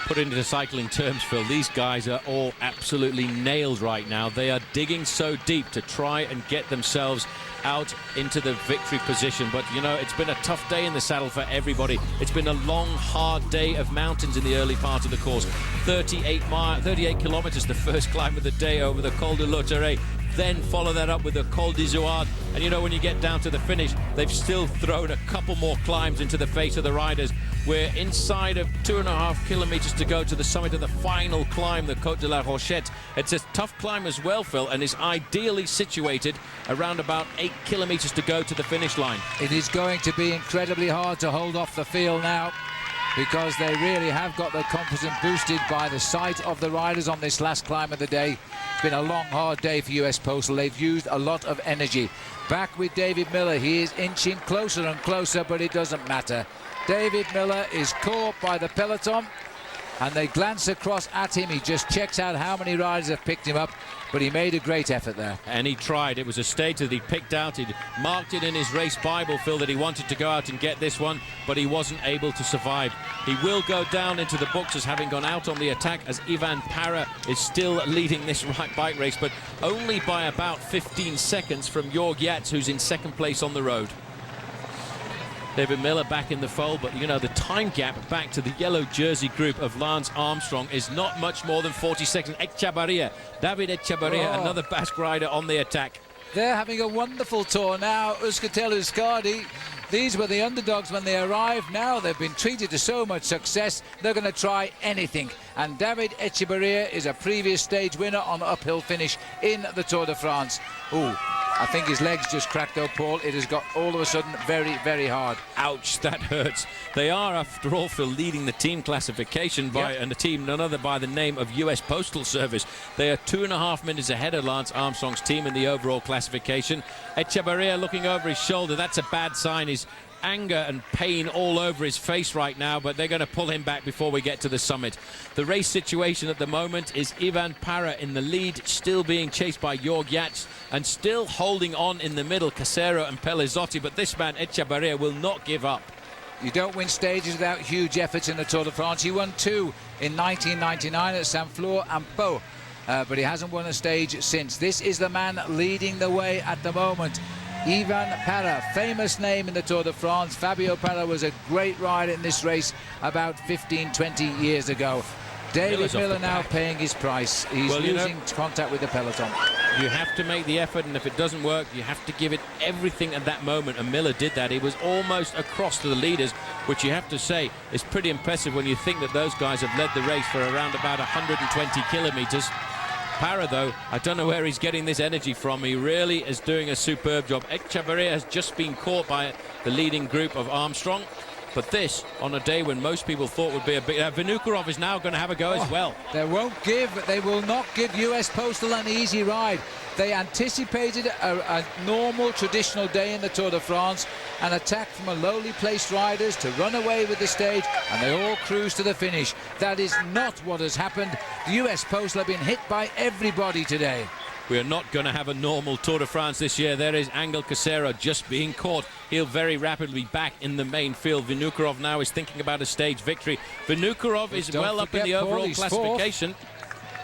Put it into cycling terms, Phil, these guys are all absolutely nailed right now. They are digging so deep to try and get themselves out into the victory position. But, you know, it's been a tough day in the saddle for everybody. It's been a long, hard day of mountains in the early part of the course. 38 kilometers, the first climb of the day over the Col de Lautaret. Then follow that up with the Col d'Izoard. And, you know, when you get down to the finish, they've still thrown a couple more climbs into the face of the riders. We're inside of 2.5 kilometers to go to the summit of the final climb, the Côte de la Rochette. It's a tough climb as well, Phil, and is ideally situated around about 8 kilometers to go to the finish line. It is going to be incredibly hard to hold off the field now, because they really have got their confidence boosted by the sight of the riders on this last climb of the day. It's been a long, hard day for US Postal. They've used a lot of energy. Back with David Miller. He is inching closer and closer, but it doesn't matter. David Miller is caught by the peloton, and they glance across at him. He just checks out how many riders have picked him up, but he made a great effort there. And he tried. It was a stage that he picked out. He'd marked it in his race Bible, Phil, that he wanted to go out and get this one, but he wasn't able to survive. He will go down into the books as having gone out on the attack, as Ivan Para is still leading this bike race, but only by about 15 seconds from Jörg Yats, who's in second place on the road. David Miller back in the fold, but, you know, the time gap back to the yellow jersey group of Lance Armstrong is not much more than 40 seconds. David Echevarria, another Basque rider on the attack. They're having a wonderful tour now. Euskaltel Euskadi, these were the underdogs when they arrived. Now they've been treated to so much success, they're going to try anything. And David Echevarria is a previous stage winner on uphill finish in the Tour de France. Ooh, I think his legs just cracked though, Paul. It has got all of a sudden very, very hard. Ouch, that hurts. They are, after all, Phil, leading the team classification by and a team none other by the name of US Postal Service. They are 2.5 minutes ahead of Lance Armstrong's team in the overall classification. Echevarria looking over his shoulder. That's a bad sign. He's anger and pain all over his face right now, but they're going to pull him back before we get to the summit. The race situation at the moment is Ivan Para in the lead, still being chased by Jörg Yats, and still holding on in the middle, Casero and Pellizotti, but this man Echevarria will not give up. You don't win stages without huge efforts in the Tour de France. He won 2 in 1999 at Saint-Flour and Pau, but he hasn't won a stage since. This is the man leading the way at the moment. Ivan Para, famous name in the Tour de France. Fabio Para was a great rider in this race about 15-20 years ago. David Miller now paying his price. He's losing contact with the peloton. You have to make the effort, and if it doesn't work, you have to give it everything at that moment, and Miller did that. He was almost across to the leaders, which you have to say is pretty impressive when you think that those guys have led the race for around about 120 kilometers. Para, though, I don't know where he's getting this energy from. He really is doing a superb job. Echevarria has just been caught by the leading group of Armstrong. But this, on a day when most people thought would be a big... Vinokurov is now going to have a go as well. They will not give US Postal an easy ride. They anticipated a normal, traditional day in the Tour de France, an attack from a lowly placed riders to run away with the stage, and they all cruise to the finish. That is not what has happened. The US Postal have been hit by everybody today. We are not going to have a normal Tour de France this year. There is Angel Casero just being caught. He'll very rapidly be back in the main field. Vinokurov now is thinking about a stage victory. Vinokurov is well up in the overall classification.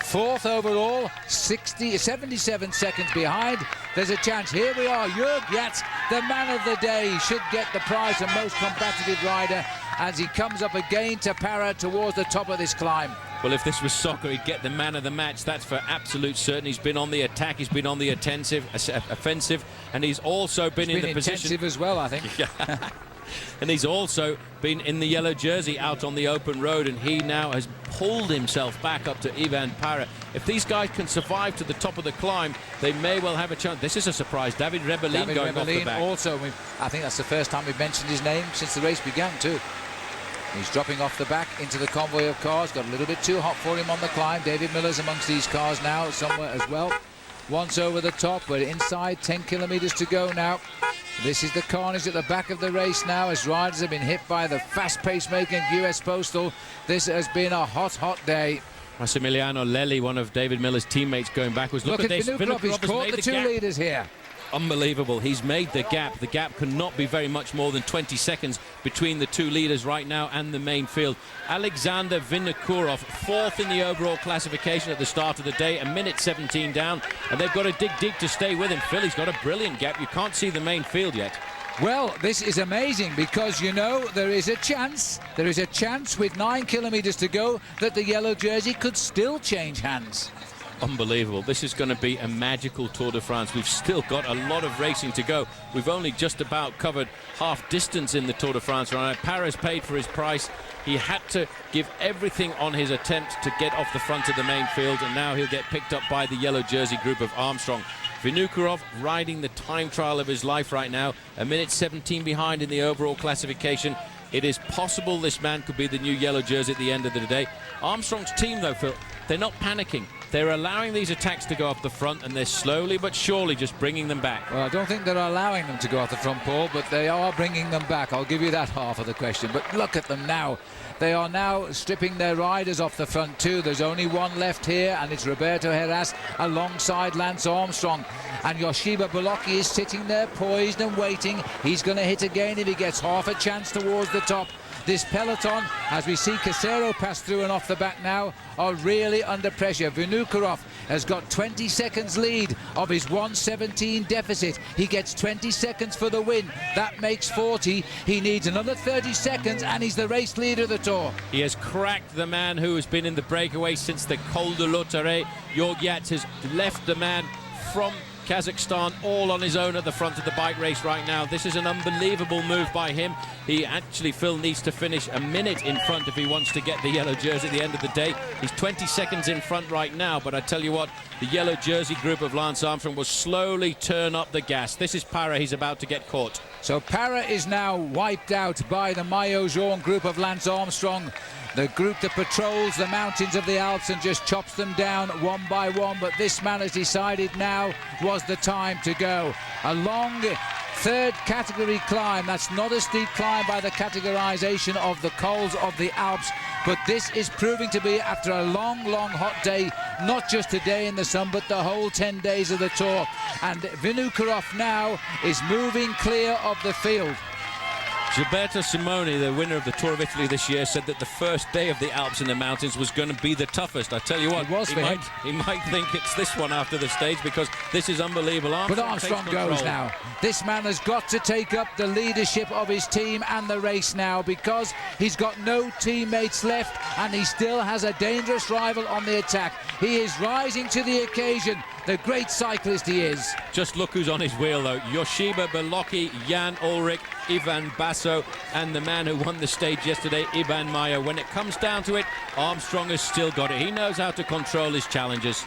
Fourth overall, 77 seconds behind. There's a chance. Here we are. Jörg Yats, the man of the day, should get the prize of most combative rider as he comes up again to Para towards the top of this climb. Well, if this was soccer, he'd get the man of the match. That's for absolute certain. He's been on the attack, he's been on the offensive, and he's also been in the position. Intensive as well, I think. And he's also been in the yellow jersey out on the open road, and he now has pulled himself back up to Ivan Para. If these guys can survive to the top of the climb, they may well have a chance. This is a surprise. David Rebellin going off the back. Also, I think that's the first time we've mentioned his name since the race began too. He's dropping off the back into the convoy of cars. Got a little bit too hot for him on the climb. David Miller's amongst these cars now somewhere as well. Once over the top, we're inside, 10 kilometers to go now. This is the carnage at the back of the race now as riders have been hit by the fast pacemaking US Postal. This has been a hot, hot day. Massimiliano Lelli, one of David Miller's teammates, going backwards. Look at this. Vinokurov, he's caught the two leaders here. Unbelievable. He's made the gap. The gap cannot be very much more than 20 seconds between the two leaders right now and the main field. Alexander Vinokurov, fourth in the overall classification at the start of the day, a minute 17 down, and they've got to dig deep to stay with him. Phil, he's got a brilliant gap. You can't see the main field yet. Well, this is amazing because, you know, there is a chance with 9 kilometers to go that the yellow jersey could still change hands. Unbelievable. This is going to be a magical Tour de France. We've still got a lot of racing to go. We've only just about covered half distance in the Tour de France right now. Paris paid for his price. He had to give everything on his attempt to get off the front of the main field, and now he'll get picked up by the yellow jersey group of Armstrong. Vinokurov riding the time trial of his life right now, a minute 17 behind in the overall classification. It is possible this man could be the new yellow jersey at the end of the day. Armstrong's team, though, Phil, they're not panicking. They're allowing these attacks to go up the front, and they're slowly but surely just bringing them back. Well, I don't think they're allowing them to go off the front, Paul, but they are bringing them back. I'll give you that half of the question. But look at them now. They are now stripping their riders off the front too. There's only one left here, and it's Roberto Heras alongside Lance Armstrong. And Yoshiba Bolocki is sitting there poised and waiting. He's going to hit again if he gets half a chance towards the top. This peloton, as we see Casero pass through and off the back now, are really under pressure. Vinokurov has got 20 seconds lead of his 1:17 deficit. He gets 20 seconds for the win. That makes 40. He needs another 30 seconds, and he's the race leader of the Tour. He has cracked the man who has been in the breakaway since the Col de l'Otaret. Jörg Yats has left the man from Kazakhstan all on his own at the front of the bike race right now. This is an unbelievable move by him. He actually, Phil, needs to finish a minute in front if he wants to get the yellow jersey at the end of the day. He's 20 seconds in front right now, but I tell you what, the yellow jersey group of Lance Armstrong will slowly turn up the gas. This is Para. He's about to get caught. So Para is now wiped out by the Maillot Jaune group of Lance Armstrong, the group that patrols the mountains of the Alps and just chops them down one by one. But this man has decided now was the time to go. A long third category climb. That's not a steep climb by the categorization of the cols of the Alps, but this is proving to be, after a long hot day, not just a day in the sun, but the whole 10 days of the Tour. And Vinokurov now is moving clear of the field. Gilberto Simoni, the winner of the Tour of Italy this year, said that the first day of the Alps in the mountains was going to be the toughest. I tell you what, he might think it's this one after the stage, because this is unbelievable. Armstrong goes now. This man has got to take up the leadership of his team and the race now, because he's got no teammates left and he still has a dangerous rival on the attack. He is rising to the occasion, the great cyclist he is. Just look who's on his wheel, though. Yoshiba Bolocki, Jan Ullrich, Ivan Basso, and the man who won the stage yesterday, Iban Mayo. When it comes down to it, Armstrong has still got it. He knows how to control his challenges.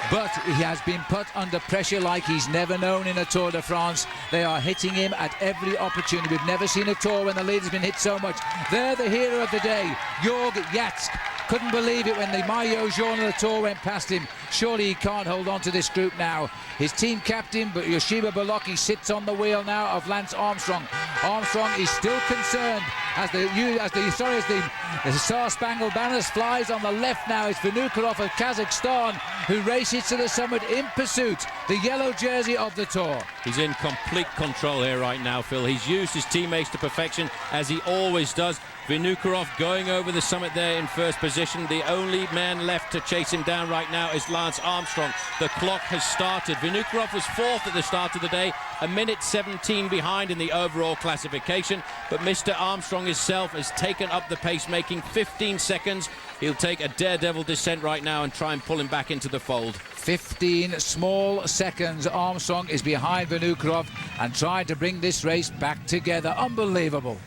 But he has been put under pressure like he's never known in a Tour de France. They are hitting him at every opportunity. We've never seen a Tour when the leader's been hit so much. They're the hero of the day, Jörg Yats. Couldn't believe it when the Maillot Jaune of the Tour went past him. Surely he can't hold on to this group now. His team captain, but Yoshiba Bolocki, sits on the wheel now of Lance Armstrong. Armstrong is still concerned as the Star-Spangled Banner flies on the left now. It's Vinokurov of Kazakhstan who races to the summit in pursuit, the yellow jersey of the Tour. He's in complete control here right now, Phil. He's used his teammates to perfection, as he always does. Vinokurov going over the summit there in first position. The only man left to chase him down right now is Lance Armstrong. The clock has started. Vinokurov was fourth at the start of the day, a minute 17 behind in the overall classification, but Mr. Armstrong himself has taken up the pace, making 15 seconds. He'll take a daredevil descent right now and try and pull him back into the fold. 15 small seconds. Armstrong is behind Vinokurov and trying to bring this race back together. Unbelievable.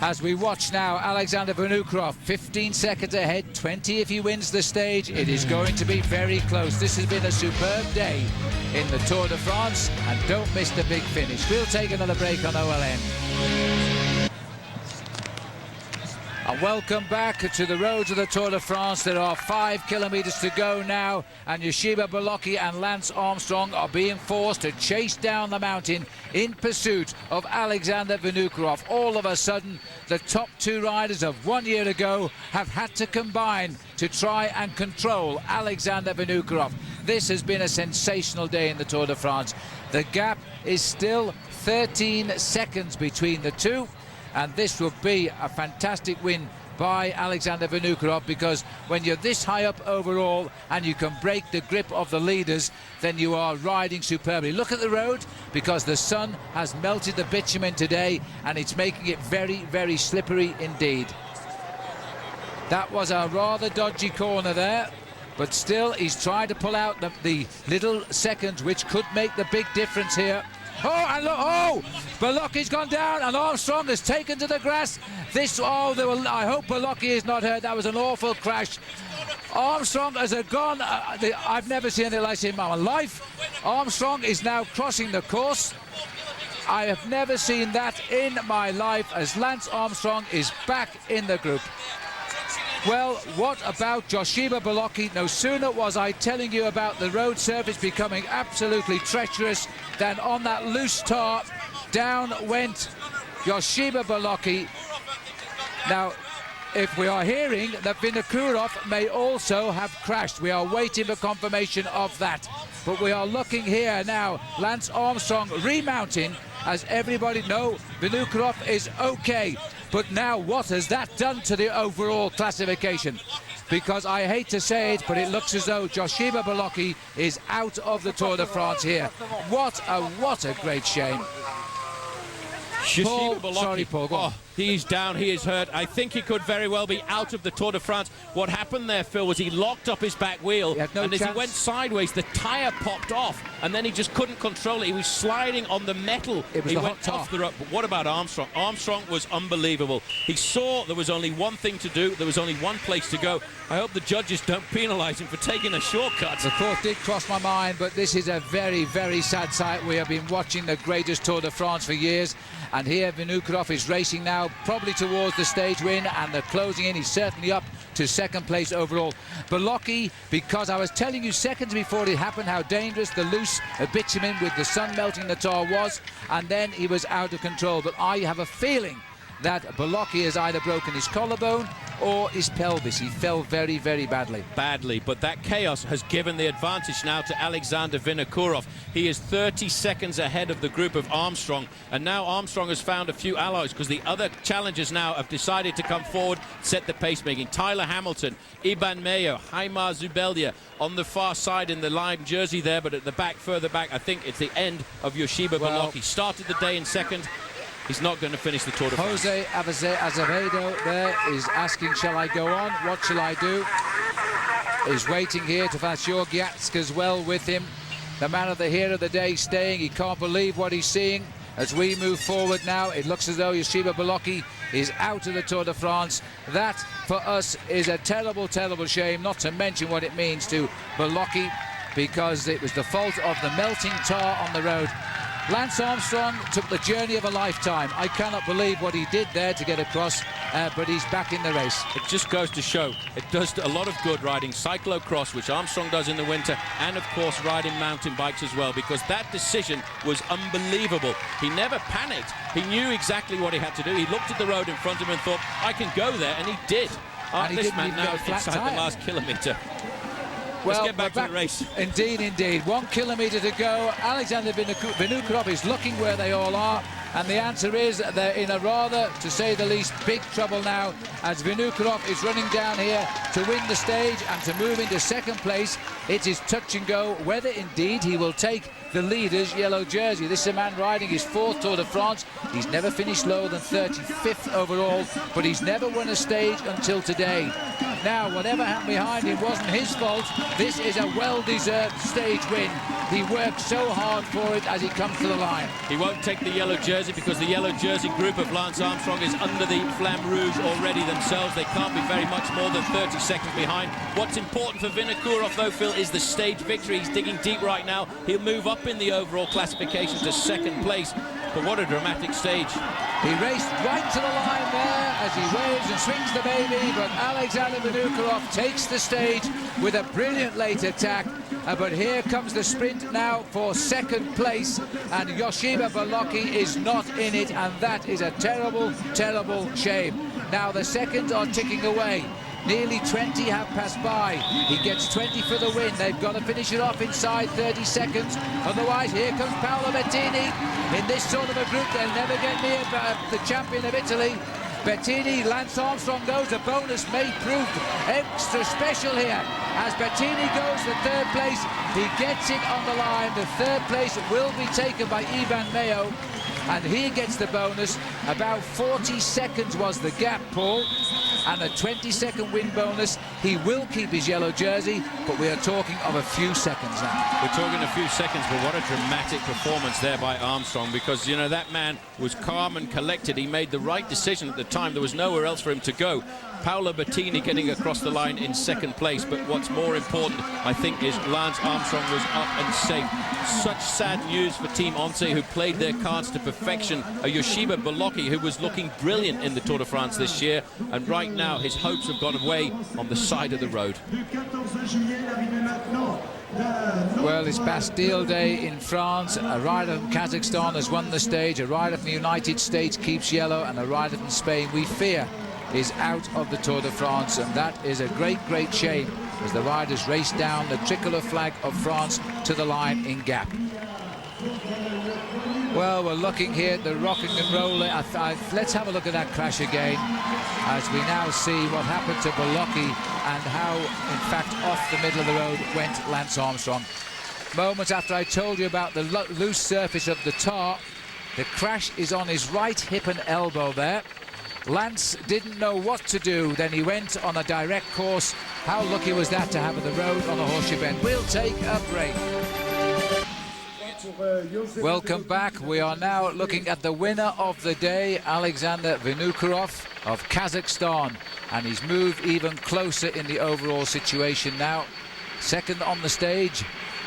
As we watch now, Alexander Vinokurov, 15 seconds ahead, 20 if he wins the stage. It is going to be very close. This has been a superb day in the Tour de France, and don't miss the big finish. We'll take another break on OLN. And welcome back to the roads of the Tour de France. There are 5 kilometers to go now, and Yoshiba Bolocki and Lance Armstrong are being forced to chase down the mountain in pursuit of Alexander Vinokurov. All of a sudden, the top 2 riders of 1 year ago have had to combine to try and control Alexander Vinokurov. This has been a sensational day in the Tour de France. The gap is still 13 seconds between the two, and this would be a fantastic win by Alexander Vinokurov, because when you're this high up overall and you can break the grip of the leaders, then you are riding superbly. Look at the road, because the sun has melted the bitumen today and it's making it very, very slippery indeed. That was a rather dodgy corner there, but still he's trying to pull out the little seconds which could make the big difference here. Oh, and look, oh, Bolocchi's gone down and Armstrong has taken to the grass. I hope Bolocchi is not hurt. That was an awful crash. Armstrong has gone, I've never seen anything like this in my life. Armstrong is now crossing the course. I have never seen that in my life, as Lance Armstrong is back in the group. Well, what about Joshiba Bolocchi? No sooner was I telling you about the road surface becoming absolutely treacherous than on that loose tar, down went Joshiba Bolocchi. Now, if we are hearing that Vinokurov may also have crashed, we are waiting for confirmation of that. But we are looking here now, Lance Armstrong remounting, as everybody know Vinokurov is okay. But now what has that done to the overall classification? Because I hate to say it, but it looks as though Joshiba Bolocchi is out of the Tour de France here. What a great shame. Paul, sorry, Paul, go on. He's down, he is hurt. I think he could very well be out of the Tour de France. What happened there, Phil, was he locked up his back wheel, and as he went sideways, the tyre popped off, and then he just couldn't control it. He was sliding on the metal. He went off the road. But what about Armstrong? Armstrong was unbelievable. He saw there was only one thing to do. There was only one place to go. I hope the judges don't penalise him for taking a shortcut. The thought did cross my mind, but this is a very, very sad sight. We have been watching the greatest Tour de France for years, and here Vinokurov is racing now, probably towards the stage win, and they're closing in. He's certainly up to second place overall. Bolocchi, because I was telling you seconds before it happened how dangerous the loose bitumen with the sun melting the tar was, and then he was out of control. But I have a feeling that Bolocchi has either broken his collarbone or his pelvis. He fell very, very badly. But that chaos has given the advantage now to Alexander Vinokurov. He is 30 seconds ahead of the group of Armstrong, and now Armstrong has found a few allies, because the other challengers now have decided to come forward, set the pace making. Tyler Hamilton, Iban Mayo, Haimar Zubeldia on the far side in the lime jersey there, but at the back, further back, I think it's the end of Joshiba Bolocchi. Started the day in second. He's not going to finish the Tour de France. Jose Azevedo there is asking, shall I go on? What shall I do? He's waiting here to find Georgiatsk as well with him. The man of the here of the day staying. He can't believe what he's seeing. As we move forward now, it looks as though Joshiba Bolocchi is out of the Tour de France. That, for us, is a terrible, terrible shame, not to mention what it means to Bolocchi, because it was the fault of the melting tar on the road. Lance Armstrong took the journey of a lifetime. I cannot believe what he did there to get across, but he's back in the race. It just goes to show it does a lot of good riding cyclocross, which Armstrong does in the winter, and of course riding mountain bikes as well, because that decision was unbelievable. He never panicked. He knew exactly what he had to do. He looked at the road in front of him and thought, I can go there, and he did. This man now inside the last kilometre. Let's get back to the race. Indeed, indeed. 1 kilometre to go. Alexander Vinokurov is looking where they all are, and the answer is they're in a rather, to say the least, big trouble now, as Vinokurov is running down here to win the stage and to move into second place. It is touch and go whether indeed he will take the leader's yellow jersey. This is a man riding his 4th Tour de France. He's never finished lower than 35th overall, but he's never won a stage until today. Now, whatever happened behind him wasn't his fault. This is a well-deserved stage win. He worked so hard for it as he comes to the line. He won't take the yellow jersey because the yellow jersey group of Lance Armstrong is under the Flamme Rouge already themselves. They can't be very much more than 30 seconds behind. What's important for Vinokurov, though, Phil, is the stage victory. He's digging deep right now. He'll move up in the overall classification to second place. But what a dramatic stage. He raced right to the line there as he waves and swings the baby, but Alexander Vinokurov takes the stage with a brilliant late attack. But here comes the sprint now for second place, and Joshiba Bolocchi is not in it, and that is a terrible, terrible shame. Now the seconds are ticking away. Nearly 20 have passed by. He gets 20 for the win. They've got to finish it off inside 30 seconds. Otherwise, here comes Paolo Bettini. In this sort of a group, they'll never get near the champion of Italy. Bettini, Lance Armstrong goes. The bonus may prove extra special here. As Bettini goes to third place, he gets it on the line. The third place will be taken by Iban Mayo, and he gets the bonus. About 40 seconds was the gap, Paul, and a 20-second win bonus. He will keep his yellow jersey, but we are talking of a few seconds now. We're talking a few seconds, but what a dramatic performance there by Armstrong, because, you know, that man was calm and collected. He made the right decision at the time. There was nowhere else for him to go. Paolo Bettini getting across the line in second place, but what's more important, I think, is Lance Armstrong was up and safe. Such sad news for Team Once, who played their cards to perfection. A Yoshiba Bolocki, who was looking brilliant in the Tour de France this year, and right now his hopes have gone away on the side of the road. Well, it's Bastille Day in France. A rider from Kazakhstan has won the stage. A rider from the United States keeps yellow, and a rider from Spain, we fear, is out of the Tour de France, and that is a great, great shame as the riders race down the tricolour flag of France to the line in Gap. Well, we're looking here at the rocking and rolling. Let's have a look at that crash again, as we now see what happened to Bolocki and how, in fact, off the middle of the road went Lance Armstrong. Moments after I told you about the loose surface of the tar, the crash is on his right hip and elbow there. Lance didn't know what to do, then he went on a direct course. How lucky was that to have the road on a horseshoe bend? We'll take a break. Welcome back. We are now looking at the winner of the day, Alexander Vinokurov of Kazakhstan, and he's moved even closer in the overall situation now. Second on the stage,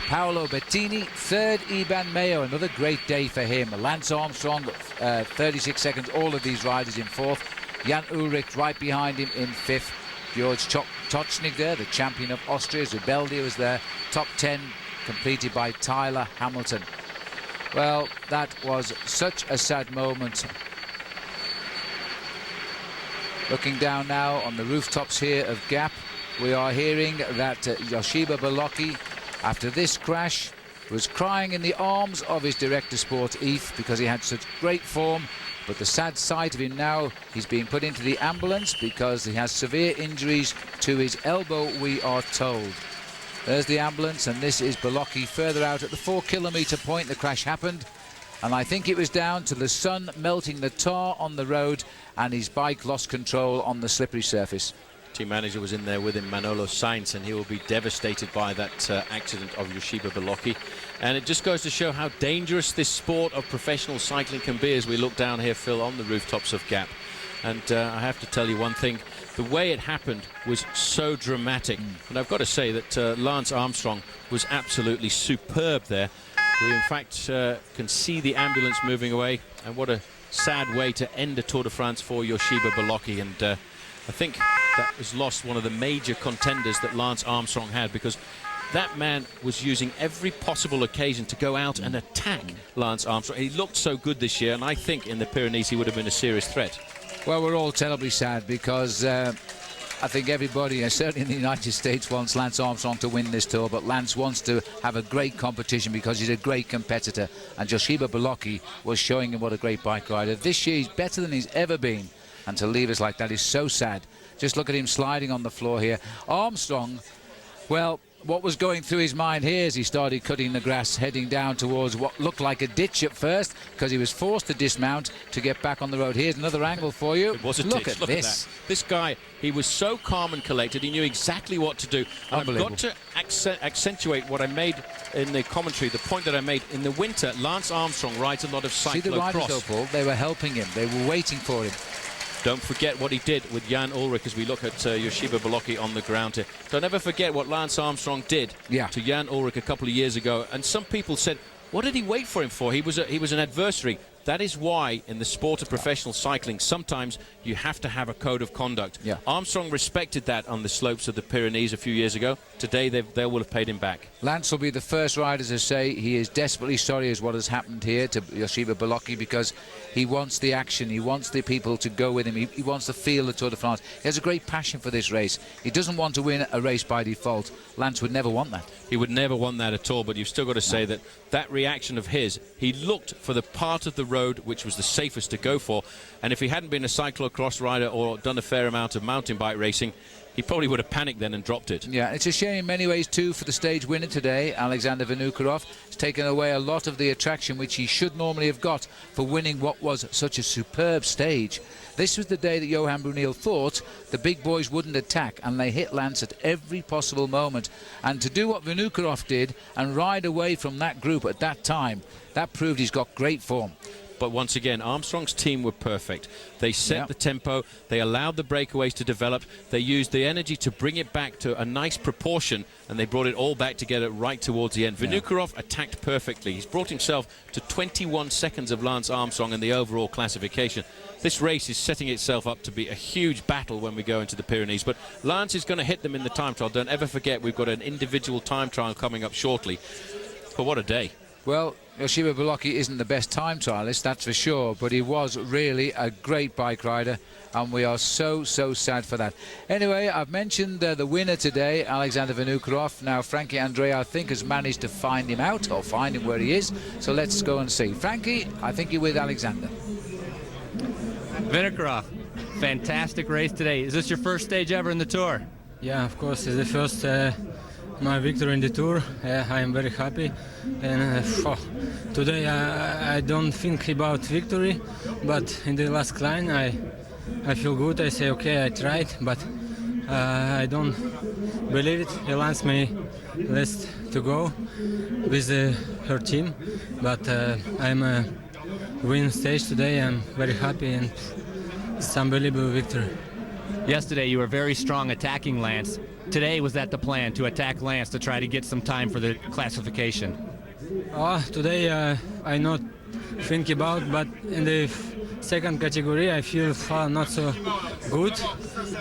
Paolo Bettini. Third, Iban Mayo. Another great day for him. Lance Armstrong, 36 seconds. All of these riders in fourth. Jan Ullrich right behind him in fifth. Georg Tocznik there, the champion of Austria. Zubeldia was there. Top 10 completed by Tyler Hamilton. Well, that was such a sad moment. Looking down now on the rooftops here of Gap, we are hearing that Yoshiba Bolocki, after this crash, was crying in the arms of his director sport, Yves, because he had such great form. But the sad sight of him now, he's being put into the ambulance because he has severe injuries to his elbow, we are told. There's the ambulance, and this is Bolocki further out at the 4-kilometre point the crash happened. And I think it was down to the sun melting the tar on the road, and his bike lost control on the slippery surface. Team manager was in there with him, Manolo Sainz, and he will be devastated by that accident of Yoshiba Bolocki. And it just goes to show how dangerous this sport of professional cycling can be as we look down here, Phil, on the rooftops of Gap. And I have to tell you one thing, the way it happened was so dramatic. And I've got to say that Lance Armstrong was absolutely superb there. We, in fact, can see the ambulance moving away. And what a sad way to end a Tour de France for Yoshiba Bolocki. And I think that was lost one of the major contenders that Lance Armstrong had, because that man was using every possible occasion to go out and attack Lance Armstrong. He looked so good this year, and I think in the Pyrenees he would have been a serious threat. Well, we're all terribly sad because I think everybody, certainly in the United States, wants Lance Armstrong to win this Tour, but Lance wants to have a great competition because he's a great competitor, and Yoshiba Bolocki was showing him what a great bike rider. This year he's better than he's ever been, and to leave us like that is so sad. Just look at him sliding on the floor here. Armstrong, well, what was going through his mind here as he started cutting the grass, heading down towards what looked like a ditch at first, because he was forced to dismount to get back on the road. Here's another angle for you. It was a look ditch. at Look this. At that. This guy, he was so calm and collected. He knew exactly what to do. And I've got to accentuate what I made in the commentary, the point that I made. In the winter, Lance Armstrong rides a lot of cyclocross. See the riders, though, Paul? They were helping him. They were waiting for him. Don't forget what he did with Jan Ullrich as we look at Yoshiba Bolocki on the ground here. Don't ever forget what Lance Armstrong did to Jan Ullrich a couple of years ago. And some people said, what did he wait for him for? He was an adversary. That is why in the sport of professional cycling, sometimes you have to have a code of conduct. Yeah. Armstrong respected that on the slopes of the Pyrenees a few years ago. Today, they will have paid him back. Lance will be the first rider to say he is desperately sorry as what has happened here to Yoshiba Bolocki, because he wants the action, he wants the people to go with him, he wants to feel the Tour de France. He has a great passion for this race. He doesn't want to win a race by default. Lance would never want that. He would never want that at all, but you've still got to say that reaction of his, he looked for the part of the road which was the safest to go for, and if he hadn't been a cyclocross rider or done a fair amount of mountain bike racing, he probably would have panicked then and dropped it. Yeah, it's a shame in many ways too for the stage winner today, Alexander Vinokurov. Has taken away a lot of the attraction which he should normally have got for winning what was such a superb stage. This was the day that Johan Brunel thought the big boys wouldn't attack, and they hit Lance at every possible moment. And to do what Vinokurov did and ride away from that group at that time, that proved he's got great form. But once again, Armstrong's team were perfect. They set the tempo, they allowed the breakaways to develop, they used the energy to bring it back to a nice proportion, and they brought it all back together right towards the end. Vinokurov attacked perfectly. He's brought himself to 21 seconds of Lance Armstrong in the overall classification. This race is setting itself up to be a huge battle when we go into the Pyrenees, but Lance is going to hit them in the time trial. Don't ever forget, we've got an individual time trial coming up shortly. But what a day. Well, Yoshiba Bolocki isn't the best time trialist, that's for sure, but he was really a great bike rider, and we are so sad for that. Anyway, I've mentioned the winner today, Alexander Vinokurov. Now, Frankie Andre, I think, has managed to find him out, or find him where he is, so let's go and see. Frankie, I think you're with Alexander. Vinokurov, fantastic race today. Is this your first stage ever in the Tour? Yeah, of course, it's the first my victory in the Tour. I am very happy, and today I don't think about victory, but in the last climb I feel good. I say okay, I tried, but I don't believe it. Elance may less to go with her team, but I'm a win stage today. I'm very happy, and it's unbelievable victory. Yesterday you were very strong attacking Lance. Today, was that the plan, to attack Lance to try to get some time for the classification? Today I not think about, but in the second category I feel not so good,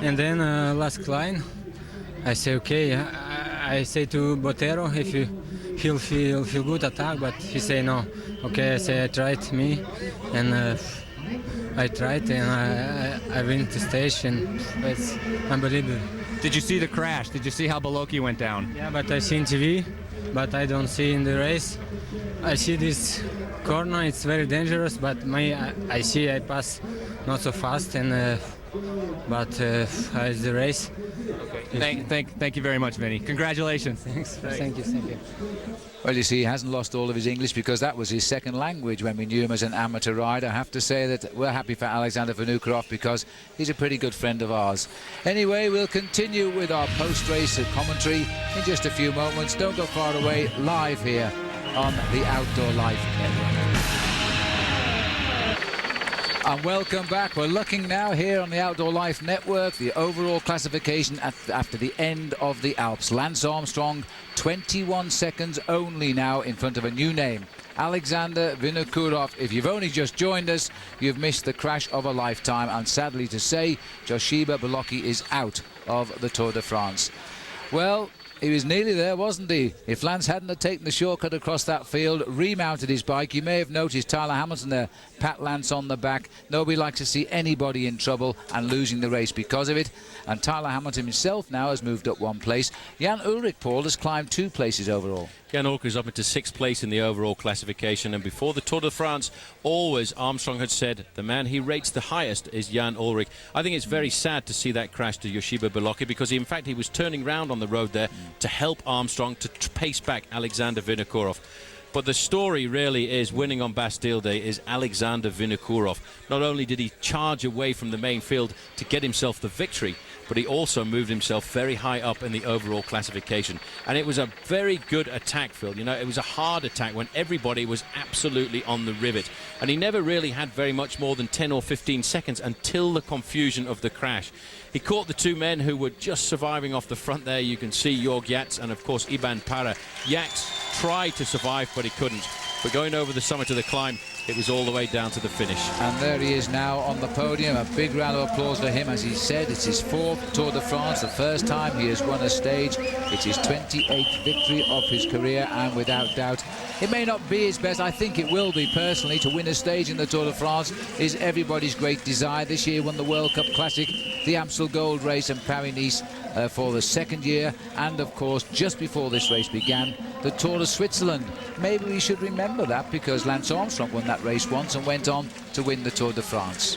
and then last climb I say okay. I say to Botero, if you feel good attack, but he say no. Okay, I say I tried me, and I tried, and I win the stage, and it's unbelievable. Did you see the crash? Did you see how Bolocki went down? Yeah, but I see in TV, but I don't see in the race. I see this corner, it's very dangerous, but I see I pass not so fast, and but it's the race. Okay. Thank you very much, Vinny. Congratulations. Thanks. Thank you. Well, you see, he hasn't lost all of his English because that was his second language when we knew him as an amateur rider. I have to say that we're happy for Alexander Vinokurov because he's a pretty good friend of ours. Anyway, we'll continue with our post-race commentary in just a few moments. Don't go far away, live here on the Outdoor Life Network. And welcome back. We're looking now here on the Outdoor Life Network, the overall classification after the end of the Alps. Lance Armstrong, 21 seconds only now in front of a new name, Alexander Vinokurov. If you've only just joined us, you've missed the crash of a lifetime. And sadly to say, Yoshiba Bolocki is out of the Tour de France. Well, he was nearly there, wasn't he? If Lance hadn't have taken the shortcut across that field, remounted his bike, you may have noticed Tyler Hamilton there, pat Lance on the back. Nobody likes to see anybody in trouble and losing the race because of it. And Tyler Hamilton himself now has moved up one place. Jan Ullrich, Paul, has climbed 2 places overall. Jan Ullrich is up into 6th place in the overall classification, and before the Tour de France, always Armstrong had said the man he rates the highest is Jan Ullrich. I think it's very sad to see that crash to Yoshiba Bolocki, because in fact he was turning round on the road there to help Armstrong to pace back Alexander Vinokurov. But the story really is, winning on Bastille Day, is Alexander Vinokurov. Not only did he charge away from the main field to get himself the victory, but he also moved himself very high up in the overall classification. And it was a very good attack, Phil. You know, it was a hard attack when everybody was absolutely on the rivet. And he never really had very much more than 10 or 15 seconds until the confusion of the crash. He caught the 2 men who were just surviving off the front there. You can see Jorg Yats and, of course, Iban Para. Yats tried to survive, but he couldn't. But going over the summit of the climb, it was all the way down to the finish. And there he is now on the podium. A big round of applause for him. As he said, it's his 4th Tour de France, the first time he has won a stage. It's his 28th victory of his career, and without doubt, it may not be his best. I think it will be, personally. To win a stage in the Tour de France is everybody's great desire. This year won the World Cup Classic, the Amstel Gold Race and Paris-Nice for the 2nd year, and of course just before this race began, the Tour de Switzerland. Maybe we should remember that, because Lance Armstrong won that race once and went on to win the Tour de France.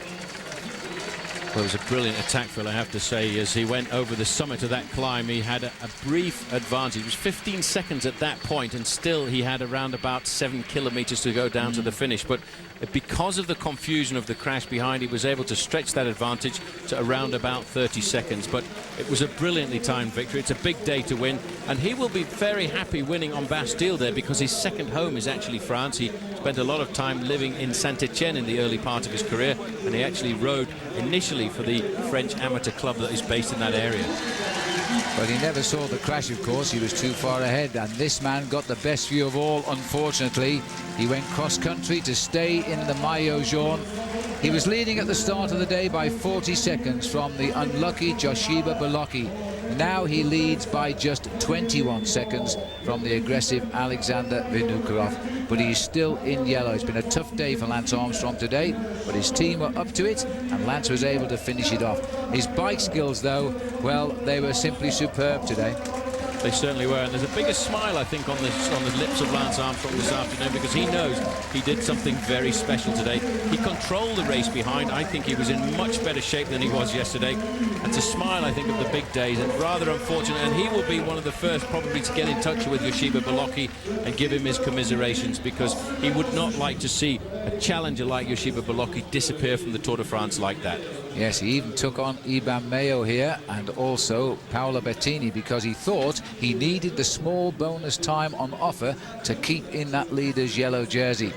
Well, it was a brilliant attack, Phil, I have to say. As he went over the summit of that climb, he had a brief advantage. It was 15 seconds at that point, and still he had around about 7 kilometers to go down to the finish. But because of the confusion of the crash behind, he was able to stretch that advantage to around about 30 seconds. But it was a brilliantly timed victory. It's a big day to win, and he will be very happy winning on Bastille there, because his second home is actually France. He spent a lot of time living in Saint-Etienne in the early part of his career, and he actually rode initially for the French amateur club that is based in that area. But he never saw the crash, of course. He was too far ahead, and this man got the best view of all, unfortunately. He went cross-country to stay in the Maillot Jaune. He was leading at the start of the day by 40 seconds from the unlucky Joshiba Bolocki. Now he leads by just 21 seconds from the aggressive Alexander Vinokurov. But he's still in yellow. It's been a tough day for Lance Armstrong today, but his team were up to it, and Lance was able to finish it off. His bike skills, though, well, they were simply superb today. They certainly were, and there's a bigger smile, I think, on the lips of Lance Armstrong this afternoon, because he knows he did something very special today. He controlled the race behind. I think he was in much better shape than he was yesterday. And to smile, I think, of the big days, and rather unfortunate. And he will be one of the first probably to get in touch with Joshiba Bolocki and give him his commiserations, because he would not like to see a challenger like Joshiba Bolocki disappear from the Tour de France like that. Yes, he even took on Iban Mayo here, and also Paolo Bettini, because he thought he needed the small bonus time on offer to keep in that leader's yellow jersey.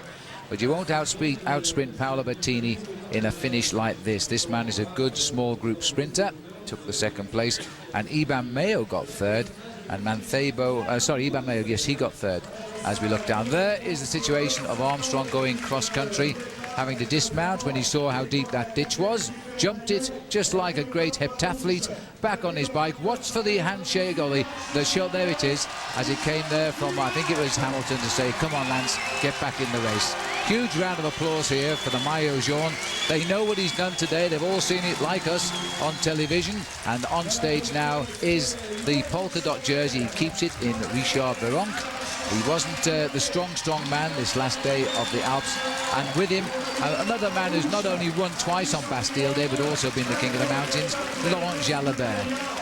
But you won't outsprint Paolo Bettini in a finish like this. This man is a good small group sprinter, took the 2nd place, and Iban Mayo got 3rd, and Iban Mayo, yes, he got 3rd. As we look down, there is the situation of Armstrong going cross-country, having to dismount when he saw how deep that ditch was, jumped it just like a great heptathlete, back on his bike, watched for the handshake, or the shot, there it is, as it came there from, I think it was Hamilton, to say, come on Lance, get back in the race. Huge round of applause here for the Maillot Jaune. They know what he's done today. They've all seen it like us on television, and on stage now is the polka dot jersey. He keeps it in Richard Vironk. He wasn't the strong man this last day of the Alps, and with him another man who's not only won twice on Bastille Day but also been the king of the mountains, Laurent Jalabert.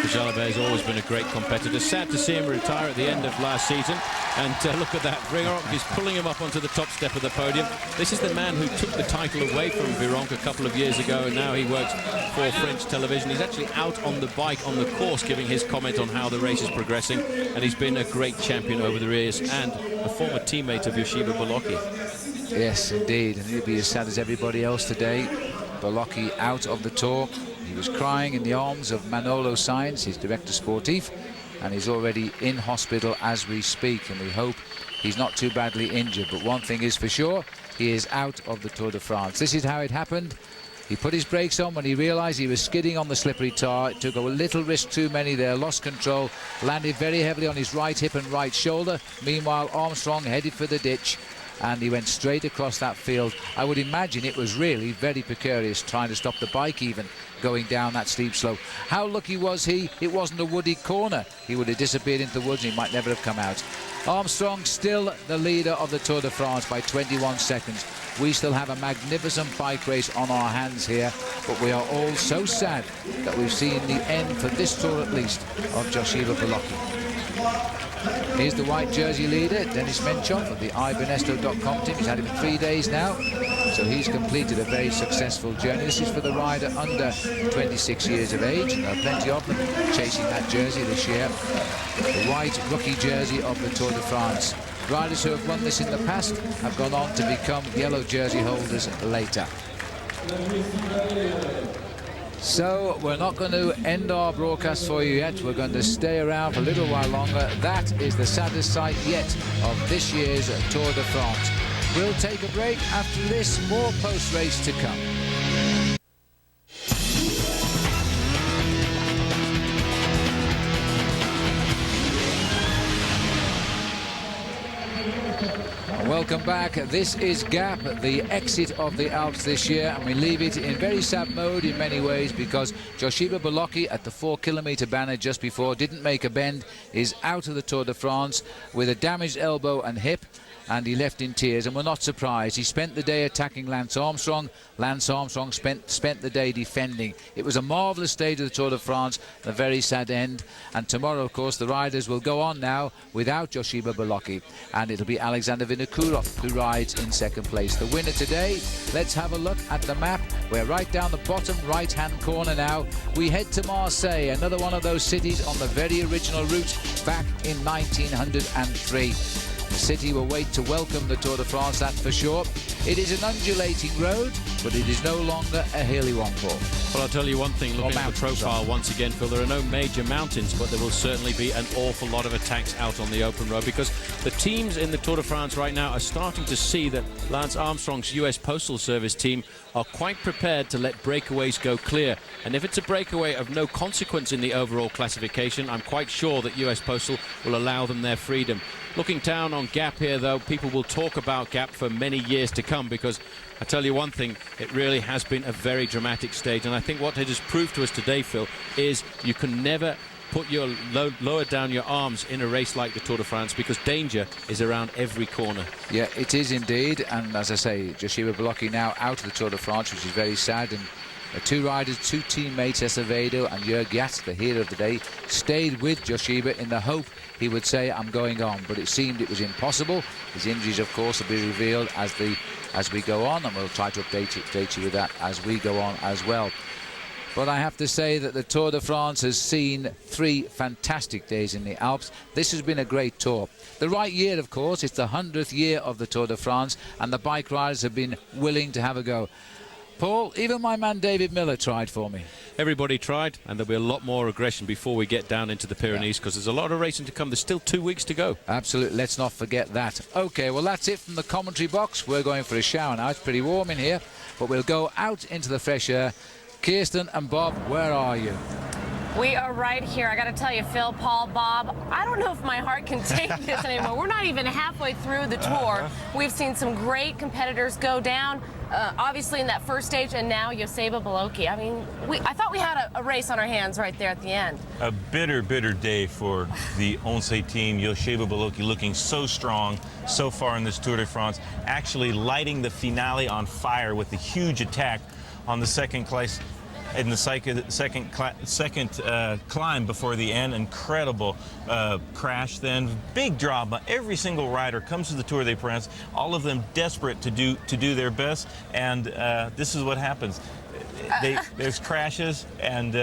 Jalabert has always been a great competitor. Sad to see him retire at the end of last season. And look at that, Vironk is pulling him up onto the top step of the podium. This is the man who took the title away from Vironk a couple of years ago, and now he works for French television. He's actually out on the bike on the course giving his comment on how the race is progressing, and he's been a great champion over the years and a former teammate of Joshiba Bolocki. Yes, indeed, and he'll be as sad as everybody else today. Bolocki out of the Tour. He was crying in the arms of Manolo Sainz, his director sportif, and he's already in hospital as we speak, and we hope he's not too badly injured. But one thing is for sure, he is out of the Tour de France. This is how it happened. He put his brakes on when he realized he was skidding on the slippery tar. It took a little risk too many there, lost control, landed very heavily on his right hip and right shoulder. Meanwhile, Armstrong headed for the ditch, and he went straight across that field. I would imagine it was really very precarious trying to stop the bike even going down that steep slope. How lucky was he? It wasn't a wooded corner. He would have disappeared into the woods and he might never have come out. Armstrong still the leader of the Tour de France by 21 seconds. We still have a magnificent bike race on our hands here, but we are all so sad that we've seen the end, for this Tour at least, of Joshiba Bolocki. Here's the white jersey leader, Denis Menchov of the iBenesto.com team. He's had him 3 days now, so he's completed a very successful journey. This is for the rider under 26 years of age, and there are plenty of them chasing that jersey this year. The white rookie jersey of the Tour de France. Riders who have won this in the past have gone on to become yellow jersey holders later. So we're not going to end our broadcast for you yet. We're going to stay around for a little while longer. That is the saddest sight yet of this year's Tour de France. We'll take a break. After this, more post-race to come. Welcome back. This is Gap, the exit of the Alps this year, and we leave it in very sad mode in many ways because Joshiba Bolocki at the 4-kilometre banner just before didn't make a bend, is out of the Tour de France with a damaged elbow and hip, and he left in tears, and we're not surprised. He spent the day attacking Lance Armstrong. Lance Armstrong spent the day defending. It was a marvellous stage of the Tour de France, a very sad end, and tomorrow, of course, the riders will go on now without Joshiba Bolocki, and it'll be Alexander Vinokourov who rides in second place. The winner today, let's have a look at the map. We're right down the bottom right-hand corner now. We head to Marseille, another one of those cities on the very original route back in 1903. The city will wait to welcome the Tour de France, that's for sure. It is an undulating road, but it is no longer a hilly one, Paul. Well, I'll tell you one thing, looking at the profile once again, Phil, there are no major mountains, but there will certainly be an awful lot of attacks out on the open road because the teams in the Tour de France right now are starting to see that Lance Armstrong's US Postal Service team are quite prepared to let breakaways go clear. And if it's a breakaway of no consequence in the overall classification, I'm quite sure that US Postal will allow them their freedom. Looking down on Gap here, though, people will talk about Gap for many years to come because I tell you one thing, it really has been a very dramatic stage. And I think what it has proved to us today, Phil, is you can never put your lower down your arms in a race like the Tour de France because danger is around every corner. Yeah, it is indeed. And as I say, Joshiba Bolocki now out of the Tour de France, which is very sad. And two riders, two teammates, Acevedo and Jörg Jats, the hero of the day, stayed with Joshiba in the hope he would say, I'm going on. But it seemed it was impossible. His injuries, of course, will be revealed as we go on, and we'll try to update you with that as we go on as well. But I have to say that the Tour de France has seen 3 fantastic days in the Alps. This has been a great tour. The right year, of course, it's the 100th year of the Tour de France, and the bike riders have been willing to have a go. Paul, even my man David Miller tried for me. Everybody tried, and there'll be a lot more aggression before we get down into the Pyrenees because there's a lot of racing to come. There's still 2 weeks to go. Absolutely, let's not forget that. OK, well, that's it from the commentary box. We're going for a shower now. It's pretty warm in here, but we'll go out into the fresh air. Kirsten and Bob, where are you? We are right here. I got to tell you, Phil, Paul, Bob, I don't know if my heart can take this anymore. We're not even halfway through the tour. We've seen some great competitors go down, obviously in that first stage, and now Joshiba Bolocki. I mean, I thought we had a race on our hands right there at the end. A bitter, bitter day for the Once team. Joshiba Bolocki looking so strong so far in this Tour de France, actually lighting the finale on fire with a huge attack on the second place. In the second climb before the end. Incredible crash then. Big drama. Every single rider comes to the Tour de France, all of them desperate to do their best, and this is what happens. There's crashes, and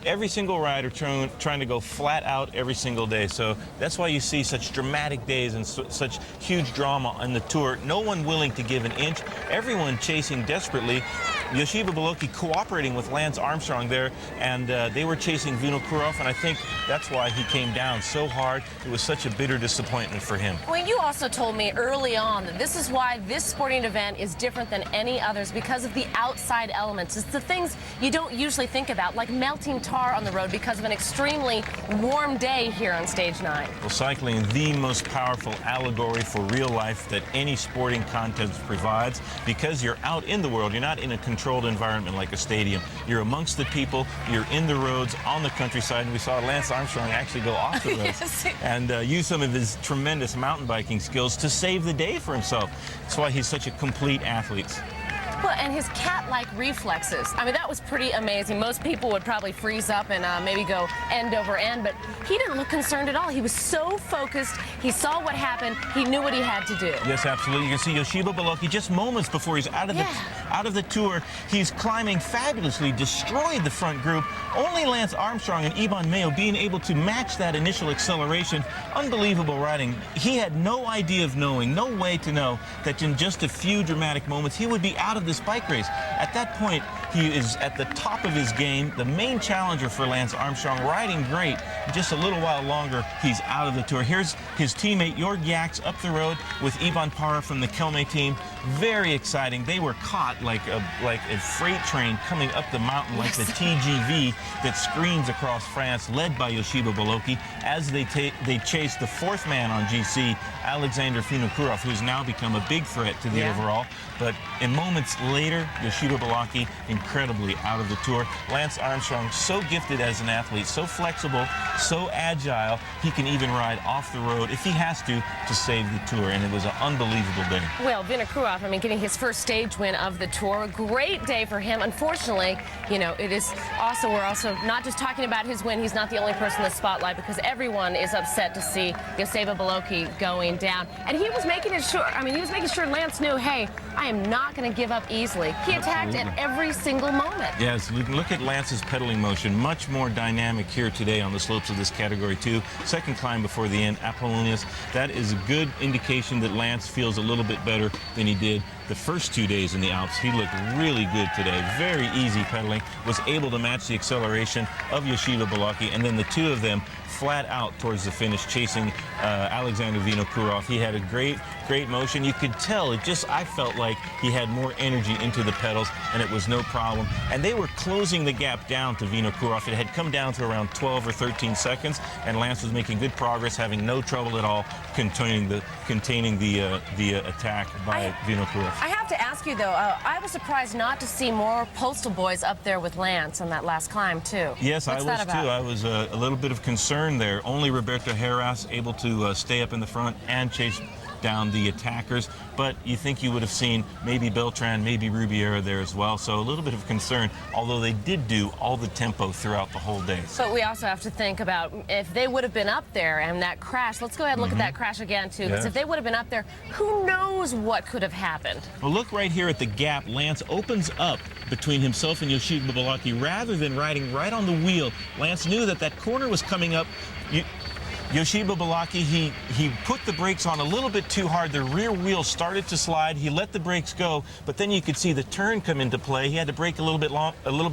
every single rider trying to go flat out every single day. So that's why you see such dramatic days and such huge drama on the Tour. No one willing to give an inch. Everyone chasing desperately. Joshiba Bolocki cooperating with Lance Armstrong there, and they were chasing Vinokourov, and I think that's why he came down so hard. It was such a bitter disappointment for him. Well, you also told me early on that this is why this sporting event is different than any others, because of the outside elements. It's the things you don't usually think about, like melting tar on the road because of an extremely warm day here on Stage 9. Well, cycling, the most powerful allegory for real life that any sporting contest provides, because you're out in the world. You're not in a controlled environment like a stadium. You're amongst the people. You're in the roads, on the countryside, and we saw Lance Armstrong actually go off the roads and use some of his tremendous mountain biking skills to save the day for himself. That's why he's such a complete athlete. Well, and his cat-like reflexes. I mean, that was pretty amazing. Most people would probably freeze up and maybe go end over end, but he didn't look concerned at all. He was so focused. He saw what happened. He knew what he had to do. Yes, absolutely. You can see Joshiba Bolocki just moments before he's out of the tour. He's climbing fabulously, destroyed the front group. Only Lance Armstrong and Iban Mayo being able to match that initial acceleration. Unbelievable riding. He had no idea of knowing, no way to know that in just a few dramatic moments he would be out of this bike race. At that point, He is at the top of his game, the main challenger for Lance Armstrong, riding great. Just a little while longer, he's out of the Tour. Here's his teammate Jorg Yaks up the road with Ivan Parra from the Kelme team. Very exciting. They were caught like a freight train coming up the mountain, like the TGV that screams across France, led by Yoshiba Boloki, as they chase the fourth man on GC, Alexander Vinokourov, who's now become a big threat to the overall. But in moments later, Yoshiba Boloki incredibly out of the Tour. Lance Armstrong, so gifted as an athlete, so flexible, so agile, he can even ride off the road if he has to save the Tour. And it was an unbelievable day. Well, Vinokourov, I mean, getting his first stage win of the Tour, a great day for him. Unfortunately, you know, it is also, we're also not just talking about his win. He's not the only person in the spotlight, because everyone is upset to see Yoshiba Boloki going down. And he was making it sure, I mean, he was making sure Lance knew, hey, I am not going to give up easily. He attacked at every single moment. Yes, look at Lance's pedaling motion. Much more dynamic here today on the slopes of this Category 2. Second climb before the end, Apollonius. That is a good indication that Lance feels a little bit better than he did the first 2 days in the Alps. He looked really good today. Very easy pedaling. Was able to match the acceleration of Yoshiba Boloki, and then the two of them flat out towards the finish, chasing Alexander Vinokourov. He had a great motion. You could tell, I felt like he had more energy into the pedals, and it was no problem. And they were closing the gap down to Vinokourov. It had come down to around 12 or 13 seconds, and Lance was making good progress, having no trouble at all containing the attack by Vinokourov. I have to ask you, though, I was surprised not to see more Postal Boys up there with Lance on that last climb, too. Yes, What's I was, too. I was a little bit of concern there. Only Roberto Heras able to stay up in the front and chase down the attackers, but you think you would have seen maybe Beltran, maybe Rubiera there as well, so a little bit of concern, although they did do all the tempo throughout the whole day. But we also have to think about if they would have been up there and that crash. Let's go ahead and look at that crash again, too, because if they would have been up there, who knows what could have happened. Well, look right here at the gap. Lance opens up between himself and Yoshiba Boloki rather than riding right on the wheel. Lance knew that that corner was coming up. Yoshiba Boloki, he put the brakes on a little bit too hard. The rear wheel started to slide. He let the brakes go, but then you could see the turn come into play. He had to brake a little bit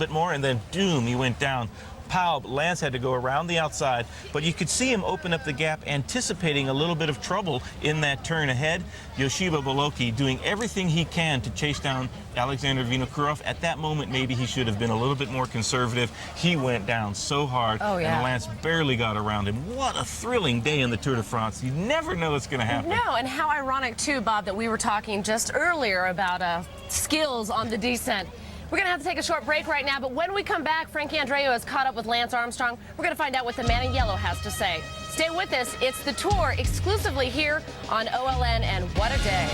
more, and then doom, he went down. Pow, Lance had to go around the outside, but you could see him open up the gap, anticipating a little bit of trouble in that turn ahead. Yoshiba Boloki doing everything he can to chase down Alexander Vinokourov. At that moment, maybe he should have been a little bit more conservative. He went down so hard, and Lance barely got around him. What a thrilling day in the Tour de France. You never know what's going to happen. No, and how ironic, too, Bob, that we were talking just earlier about skills on the descent. We're going to have to take a short break right now, but when we come back, Frankie Andreu has caught up with Lance Armstrong. We're going to find out what the man in yellow has to say. Stay with us. It's the Tour exclusively here on OLN, and what a day.